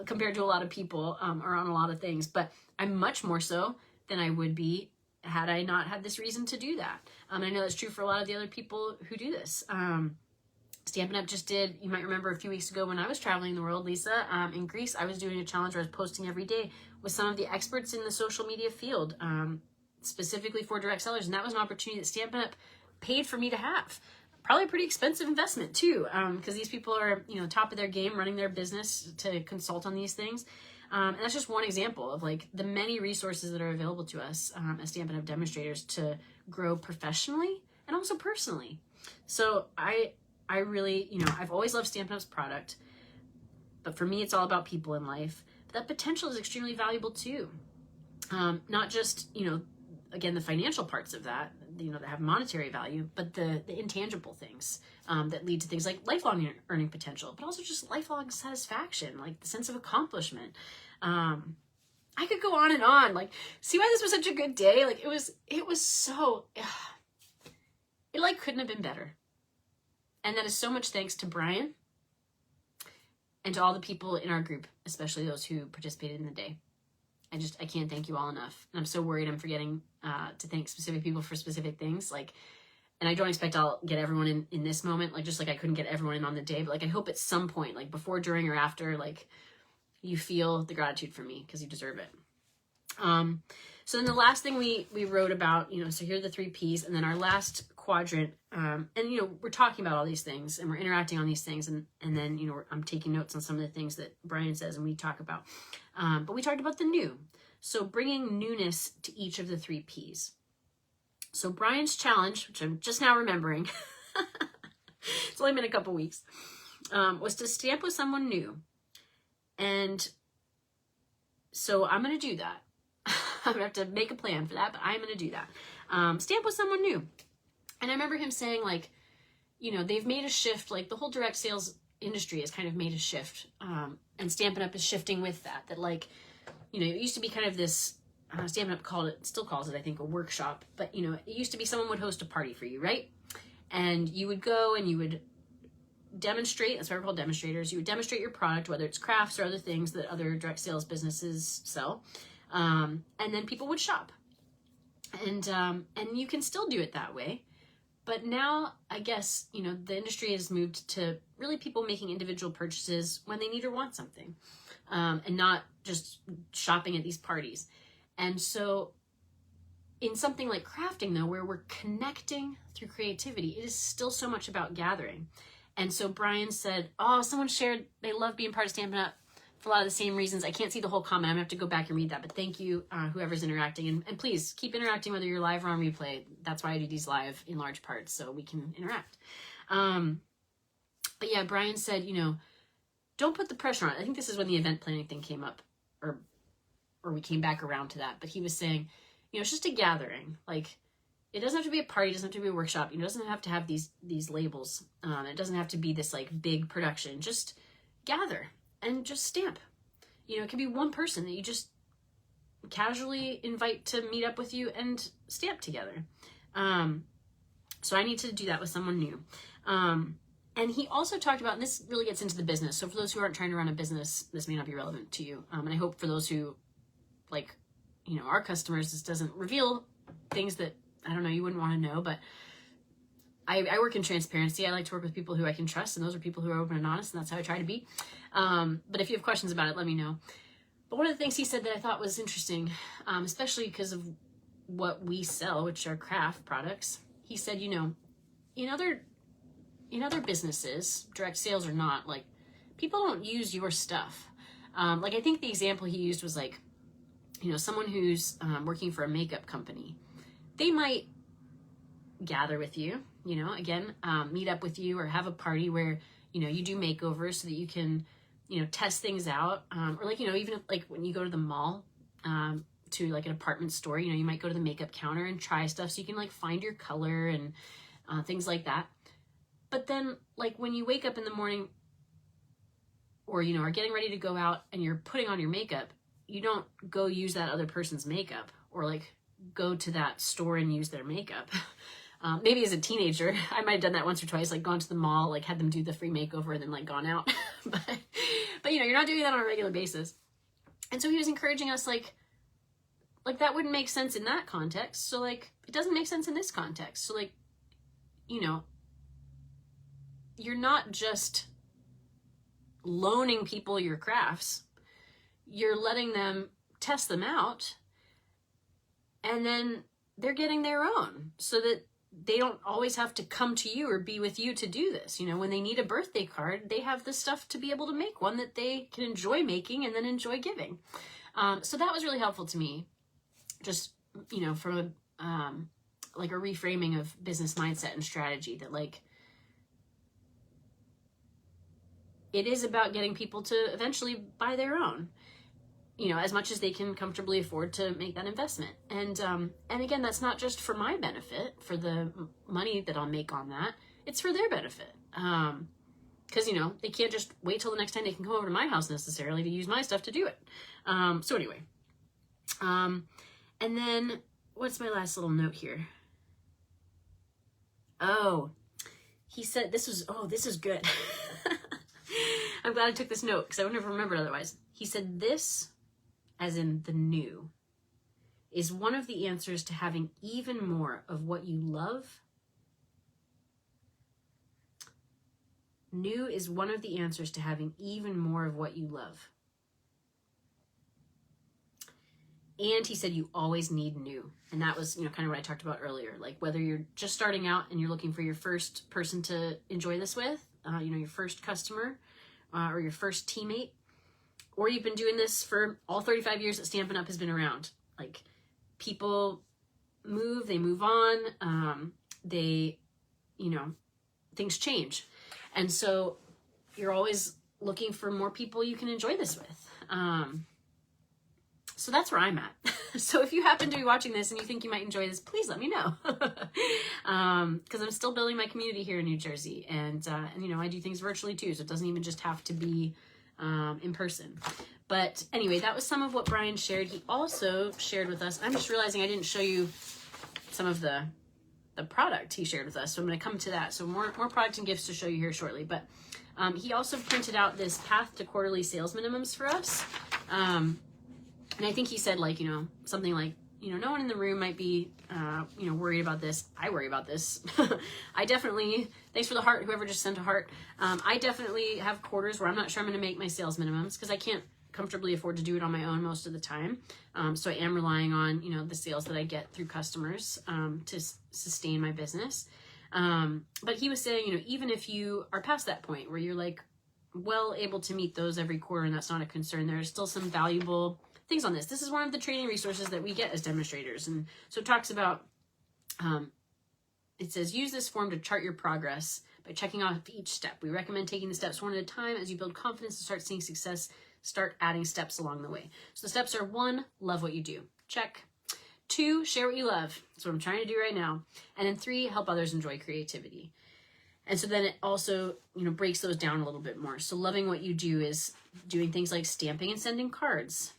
compared to a lot of people or on a lot of things, but I'm much more so than I would be had I not had this reason to do that. I know that's true for a lot of the other people who do this. Stampin' Up just did, you might remember a few weeks ago when I was traveling the world, Lisa, in Greece, I was doing a challenge where I was posting every day with some of the experts in the social media field, specifically for direct sellers. And that was an opportunity that Stampin' Up paid for me to have. Probably a pretty expensive investment too, because these people are, top of their game, running their business to consult on these things. And that's just one example of like the many resources that are available to us as Stampin' Up demonstrators to grow professionally and also personally. So I really, I've always loved Stampin' Up's product, but for me, it's all about people in life. But that potential is extremely valuable too. Not just, again, the financial parts of that, that have monetary value, but the intangible things that lead to things like lifelong earning potential, but also just lifelong satisfaction, like the sense of accomplishment. I could go on and on. Like, see why this was such a good day? Like, it was so, it like couldn't have been better. And that is so much thanks to Brian and to all the people in our group, especially those who participated in the day. I can't thank you all enough. And I'm so worried I'm forgetting to thank specific people for specific things. Like, and I don't expect I'll get everyone in this moment, like just like I couldn't get everyone in on the day, but like I hope at some point, like before, during, or after, like you feel the gratitude for me because you deserve it. So then the last thing we wrote about, so here are the 3 Ps, and then our last quadrant, and we're talking about all these things and we're interacting on these things, and then I'm taking notes on some of the things that Brian says and we talk about, but we talked about the new, so bringing newness to each of the 3 Ps. So Brian's challenge, which I'm just now remembering, it's only been a couple weeks, was to stamp with someone new. And so I'm going to do that. I'm going to have to make a plan for that, but I'm going to do that. Stamp with someone new. And I remember him saying, like, they've made a shift, like the whole direct sales industry has kind of made a shift. And Stampin' Up is shifting with that, like, it used to be kind of this, Stampin' Up still calls it, I think, a workshop. But, it used to be someone would host a party for you, right? And you would go and you would demonstrate, that's why we're called demonstrators. You would demonstrate your product, whether it's crafts or other things that other direct sales businesses sell. And then people would shop. And you can still do it that way. But now, I guess, the industry has moved to really people making individual purchases when they need or want something, and not just shopping at these parties. And so in something like crafting, though, where we're connecting through creativity, it is still so much about gathering. And so Brian said, someone shared they love being part of Stampin' Up for a lot of the same reasons. I can't see the whole comment. I'm going to have to go back and read that. But thank you, whoever's interacting. And please keep interacting whether you're live or on replay. That's why I do these live in large parts, so we can interact. But yeah, Brian said, don't put the pressure on. I think this is when the event planning thing came up, or we came back around to that. But he was saying, it's just a gathering. Like, it doesn't have to be a party. It doesn't have to be a workshop. It doesn't have to have these labels. It doesn't have to be this like big production. Just gather and just stamp. It can be one person that you just casually invite to meet up with you and stamp together. So I need to do that with someone new. And he also talked about, and this really gets into the business. So for those who aren't trying to run a business, this may not be relevant to you. And I hope for those who, like, our customers, this doesn't reveal things that, I don't know, you wouldn't want to know, but I work in transparency. I like to work with people who I can trust, and those are people who are open and honest, and that's how I try to be. But if you have questions about it, let me know. But one of the things he said that I thought was interesting, especially because of what we sell, which are craft products, he said, you know, in other businesses, direct sales or not, like, people don't use your stuff. Like, I think the example he used was like, you know, someone who's working for a makeup company. They might gather with you, you know, again, meet up with you or have a party where, you know, you do makeovers so that you can, you know, test things out. Or like, you know, even like when you go to the mall, to like an department store, you know, you might go to the makeup counter and try stuff so you can like find your color and things like that. But then like when you wake up in the morning or, you know, are getting ready to go out and you're putting on your makeup, you don't go use that other person's makeup or like go to that store and use their makeup. Maybe as a teenager, I might have done that once or twice, like gone to the mall, like had them do the free makeover and then like gone out. but you know, you're not doing that on a regular basis. And so he was encouraging us like that wouldn't make sense in that context. So like, it doesn't make sense in this context. So like, you know, you're not just loaning people your crafts. You're letting them test them out, and then they're getting their own so that they don't always have to come to you or be with you to do this. You know, when they need a birthday card, they have the stuff to be able to make one that they can enjoy making and then enjoy giving. So that was really helpful to me, just, you know, from a, like a reframing of business mindset and strategy, that like, it is about getting people to eventually buy their own, you know, as much as they can comfortably afford to make that investment. And again, that's not just for my benefit, for the money that I'll make on that. It's for their benefit. Because, you know, they can't just wait till the next time they can come over to my house necessarily to use my stuff to do it. So anyway, and then what's my last little note here? Oh, he said this is good. I'm glad I took this note because I would never remember it otherwise. He said this, as in the new, is one of the answers to having even more of what you love. New is one of the answers to having even more of what you love. And he said you always need new. And that was, you know, kind of what I talked about earlier. Like whether you're just starting out and you're looking for your first person to enjoy this with, you know, your first customer, or your first teammate, or you've been doing this for all 35 years that Stampin' Up has been around. Like, people move, they move on, they, you know, things change. And so you're always looking for more people you can enjoy this with. So that's where I'm at. So if you happen to be watching this and you think you might enjoy this, please let me know. Because I'm still building my community here in New Jersey. And you know, I do things virtually too. So it doesn't even just have to be in person. But anyway, that was some of what Brian shared. He also shared with us, I'm just realizing I didn't show you some of the product he shared with us. So I'm going to come to that. So more product and gifts to show you here shortly. But he also printed out this path to quarterly sales minimums for us. And I think he said, like, you know, something like, you know, no one in the room might be, you know, worried about this. I worry about this. I definitely, thanks for the heart, whoever just sent a heart. I definitely have quarters where I'm not sure I'm going to make my sales minimums because I can't comfortably afford to do it on my own most of the time. So I am relying on, you know, the sales that I get through customers to sustain my business. But he was saying, you know, even if you are past that point where you're like well able to meet those every quarter and that's not a concern, there are still some valuable things on this. This is one of the training resources that we get as demonstrators. And so it talks about, it says, use this form to chart your progress by checking off each step. We recommend taking the steps one at a time. As you build confidence and start seeing success, start adding steps along the way. So the steps are: 1, love what you do. Check. 2, share what you love. That's what I'm trying to do right now. And then 3, help others enjoy creativity. And so then it also, you know, breaks those down a little bit more. So loving what you do is doing things like stamping and sending cards,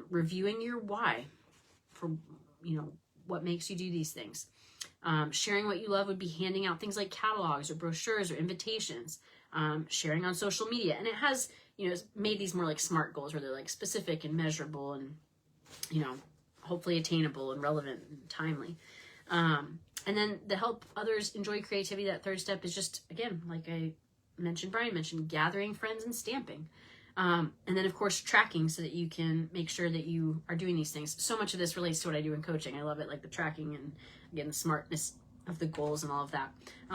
reviewing your why for, you know, what makes you do these things. Sharing what you love would be handing out things like catalogs or brochures or invitations, sharing on social media. And it has, you know, made these more like SMART goals where they're like specific and measurable and, you know, hopefully attainable and relevant and timely. And then the help others enjoy creativity, that third step is just, again, like I mentioned, Brian mentioned, gathering friends and stamping. And then of course tracking so that you can make sure that you are doing these things. So much of this relates to what I do in coaching. I love it, like the tracking and again, the smartness of the goals and all of that.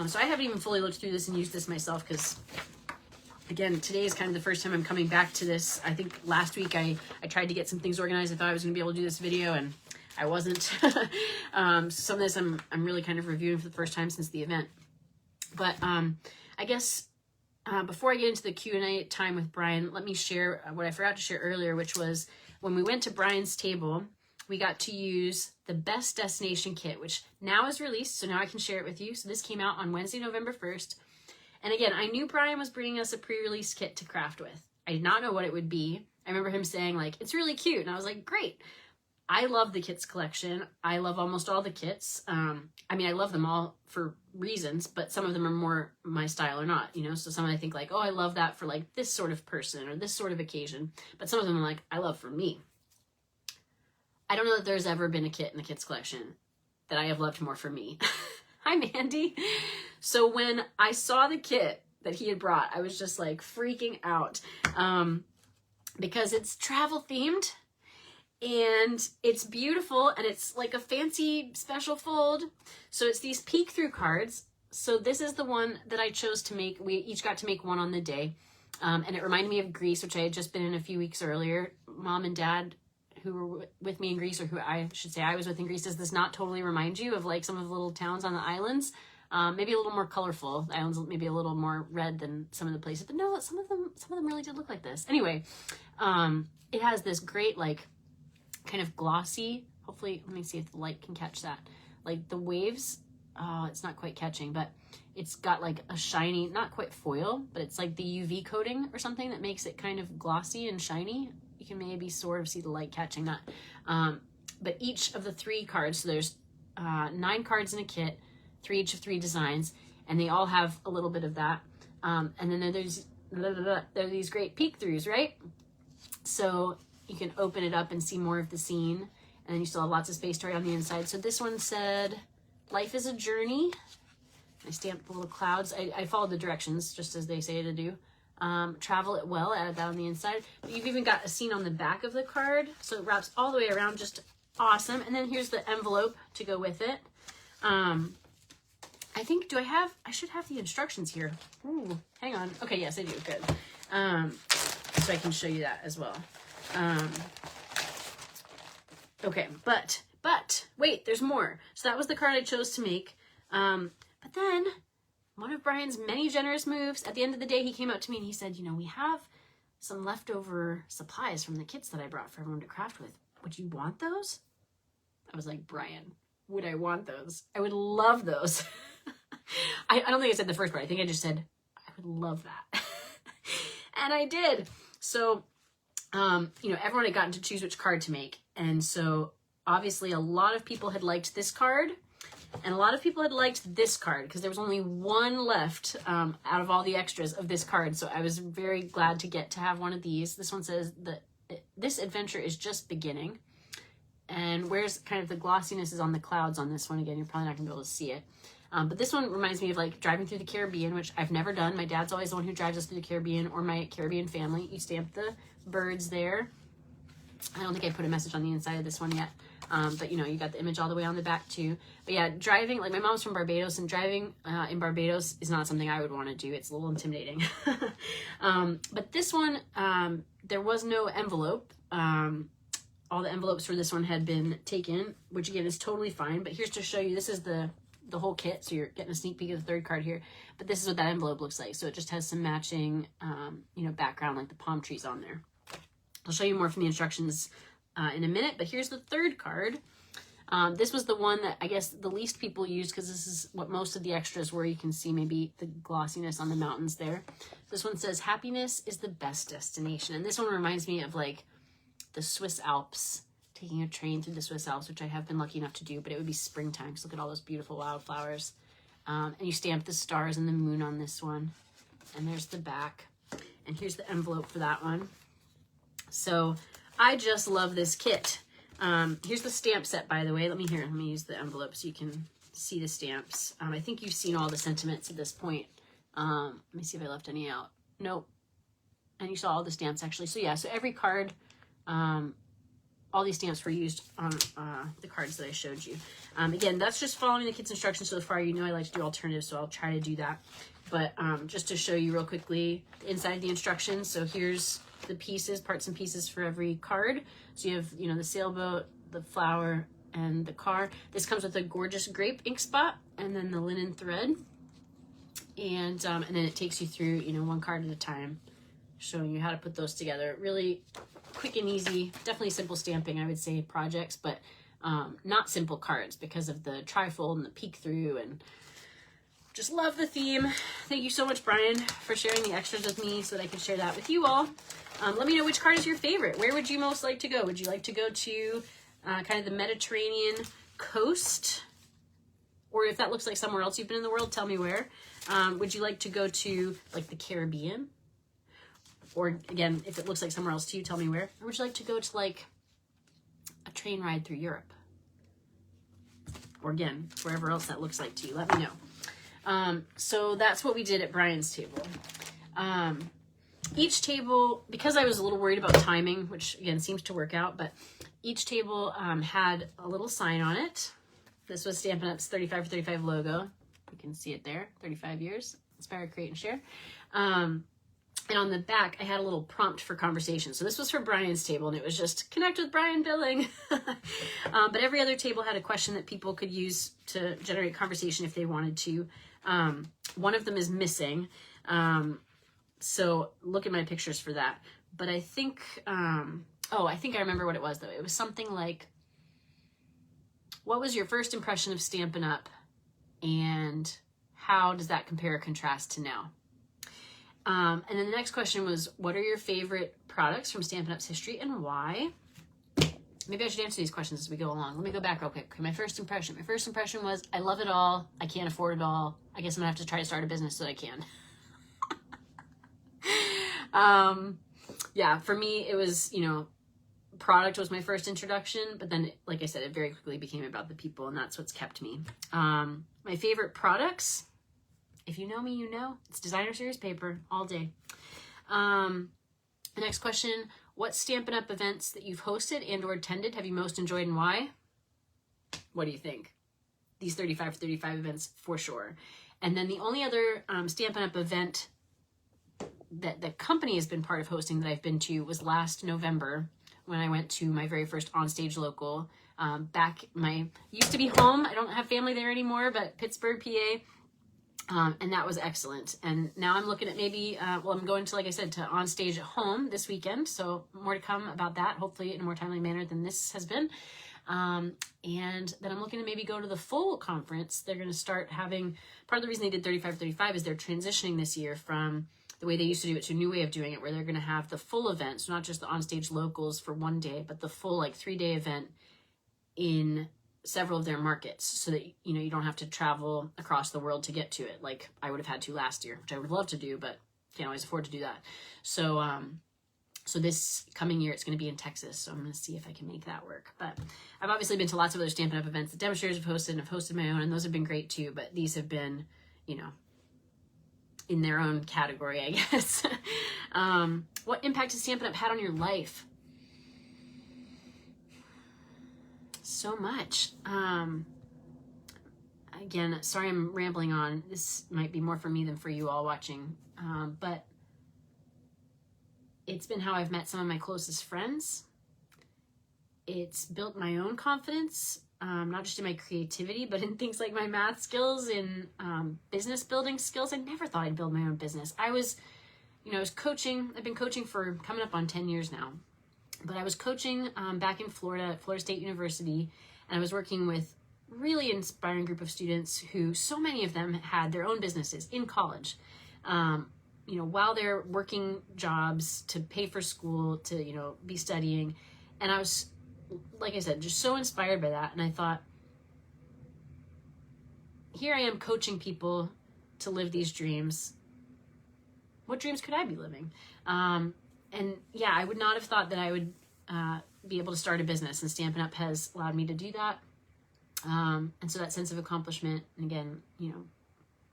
So I haven't even fully looked through this and used this myself because again, today is kind of the first time I'm coming back to this. I think last week I tried to get some things organized. I thought I was going to be able to do this video and I wasn't. So some of this I'm really kind of reviewing for the first time since the event. But I guess before I get into the Q&A time with Brian, let me share what I forgot to share earlier, which was when we went to Brian's table, we got to use the Best Destination Kit, which now is released, so now I can share it with you. So this came out on Wednesday, November 1st. And again, I knew Brian was bringing us a pre-release kit to craft with. I did not know what it would be. I remember him saying, like, it's really cute. And I was like, great. I love the kits collection. I love almost all the kits. I mean, I love them all for reasons, but some of them are more my style or not, you know? So some I think like, oh, I love that for like this sort of person or this sort of occasion. But some of them are like, I love for me. I don't know that there's ever been a kit in the kits collection that I have loved more for me. Hi, Mandy. So when I saw the kit that he had brought, I was just like freaking out because it's travel themed and it's beautiful and it's like a fancy special fold. So it's these peek through cards. So this is the one that I chose to make. We each got to make one on the day. And it reminded me of Greece, which I had just been in a few weeks earlier. Mom and Dad who were with me in Greece, or who I should say I was with in Greece, does this not totally remind you of like some of the little towns on the islands? Maybe a little more colorful. The islands maybe a little more red than some of the places, but no, some of them really did look like this. Anyway, it has this great like kind of glossy, hopefully, let me see if the light can catch that. Like the waves, it's not quite catching, but it's got like a shiny, not quite foil, but it's like the UV coating or something that makes it kind of glossy and shiny. You can maybe sort of see the light catching that. But each of the 3 cards, so there's 9 cards in a kit, 3 each of 3 designs, and they all have a little bit of that. And then there's there are these great peek throughs, right? So you can open it up and see more of the scene, and then you still have lots of space to write on the inside. So this one said, life is a journey. I stamped the little clouds. I followed the directions just as they say to do. Travel it well, added that on the inside. But you've even got a scene on the back of the card, so it wraps all the way around, just awesome. And then here's the envelope to go with it. I think, I should have the instructions here. Ooh, hang on. Okay, yes, I do, good. So I can show you that as well. Okay, but, wait, there's more. So that was the card I chose to make. But then, one of Brian's many generous moves, at the end of the day, he came up to me and he said, you know, we have some leftover supplies from the kits that I brought for everyone to craft with. Would you want those? I was like, Brian, would I want those? I would love those. I don't think I said the first part. I think I just said, I would love that. And I did. So, you know, everyone had gotten to choose which card to make. And so, obviously, a lot of people had liked this card. And a lot of people had liked this card because there was only one left out of all the extras of this card. So I was very glad to get to have one of these. This one says that this adventure is just beginning. And where's kind of the glossiness is on the clouds on this one. Again, you're probably not going to be able to see it. But this one reminds me of like driving through the Caribbean, which I've never done. My dad's always the one who drives us through the Caribbean, or my Caribbean family. You stamp the birds there. I don't think I put a message on the inside of this one yet. But you know, you got the image all the way on the back too. But yeah, driving, like my mom's from Barbados, and driving in Barbados is not something I would want to do. It's a little intimidating. But this one, there was no envelope. All the envelopes for this one had been taken, which again is totally fine. But here's to show you, this is the whole kit. So you're getting a sneak peek of the 3rd card here. But this is what that envelope looks like. So it just has some matching, you know, background, like the palm trees on there. I'll show you more from the instructions in a minute, but here's the 3rd card. This was the one that I guess the least people used because this is what most of the extras were. You can see maybe the glossiness on the mountains there. This one says, happiness is the best destination. And this one reminds me of like the Swiss Alps, taking a train through the Swiss Alps, which I have been lucky enough to do, but it would be springtime because look at all those beautiful wildflowers. And you stamp the stars and the moon on this one. And there's the back. And here's the envelope for that one. So I just love this kit. Here's the stamp set, by the way. Let me use the envelope so you can see the stamps. I think you've seen all the sentiments at this point. Let me see if I left any out. Nope. And you saw all the stamps actually. So yeah, so every card, all these stamps were used on the cards that I showed you. Again, that's just following the kit's instructions so far. You know I like to do alternatives, so I'll try to do that. But just to show you real quickly inside the instructions. So here's the pieces, parts and pieces for every card. So you have, you know, the sailboat, the flower, and the car. This comes with a gorgeous grape ink spot and then the linen thread. And then it takes you through, you know, one card at a time, showing you how to put those together. Really quick and easy, definitely simple stamping, I would say, projects, but not simple cards because of the trifold and the peek through, and just love the theme. Thank you so much, Brian, for sharing the extras with me so that I could share that with you all. Let me know which card is your favorite. Where would you most like to go? Would you like to go to kind of the Mediterranean coast? Or if that looks like somewhere else you've been in the world, tell me where. Would you like to go to like the Caribbean? Or again, if it looks like somewhere else to you, tell me where. Or would you like to go to like a train ride through Europe? Or again, wherever else that looks like to you, let me know. So that's what we did at Brian's table. Each table, because I was a little worried about timing, which again seems to work out, but each table had a little sign on it. This was Stampin' Up's 35 for 35 logo. You can see it there, 35 years, inspire, create, and share. And on the back, I had a little prompt for conversation. So this was for Brian's table, and it was just connect with Brian Billing. But every other table had a question that people could use to generate conversation if they wanted to. One of them is missing. So look at my pictures for that. But I think, I think I remember what it was, though. It was something like, what was your first impression of Stampin' Up? And how does that compare or contrast to now? And then the next question was, what are your favorite products from Stampin' Up's history and why? Maybe I should answer these questions as we go along. Let me go back real quick. Okay, my first impression was, I love it all. I can't afford it all. I guess I'm gonna have to try to start a business so that I can. Yeah, for me, it was, you know, product was my first introduction, but then, like I said, it very quickly became about the people, and that's what's kept me. My favorite products, if you know me, you know, it's designer series paper all day. The next question, what Stampin' Up events that you've hosted and or attended have you most enjoyed and why? What do you think? These 35 for 35 events for sure. And then the only other Stampin' Up event that the company has been part of hosting that I've been to was last November when I went to my very first onstage local back my used to be home. I don't have family there anymore, but Pittsburgh, PA. And that was excellent. And now I'm looking at maybe, I'm going to, like I said, to onstage at home this weekend. So more to come about that, hopefully in a more timely manner than this has been. And then I'm looking to maybe go to the full conference. They're going to start having, part of the reason they did 35 for 35 is they're transitioning this year from the way they used to do it to a new way of doing it, where they're going to have the full event. So not just the onstage locals for one day, but the full like 3-day event in several of their markets, so that, you know, you don't have to travel across the world to get to it like I would have had to last year, which I would have loved to do, but can't always afford to do that. So so this coming year it's going to be in Texas, so I'm going to see if I can make that work. But I've obviously been to lots of other Stampin' Up events that Demonstrators have hosted, and I've hosted my own, and those have been great too, but these have been, you know, in their own category, I guess. What impact has Stampin' Up had on your life? So much. Again, sorry I'm rambling on. This might be more for me than for you all watching. But it's been how I've met some of my closest friends. It's built my own confidence, not just in my creativity, but in things like my math skills and business building skills. I never thought I'd build my own business. I was coaching. I've been coaching for coming up on 10 years now. But I was coaching back in Florida at Florida State University, and I was working with really inspiring group of students who, so many of them had their own businesses in college, while they're working jobs to pay for school, to, be studying. And I was, like I said, just so inspired by that. And I thought, here I am coaching people to live these dreams. What dreams could I be living? And yeah, I would not have thought that I would be able to start a business, and Stampin' Up has allowed me to do that. And so that sense of accomplishment, and again,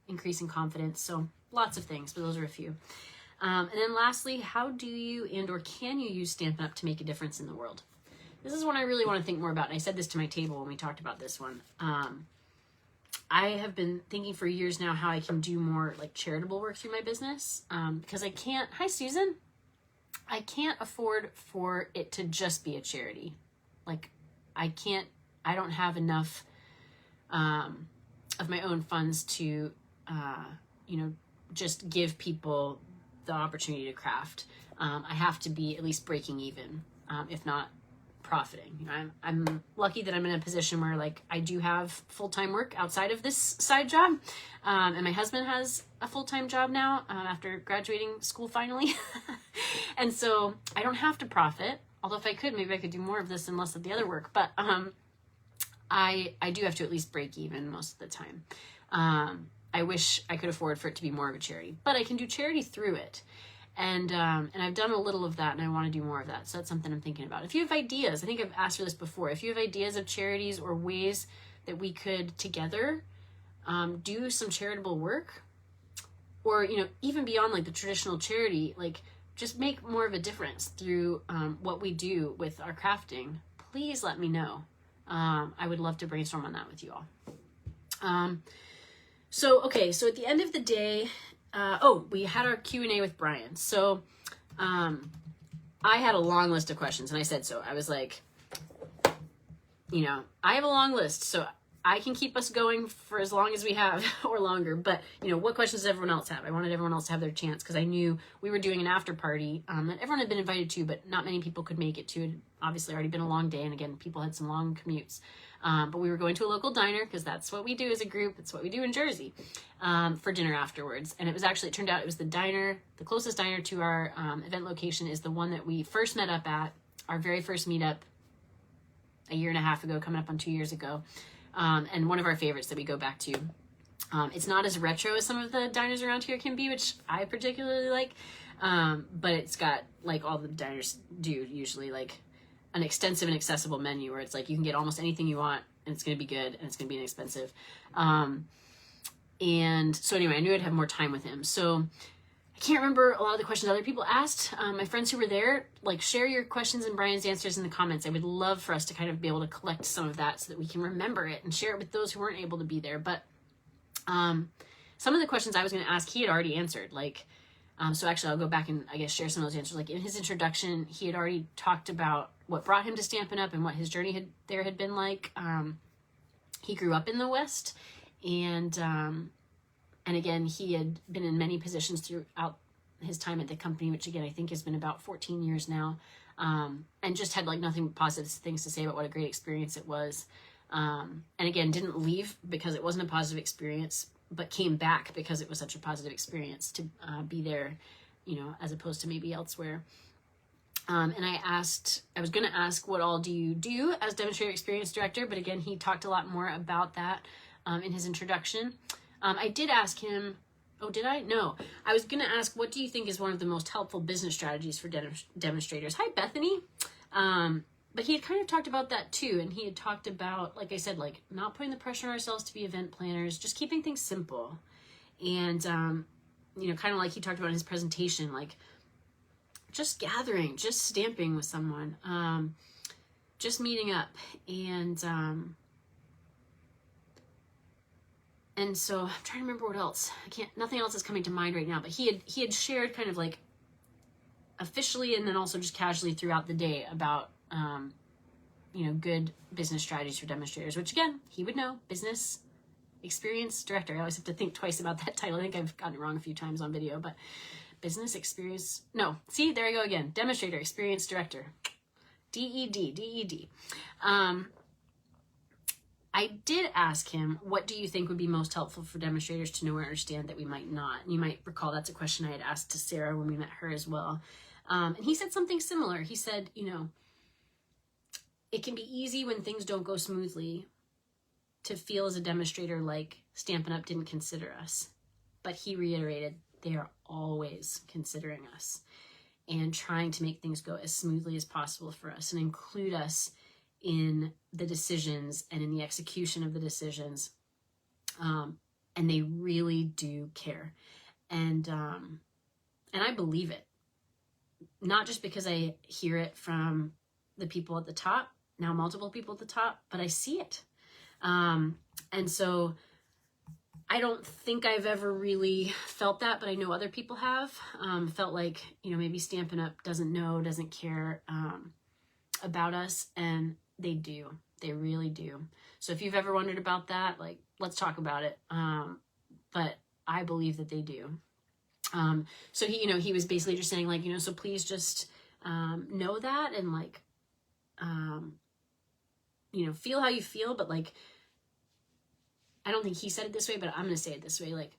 increasing confidence. So lots of things, but those are a few. And then lastly, how do you and or can you use Stampin' Up! To make a difference in the world? This is one I really want to think more about. And I said this to my table when we talked about this one. I have been thinking for years now how I can do more like charitable work through my business, because I can't, hi Susan, I can't afford for it to just be a charity. Like I don't have enough of my own funds to, just give people the opportunity to craft. I have to be at least breaking even, if not profiting. I'm lucky that I'm in a position where like I do have full-time work outside of this side job, and my husband has a full-time job now after graduating school finally. And so I don't have to profit, although if I could, maybe I could do more of this and less of the other work, but I do have to at least break even most of the time. I wish I could afford for it to be more of a charity, but I can do charity through it. And I've done a little of that and I want to do more of that. So that's something I'm thinking about. If you have ideas, I think I've asked for this before. If you have ideas of charities or ways that we could together do some charitable work, or, even beyond like the traditional charity, like just make more of a difference through what we do with our crafting, please let me know. I would love to brainstorm on that with you all. So at the end of the day, we had our Q&A with Brian. So I had a long list of questions and I said so. I was like, I have a long list, so I can keep us going for as long as we have or longer. But, what questions does everyone else have? I wanted everyone else to have their chance because I knew we were doing an after party that everyone had been invited to, but not many people could make it to. It had obviously already been a long day. And again, people had some long commutes. But we were going to a local diner because that's what we do as a group. It's what we do in Jersey for dinner afterwards. And it turned out it was the closest diner to our event location is the one that we first met up at, our very first meetup a year and a half ago, coming up on 2 years ago. And one of our favorites that we go back to. It's not as retro as some of the diners around here can be, which I particularly like. But it's got, like all the diners do usually, like an extensive and accessible menu where it's like you can get almost anything you want and it's going to be good and it's going to be inexpensive. And so anyway, I knew I'd have more time with him. So I can't remember a lot of the questions other people asked. My friends who were there, like share your questions and Brian's answers in the comments. I would love for us to kind of be able to collect some of that so that we can remember it and share it with those who weren't able to be there. But some of the questions I was going to ask, he had already answered. So actually I'll go back and I guess share some of those answers. Like in his introduction, he had already talked about what brought him to Stampin' Up! And what his journey had been like. He grew up in the West, and again, he had been in many positions throughout his time at the company, which again, I think has been about 14 years now. And just had like nothing but positive things to say about what a great experience it was. And again, didn't leave because it wasn't a positive experience, but came back because it was such a positive experience to be there, as opposed to maybe elsewhere. And I was going to ask, what all do you do as Demonstrator Experience Director? But again, he talked a lot more about that in his introduction. I did ask him, did I? No. I was going to ask, what do you think is one of the most helpful business strategies for demonstrators? Hi, Bethany. But he had kind of talked about that too. And he had talked about, like I said, like not putting the pressure on ourselves to be event planners, just keeping things simple. And, kind of like he talked about in his presentation, like just gathering, just stamping with someone, just meeting up. And so I'm trying to remember what else. Nothing else is coming to mind right now, but he had shared kind of like officially and then also just casually throughout the day about, good business strategies for demonstrators, which again, he would know. Business Experience Director. I always have to think twice about that title. I think I've gotten it wrong a few times on video, but Business Experience. No, see, there you go again. Demonstrator Experience Director. DED. I did ask him, what do you think would be most helpful for demonstrators to know or understand that we might not? And you might recall that's a question I had asked to Sarah when we met her as well. And he said something similar. He said, it can be easy when things don't go smoothly to feel as a demonstrator like Stampin' Up! Didn't consider us. But he reiterated, they are always considering us and trying to make things go as smoothly as possible for us and include us in the decisions and in the execution of the decisions. And they really do care. And And I believe it, not just because I hear it from the people at the top, now multiple people at the top, but I see it. And so I don't think I've ever really felt that, but I know other people have felt like, maybe Stampin' Up! Doesn't care about us, and they do. They really do. So if you've ever wondered about that, like, let's talk about it. But I believe that they do. So he was basically just saying, like, so please just know that, and like, feel how you feel, but like, I don't think he said it this way, but I'm going to say it this way. Like,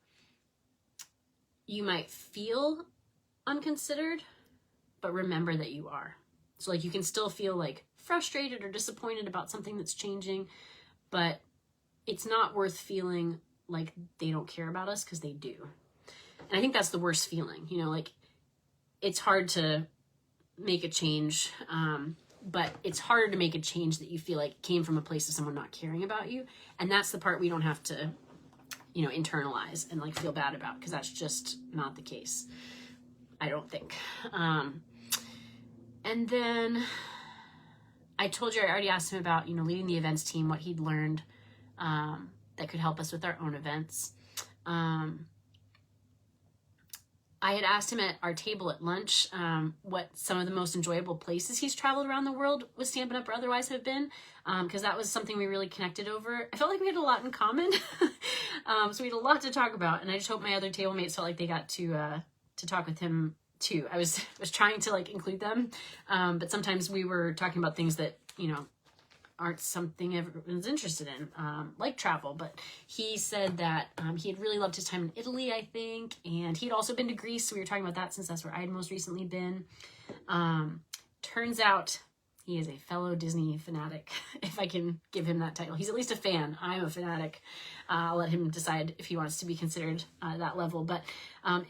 you might feel unconsidered, but remember that you are. So like, you can still feel like frustrated or disappointed about something that's changing, but it's not worth feeling like they don't care about us, because they do. And I think that's the worst feeling, like, it's hard to make a change, but it's harder to make a change that you feel like came from a place of someone not caring about you. And that's the part we don't have to, internalize and like feel bad about, because that's just not the case, I don't think. And then I told you, I already asked him about, leading the events team, what he'd learned that could help us with our own events. I had asked him at our table at lunch what some of the most enjoyable places he's traveled around the world with Stampin' Up! Or otherwise have been, because that was something we really connected over. I felt like we had a lot in common, so we had a lot to talk about, and I just hope my other table mates felt like they got to talk with him too. I was trying to like include them, but sometimes we were talking about things that aren't something everyone's interested in, like travel. But he said that he had really loved his time in Italy, I think, and he'd also been to Greece, so we were talking about that since that's where I had most recently been. Turns out he is a fellow Disney fanatic, if I can give him that title. He's at least a fan. I'm a fanatic. I'll let him decide if he wants to be considered that level. But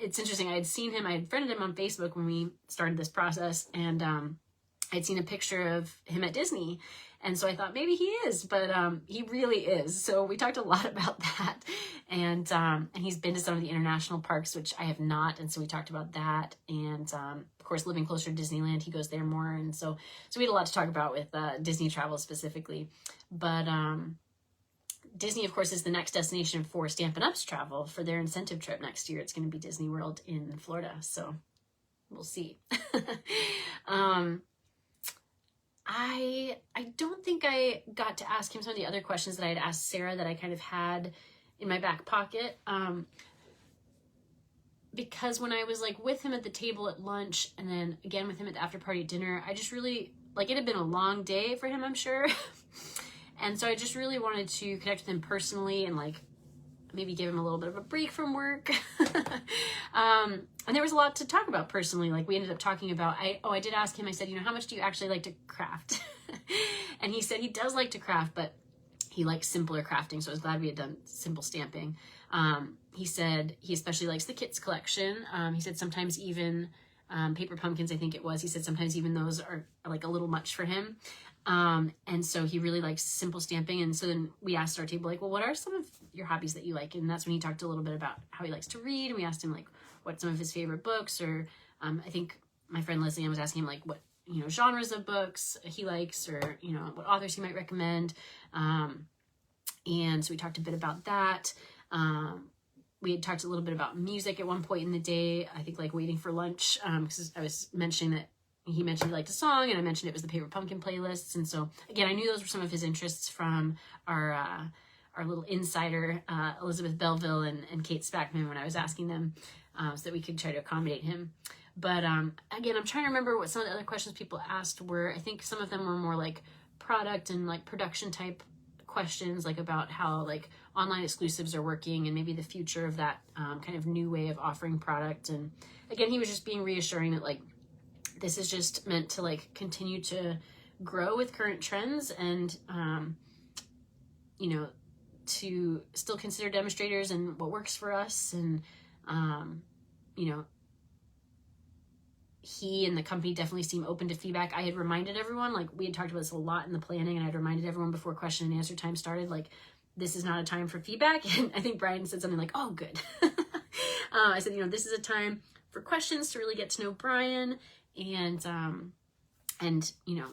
it's interesting. I had seen him, I had friended him on Facebook when we started this process, and I'd seen a picture of him at Disney. And so I thought maybe he is, but he really is. So we talked a lot about that. And he's been to some of the international parks, which I have not. And so we talked about that. And of course, living closer to Disneyland, he goes there more. And so we had a lot to talk about with Disney travel specifically. But Disney, of course, is the next destination for Stampin' Up's travel for their incentive trip next year. It's going to be Disney World in Florida. So we'll see. I don't think I got to ask him some of the other questions that I had asked Sarah that I kind of had in my back pocket. Because when I was like with him at the table at lunch and then again with him at the after party at dinner, I just really, like, it had been a long day for him, I'm sure. And so I just really wanted to connect with him personally and like maybe give him a little bit of a break from work. And there was a lot to talk about personally. Like, we ended up talking about, I did ask him, I said, how much do you actually like to craft? And he said he does like to craft, but he likes simpler crafting. So I was glad we had done simple stamping. He said he especially likes the kits collection. He said sometimes even paper pumpkins, I think it was. He said sometimes even those are like a little much for him. And so he really likes simple stamping. And so then we asked our table, like, well, what are some of your hobbies that you like? And that's when he talked a little bit about how he likes to read. And we asked him like what some of his favorite books, or I think my friend Leslie, I was asking him like what, genres of books he likes, or, what authors he might recommend. And so we talked a bit about that. We had talked a little bit about music at one point in the day, I think like waiting for lunch, because I was mentioning that he mentioned he liked a song, and I mentioned it was the Paper Pumpkin playlists. And so again, I knew those were some of his interests from our little insider, Elizabeth Belleville and Kate Spackman, when I was asking them, so that we could try to accommodate him. But again, I'm trying to remember what some of the other questions people asked were. I think some of them were more like product and like production type questions, like about how like online exclusives are working and maybe the future of that kind of new way of offering product. And again, he was just being reassuring that like this is just meant to like continue to grow with current trends, and to still consider demonstrators and what works for us. And he and the company definitely seem open to feedback. I had reminded everyone, like we had talked about this a lot in the planning, and I'd reminded everyone before question and answer time started, like, this is not a time for feedback. And I think Brian said something like, oh, good. I said, this is a time for questions to really get to know Brian and you know,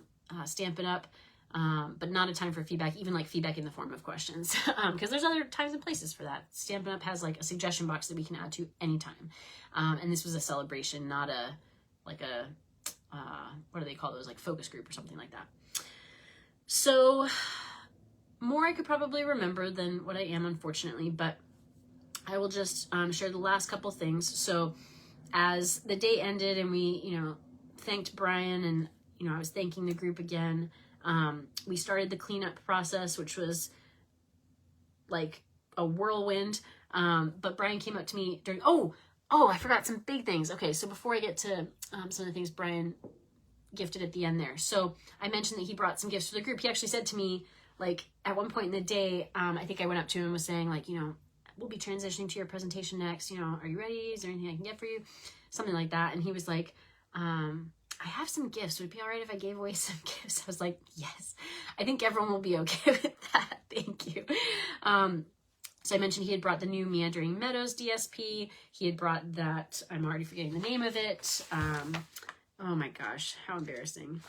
Stampin' Up. But not a time for feedback, even like feedback in the form of questions, because there's other times and places for that. Stampin' Up has like a suggestion box that we can add to anytime. And this was a celebration, not a, like a, what do they call those? Like focus group or something like that. So more I could probably remember than what I am, unfortunately, but I will just share the last couple things. So as the day ended and we, you know, thanked Brian and, you know, I was thanking the group again, we started the cleanup process, which was like a whirlwind. But Brian came up to me during, oh, I forgot some big things. Okay. So before I get to some of the things Brian gifted at the end there. So I mentioned that he brought some gifts for the group. He actually said to me, like at one point in the day, I think I went up to him and was saying like, you know, we'll be transitioning to your presentation next, you know, are you ready? Is there anything I can get for you? Something like that. And he was like, I have some gifts. Would it be all right if I gave away some gifts? I was like, yes, I think everyone will be okay with that. Thank you. So I mentioned he had brought the new Meandering Meadows DSP. He had brought that, I'm already forgetting the name of it. Oh my gosh, how embarrassing.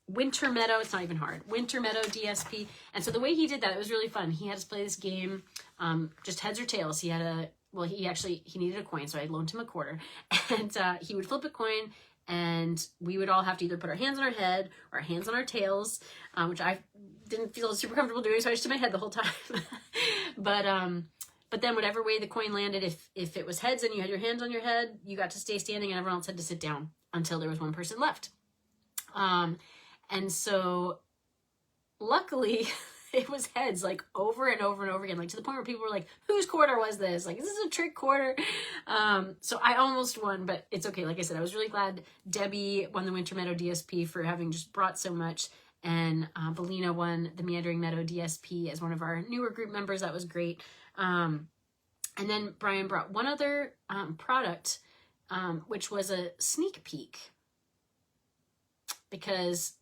Winter Meadow, it's not even hard. Winter Meadow DSP. And so the way he did that, it was really fun. He had us play this game, just heads or tails. He had a, well, he needed a coin, so I loaned him a quarter. And he would flip a coin, and we would all have to either put our hands on our head or our hands on our tails, which I didn't feel super comfortable doing, so I just did my head the whole time. But then whatever way the coin landed, if it was heads and you had your hands on your head, you got to stay standing and everyone else had to sit down until there was one person left. And so luckily it was heads like over and over and over again, like to the point where people were like, whose quarter was this? Like, is this a trick quarter? So I almost won, but it's okay. Like I said, I was really glad Debbie won the Winter Meadow DSP for having just brought so much. And Belina won the Meandering Meadow DSP as one of our newer group members. That was great. And then Brian brought one other product, which was a sneak peek, because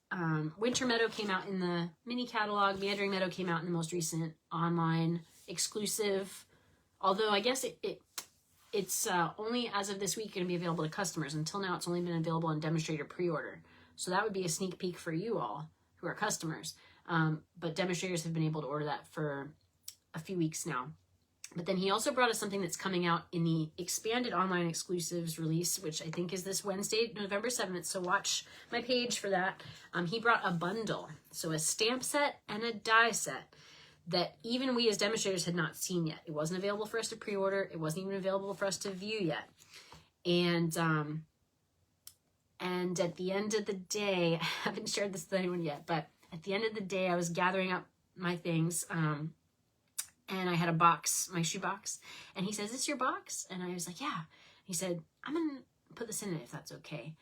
Winter Meadow came out in the mini catalog. Meandering Meadow came out in the most recent online exclusive. Although I guess it's only as of this week going to be available to customers. Until now, it's only been available on Demonstrator pre-order. So that would be a sneak peek for you all who are customers. But demonstrators have been able to order that for a few weeks now. But then he also brought us something that's coming out in the expanded online exclusives release, which I think is this Wednesday, November 7th. So watch my page for that. He brought a bundle. So a stamp set and a die set that even we as demonstrators had not seen yet. It wasn't available for us to pre-order. It wasn't even available for us to view yet. And at the end of the day, I haven't shared this with anyone yet, but at the end of the day, I was gathering up my things, and I had a box, my shoe box, and he says, "Is this your box?" And I was like, "Yeah." He said, "I'm going to put this in it if that's okay."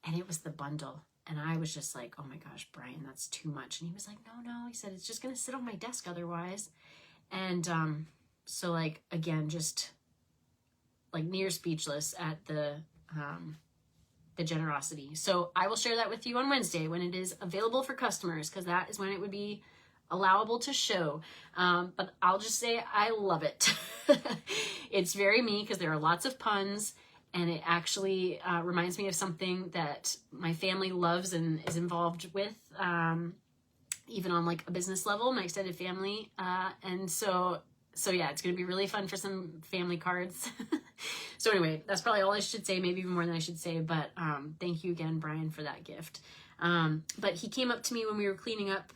And it was the bundle. And I was just like, "Oh my gosh, Brian, that's too much." And he was like, No. He said, "It's just going to sit on my desk otherwise." And so like, again, just like near speechless at the generosity. So I will share that with you on Wednesday when it is available for customers, because that is when it would be allowable to show. But I'll just say I love it. It's very me because there are lots of puns, and it actually reminds me of something that my family loves and is involved with, even on like a business level, my extended family. And so yeah, it's going to be really fun for some family cards. So anyway, that's probably all I should say, maybe even more than I should say, but thank you again, Brian, for that gift. But he came up to me when we were cleaning up,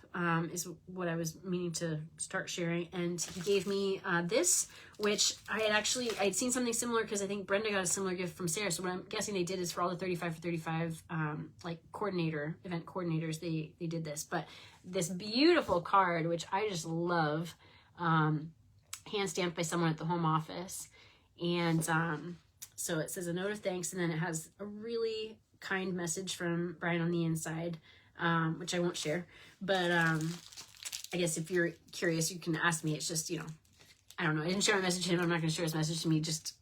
is what I was meaning to start sharing. And he gave me this, which I had seen something similar because I think Brenda got a similar gift from Sarah. So what I'm guessing they did is for all the 35 for 35, like event coordinators, they did this. But this beautiful card, which I just love, hand stamped by someone at the home office. And so it says a note of thanks, and then it has a really kind message from Brian on the inside, which I won't share, but I guess if you're curious, you can ask me. It's just, I don't know, I didn't share my message to him, I'm not going to share his message to me, just,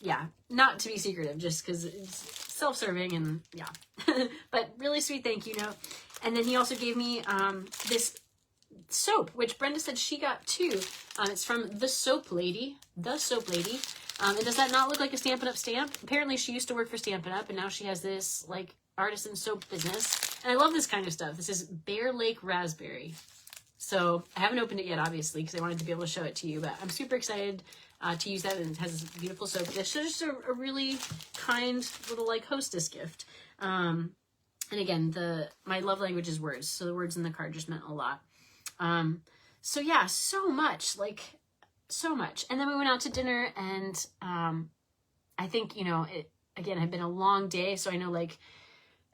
yeah, not to be secretive, just because it's self-serving, and yeah. But really sweet thank you note. And then he also gave me this soap, which Brenda said she got too. It's from The Soap Lady. The Soap Lady. And does that not look like a Stampin' Up stamp? Apparently she used to work for Stampin' Up, and now she has this like artisan soap business. And I love this kind of stuff. This is Bear Lake Raspberry. So I haven't opened it yet, obviously, because I wanted to be able to show it to you, but I'm super excited to use that, and it has this beautiful soap dish. So just a really kind little like hostess gift. And again, my love language is words, so the words in the card just meant a lot. So yeah, so much, like so much. And then we went out to dinner, and I think, you know, it again had been a long day, so I know like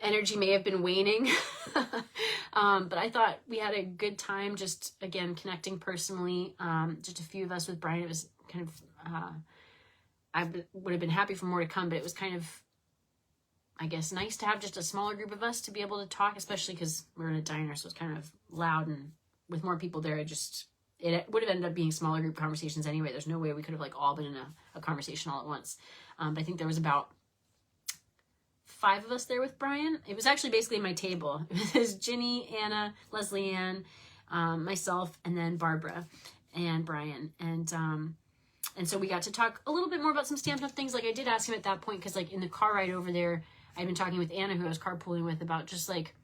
energy may have been waning. But I thought we had a good time, just again connecting personally. Just a few of us with Brian. It was kind of I would have been happy for more to come, but it was kind of, I guess, nice to have just a smaller group of us to be able to talk, especially because we were in a diner, so it's kind of loud, and with more people there, it would have ended up being smaller group conversations anyway. There's no way we could have like all been in a conversation all at once. But I think there was about 5 of us there with Brian. It was actually basically my table. It was Ginny, Anna, Leslie Ann, myself, and then Barbara and Brian. And so we got to talk a little bit more about some Stampin' Up things. Like I did ask him at that point, because like in the car ride over there, I'd been talking with Anna, who I was carpooling with, about just like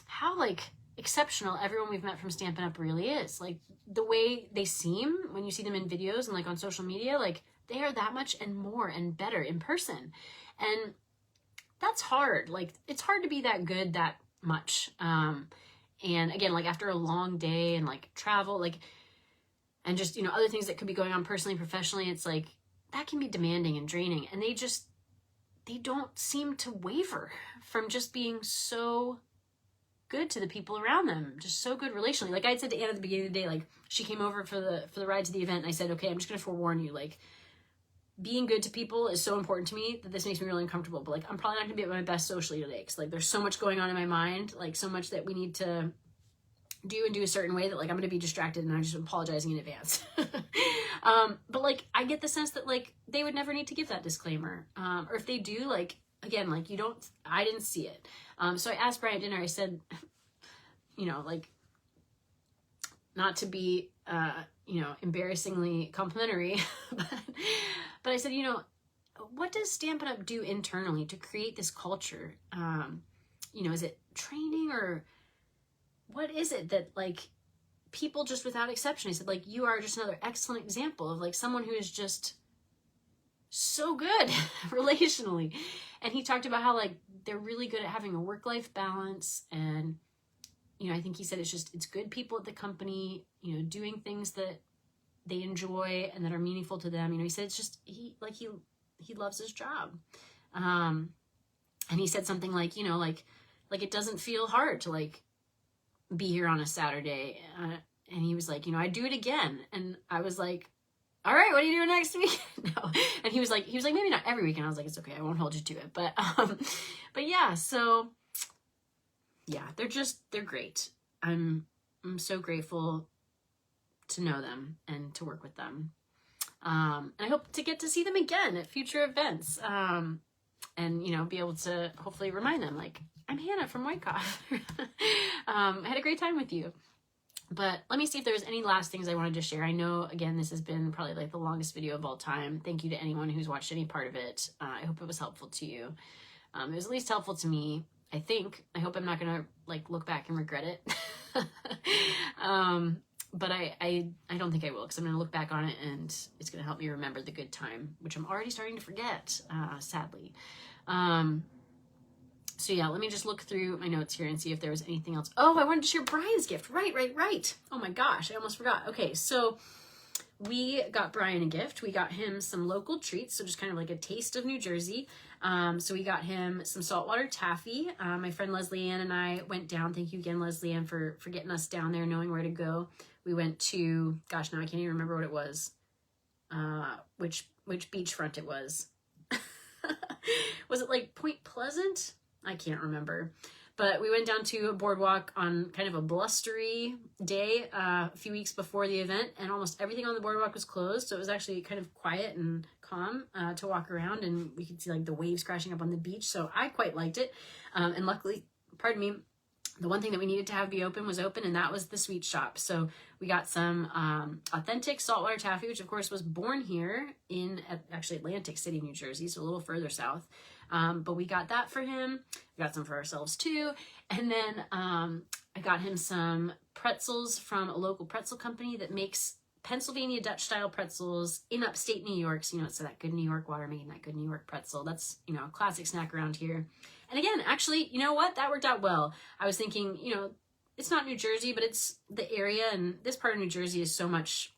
how like exceptional everyone we've met from Stampin' Up really is. Like the way they seem when you see them in videos and like on social media, like they are that much and more and better in person. And that's hard. Like it's hard to be that good that much. And again, like after a long day and like travel, like, and just, you know, other things that could be going on personally, professionally, it's like that can be demanding and draining. And they don't seem to waver from just being so good to the people around them, just so good relationally. Like I had said to Anna at the beginning of the day, like she came over for the ride to the event, and I said, okay, I'm just gonna forewarn you, like being good to people is so important to me that this makes me really uncomfortable, but like I'm probably not gonna be at my best socially today, because like there's so much going on in my mind, like so much that we need to do a certain way that like I'm gonna be distracted, and I'm just apologizing in advance. But like I get the sense that like they would never need to give that disclaimer, or if they do, like again, like I didn't see it. So I asked Brian at dinner, I said, you know, like not to be you know, embarrassingly complimentary, but I said, you know, what does Stampin' Up do internally to create this culture? You know, is it training, or what is it that like people just without exception, I said, like, you are just another excellent example of like someone who is just so good relationally. And he talked about how like they're really good at having a work-life balance, and you know, I think he said it's good people at the company, you know, doing things that they enjoy and that are meaningful to them. You know, he said it's just he loves his job. And he said something like, you know, like it doesn't feel hard to like be here on a Saturday. And he was like, you know, I'd do it again. And I was like, all right, what are you doing next week? No. And he was like, maybe not every weekend. I was like, it's okay, I won't hold you to it. But yeah, so yeah, they're great. I'm so grateful to know them and to work with them. And I hope to get to see them again at future events. And, you know, be able to hopefully remind them, like, I'm Hannah from Wyckoff. I had a great time with you. But let me see if there's any last things I wanted to share. I know, again, this has been probably like the longest video of all time. Thank you to anyone who's watched any part of it. I hope it was helpful to you. It was at least helpful to me, I think. I hope I'm not going to like look back and regret it. But I don't think I will, because I'm going to look back on it and it's going to help me remember the good time, which I'm already starting to forget, sadly. So yeah, let me just look through my notes here and see if there was anything else. Oh, I wanted to share Brian's gift. Right. Oh my gosh, I almost forgot. Okay, so we got Brian a gift. We got him some local treats, so just kind of like a taste of New Jersey. So we got him some saltwater taffy. My friend Leslie Ann and I went down. Thank you again, Leslie Ann, for getting us down there, knowing where to go. We went to, gosh, now I can't even remember what it was. Which beachfront it was. Was it like Point Pleasant? I can't remember. But we went down to a boardwalk on kind of a blustery day a few weeks before the event, and almost everything on the boardwalk was closed. So it was actually kind of quiet and calm to walk around, and we could see like the waves crashing up on the beach. So I quite liked it. And luckily, the one thing that we needed to have be open was open, and that was the sweet shop. So we got some authentic saltwater taffy, which of course was born here in actually Atlantic City, New Jersey, so a little further south. But we got that for him. We got some for ourselves too. And then I got him some pretzels from a local pretzel company that makes Pennsylvania Dutch style pretzels in upstate New York. So, it's that good New York water making that good New York pretzel. That's, a classic snack around here. And again, actually, you know what? That worked out well. I was thinking, it's not New Jersey, but it's the area. And this part of New Jersey is so much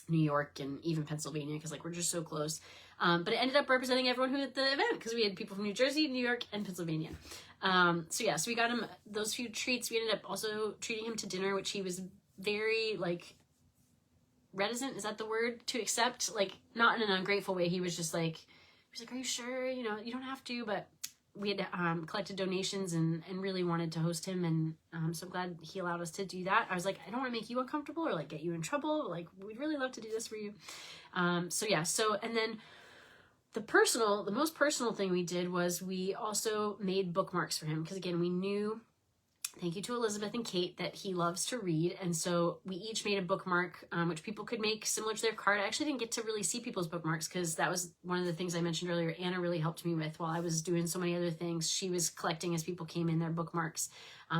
New York and even Pennsylvania because we're just so close. But it ended up representing everyone who at the event because we had people from New Jersey, New York, and Pennsylvania. So we got him those few treats. We ended up also treating him to dinner, which he was very reticent, is that the word, to accept, not in an ungrateful way. He was just are you sure? You don't have to, but we had collected donations and really wanted to host him, and I'm so glad he allowed us to do that. I was like, I don't want to make you uncomfortable or get you in trouble. We'd really love to do this for you. And then the most personal thing we did was we also made bookmarks for him because, again, we knew, thank you to Elizabeth and Kate, that he loves to read. And so we each made a bookmark, which people could make similar to their card. I actually didn't get to really see people's bookmarks because that was one of the things I mentioned earlier. Anna really helped me with while I was doing so many other things. She was collecting as people came in their bookmarks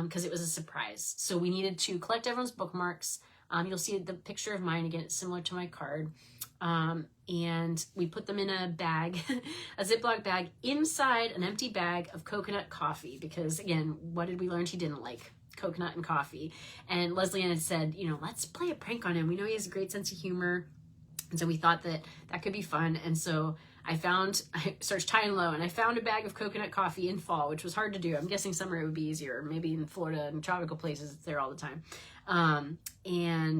because it was a surprise. So we needed to collect everyone's bookmarks. You'll see the picture of mine again. It's similar to my card. And we put them in a bag, a Ziploc bag, inside an empty bag of coconut coffee, because again, what did we learn he didn't like? Coconut and coffee. And Leslie Ann had said, let's play a prank on him. We know he has a great sense of humor. And so we thought that could be fun. And so I searched high and low, and I found a bag of coconut coffee in fall, which was hard to do. I'm guessing summer it would be easier. Maybe in Florida and tropical places, it's there all the time.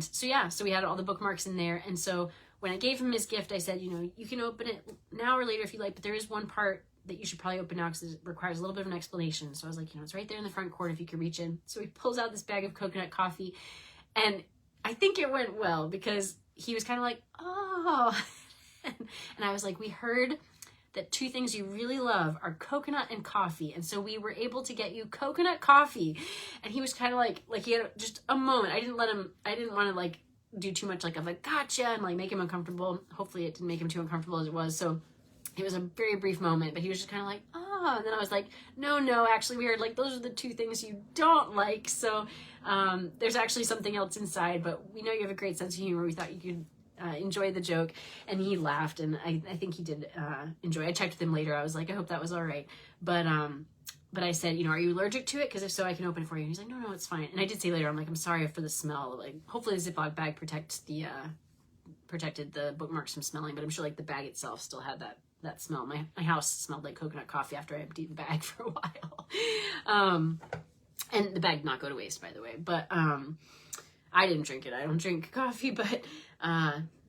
So we had all the bookmarks in there. And so when I gave him his gift, I said, you can open it now or later if you like, but there is one part that you should probably open now because it requires a little bit of an explanation. So I was like, it's right there in the front corner if you could reach in. So he pulls out this bag of coconut coffee, and I think it went well because he was kind of like, oh. And I was like, we heard that two things you really love are coconut and coffee. And so we were able to get you coconut coffee. And he was kind of like he had just a moment. I didn't want to do too much of a gotcha and make him uncomfortable. Hopefully it didn't make him too uncomfortable as it was. So it was a very brief moment, but he was just kind of oh. And then I was like, no, actually we heard those are the two things you don't like. So there's actually something else inside, but we know you have a great sense of humor. We thought you could enjoy the joke. And he laughed, and I think he did enjoy. I checked with him later. I was like, I hope that was all right. But I said, are you allergic to it? Because if so, I can open it for you. And he's like, no, it's fine. And I did say later, I'm sorry for the smell. Hopefully the Ziploc bag protected the bookmarks from smelling, but I'm sure the bag itself still had that smell. My house smelled like coconut coffee after I emptied the bag for a while. And the bag did not go to waste, by the way. But I didn't drink it. I don't drink coffee, but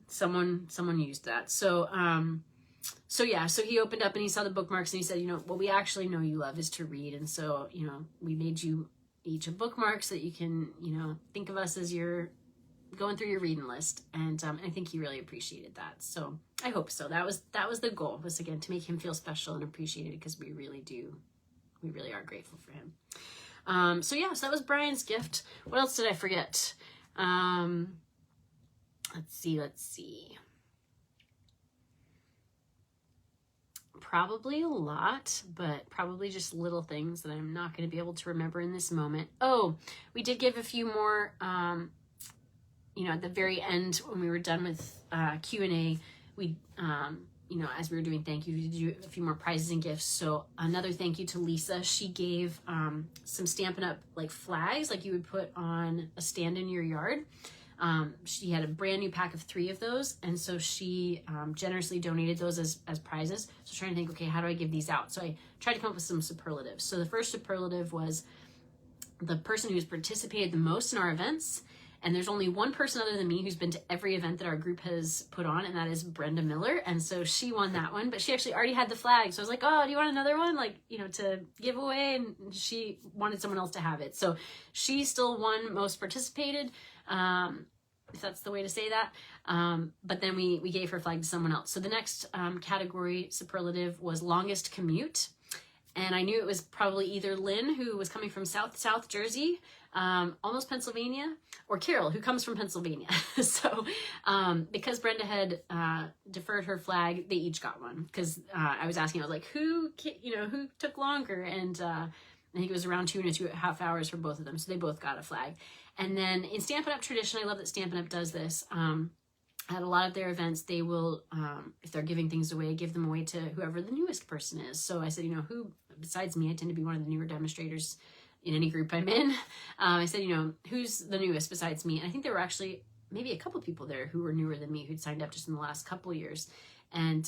someone used that. So he opened up and he saw the bookmarks and he said, what we actually know you love is to read. And so, we made you each a bookmark so that you can, think of us as you're going through your reading list. And I think he really appreciated that. So I hope so. That was the goal, was again, to make him feel special and appreciated, because we really are grateful for him. So that was Brian's gift. What else did I forget? Let's see. Probably a lot, but probably just little things that I'm not going to be able to remember in this moment. Oh, we did give a few more, at the very end when we were done with Q&A, we, as we were doing thank you, we did do a few more prizes and gifts. So another thank you to Lisa. She gave some Stampin' Up! Flags you would put on a stand in your yard. She had a brand new pack of 3 of those, and so she generously donated those as prizes. So I was trying to think, okay, how do I give these out? So I tried to come up with some superlatives. So the first superlative was the person who's participated the most in our events, and there's only one person other than me who's been to every event that our group has put on, and that is Brenda Miller. And so she won that one, but she actually already had the flag. So I was like, oh, do you want another one? To give away, and she wanted someone else to have it. So she still won most participated. If that's the way to say that. But then we gave her flag to someone else. So the next category superlative was longest commute. And I knew it was probably either Lynn, who was coming from South Jersey, almost Pennsylvania, or Carol, who comes from Pennsylvania. So because Brenda had deferred her flag, they each got one. Because I was asking, I was like, who took longer? And I think it was around 2.5 hours for both of them. So they both got a flag. And then in Stampin' Up tradition, I love that Stampin' Up does this. At a lot of their events, they will, if they're giving things away, give them away to whoever the newest person is. So I said, who besides me, I tend to be one of the newer demonstrators in any group I'm in. I said, who's the newest besides me? And I think there were actually maybe a couple people there who were newer than me, who'd signed up just in the last couple of years. And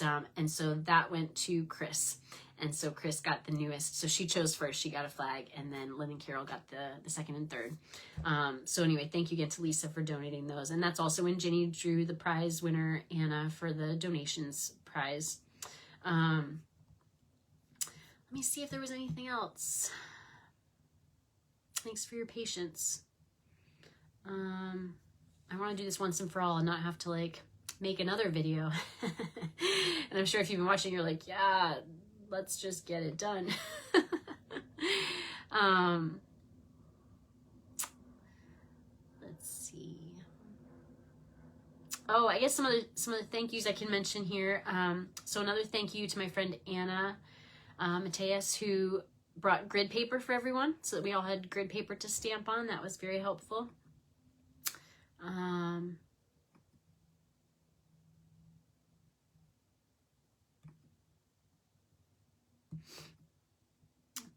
so that went to Chris. And so Chris got the newest. So she chose first. She got a flag. And then Lynn and Carol got the second and third. So anyway, thank you again to Lisa for donating those. And that's also when Jenny drew the prize winner, Anna, for the donations prize. Let me see if there was anything else. Thanks for your patience. I want to do this once and for all and not have to make another video. And I'm sure if you've been watching, you're like, yeah, let's just get it done. Let's see. Oh, I guess some of the thank yous I can mention here. So another thank you to my friend Anna Mateus, who brought grid paper for everyone so that we all had grid paper to stamp on. That was very helpful. Let's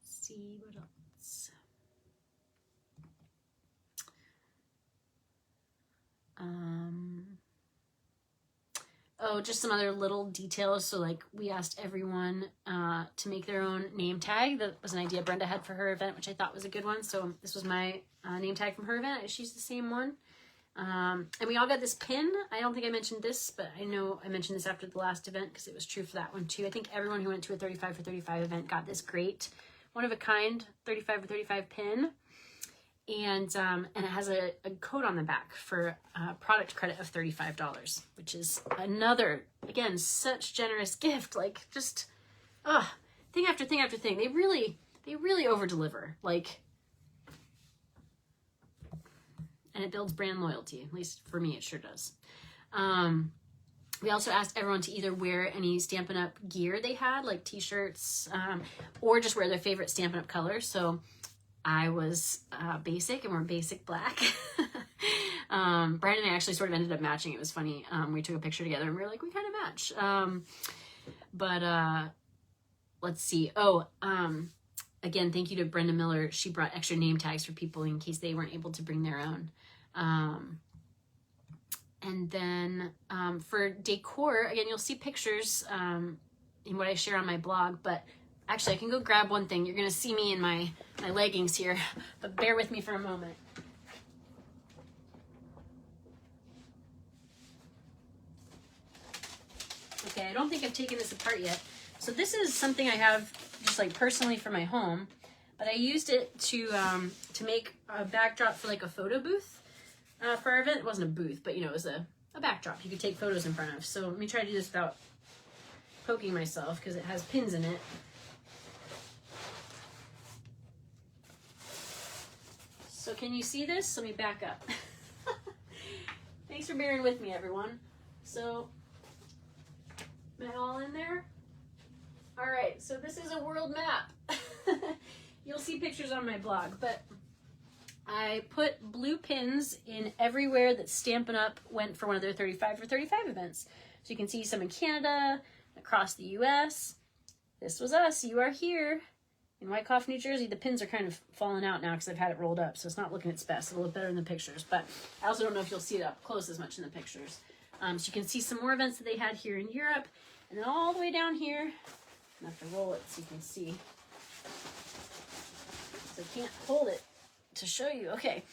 see what else. Oh, just some other little details. So we asked everyone to make their own name tag. That was an idea Brenda had for her event, which I thought was a good one. So this was my name tag from her event. I used the same one. And we all got this pin. I don't think I mentioned this, but I know I mentioned this after the last event because it was true for that one too. I think everyone who went to a 35 for 35 event got this great one-of-a-kind 35 for 35 pin. And it has a code on the back for a product credit of $35, which is another, again, such generous gift. Just thing after thing after thing. They really over-deliver. And it builds brand loyalty. At least for me, it sure does. We also asked everyone to either wear any Stampin' Up gear they had, like t-shirts, or just wear their favorite Stampin' Up color. So I was basic, and we're basic black. Brian and I actually sort of ended up matching. It was funny. We took a picture together and we were like, we kind of match. Let's see. Again, thank you to Brenda Miller. She brought extra name tags for people in case they weren't able to bring their own. And then for decor, again, you'll see pictures in what I share on my blog, but actually I can go grab one thing. You're gonna see me in my leggings here, but bear with me for a moment. Okay, I don't think I've taken this apart yet. So this is something I have just personally for my home, but I used it to make a backdrop for a photo booth for our event. It wasn't a booth, but it was a backdrop you could take photos in front of. So let me try to do this without poking myself because it has pins in it. So can you see this? Let me back up. Thanks for bearing with me, everyone. So, am I all in there? All right, so this is a world map. You'll see pictures on my blog, but I put blue pins in everywhere that Stampin' Up went for one of their 35 for 35 events. So you can see some in Canada, across the US. This was us, you are here. In Wyckoff, New Jersey, the pins are kind of falling out now because I've had it rolled up, so it's not looking its best. It'll look better in the pictures, but I also don't know if you'll see it up close as much in the pictures. So you can see some more events that they had here in Europe, and then all the way down here, I have to roll it so you can see. So I can't hold it to show you. Okay,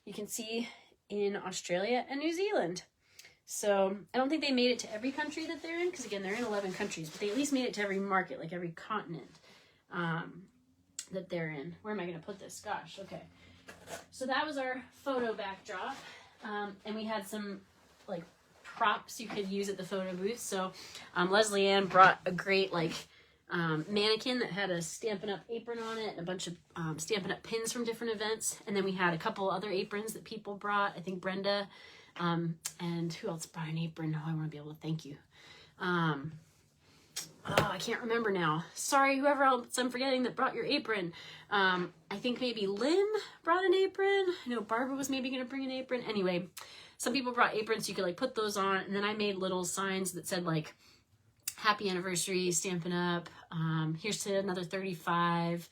you can see in Australia and New Zealand. So I don't think they made it to every country that they're in, because again, they're in 11 countries, but they at least made it to every market, like every continent. That they're in. Where am I going to put this? Gosh, okay. So that was our photo backdrop. And we had some props you could use at the photo booth. So Leslie Ann brought a great mannequin that had a Stampin' Up apron on it and a bunch of Stampin' Up pins from different events. And then we had a couple other aprons that people brought. I think Brenda, and who else brought an apron? Oh, I want to be able to thank you. Oh, I can't remember now. Sorry, whoever else I'm forgetting that brought your apron. I think maybe Lynn brought an apron. I know Barbara was maybe going to bring an apron. Anyway, some people brought aprons so you could like put those on. And then I made little signs that said like, happy anniversary, Stampin' Up. Here's to another 35.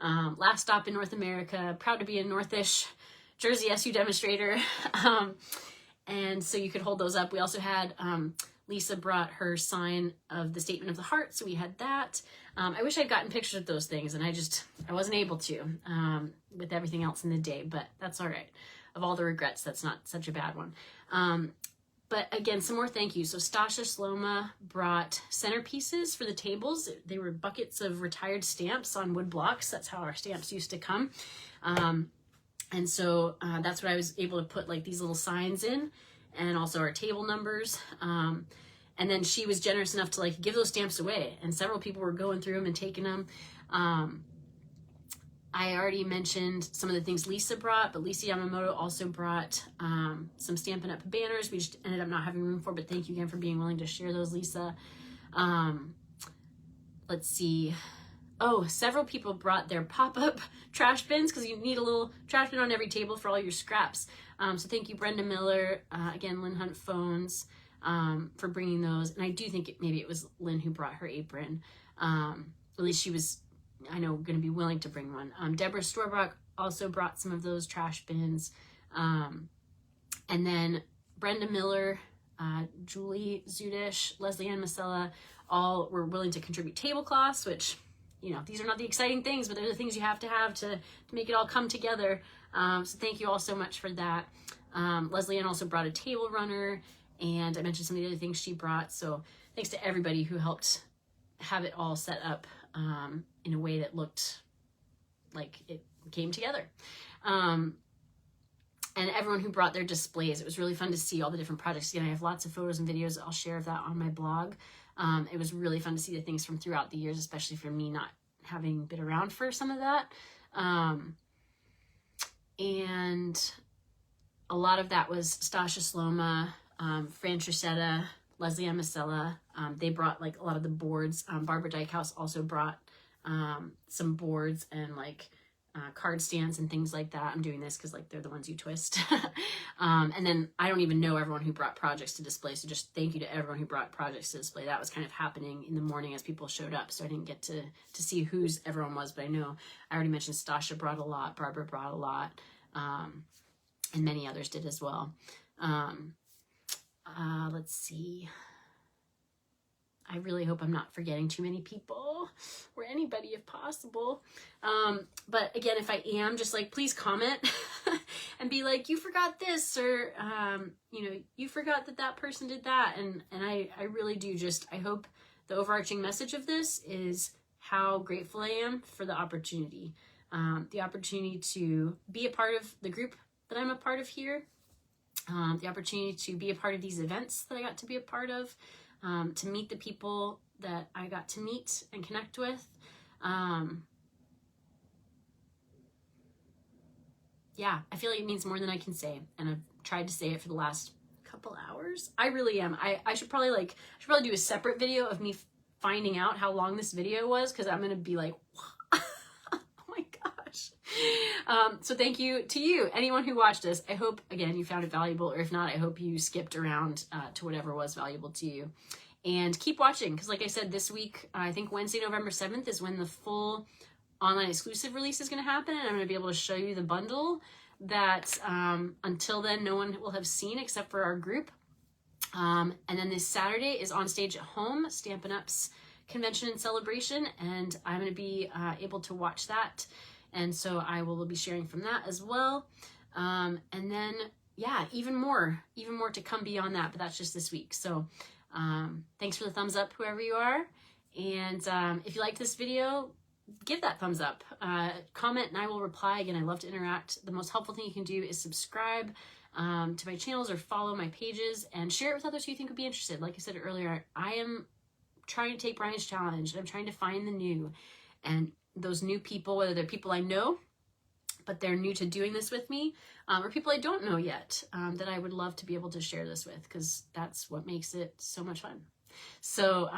Last stop in North America. Proud to be a Northish Jersey SU demonstrator. And so you could hold those up. We also had Lisa brought her sign of the Statement of the Heart, so we had that. I wish I'd gotten pictures of those things, and I wasn't able to with everything else in the day, but that's all right. Of all the regrets, that's not such a bad one. But again, some more thank yous. So Stasha Sloma brought centerpieces for the tables. They were buckets of retired stamps on wood blocks. That's how our stamps used to come. And so that's what I was able to put like these little signs in, and also our table numbers. And then she was generous enough to like give those stamps away, and several people were going through them and taking them. I already mentioned some of the things Lisa brought, but Lisa Yamamoto also brought some Stampin' Up banners. We just ended up not having room for, but thank you again for being willing to share those, Lisa. Let's see. Oh, several people brought their pop-up trash bins, because you need a little trash bin on every table for all your scraps. So thank you, Brenda Miller, again, Lynn Hunt Phones, for bringing those. And I do think maybe it was Lynn who brought her apron. At least she was, I know, going to be willing to bring one. Deborah Storbrock also brought some of those trash bins. And then Brenda Miller, Julie Zudish, Leslie Ann Masella, all were willing to contribute tablecloths, which, you know, these are not the exciting things, but they're the things you have to make it all come together. So thank you all so much for that. Leslie Ann also brought a table runner, and I mentioned some of the other things she brought. So thanks to everybody who helped have it all set up in a way that looked like it came together. And everyone who brought their displays. It was really fun to see all the different projects. Again, I have lots of photos and videos. I'll share of that on my blog. It was really fun to see the things from throughout the years, especially for me not having been around for some of that. And a lot of that was Stasha Sloma, Fran Tricetta, Leslie Ann Masella. They brought like a lot of the boards. Barbara Dykehouse also brought some boards and like card stands and things like that. I'm doing this because like they're the ones you twist. And then I don't even know everyone who brought projects to display, so just thank you to everyone who brought projects to display. That was kind of happening in the morning as people showed up, so I didn't get to see whose everyone was, but I know I already mentioned Stasha brought a lot, Barbara brought a lot, and many others did as well. Let's see. I really hope I'm not forgetting too many people or anybody if possible. But again, if I am, just like, please comment and be like, you forgot this, or, you know, you forgot that person did that. And I really do I hope the overarching message of this is how grateful I am for the opportunity to be a part of the group that I'm a part of here. The opportunity to be a part of these events that I got to be a part of. To meet the people that I got to meet and connect with. Yeah, I feel like it means more than I can say, and I've tried to say it for the last couple hours. I really am. I should probably do a separate video of me finding out how long this video was, because I'm gonna be like, oh my gosh. So thank you to you, anyone who watched this. I hope, again, you found it valuable, or if not, I hope you skipped around to whatever was valuable to you. And keep watching, because like I said, this week, I think Wednesday, November 7th is when the full online exclusive release is going to happen, and I'm going to be able to show you the bundle that until then no one will have seen except for our group. And then this Saturday is On Stage at Home, Stampin' Up's convention and celebration, and I'm going to be able to watch that. And so I will be sharing from that as well. And then, yeah, even more to come beyond that, but that's just this week. So thanks for the thumbs up, whoever you are. And if you liked this video, give that thumbs up. Comment and I will reply. Again, I love to interact. The most helpful thing you can do is subscribe to my channels or follow my pages and share it with others who you think would be interested. Like I said earlier, I am trying to take Brian's challenge, and I'm trying to find the new, and those new people, whether they're people I know, but they're new to doing this with me, or people I don't know yet, that I would love to be able to share this with, because that's what makes it so much fun. So,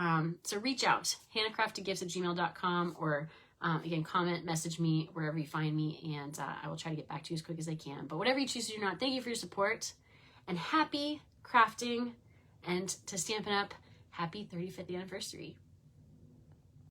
so reach out, hannahcraftedgifts@gmail.com, or again, comment, message me wherever you find me, and I will try to get back to you as quick as I can. But whatever you choose to do not, thank you for your support, and happy crafting, and to Stampin' Up, happy 35th anniversary.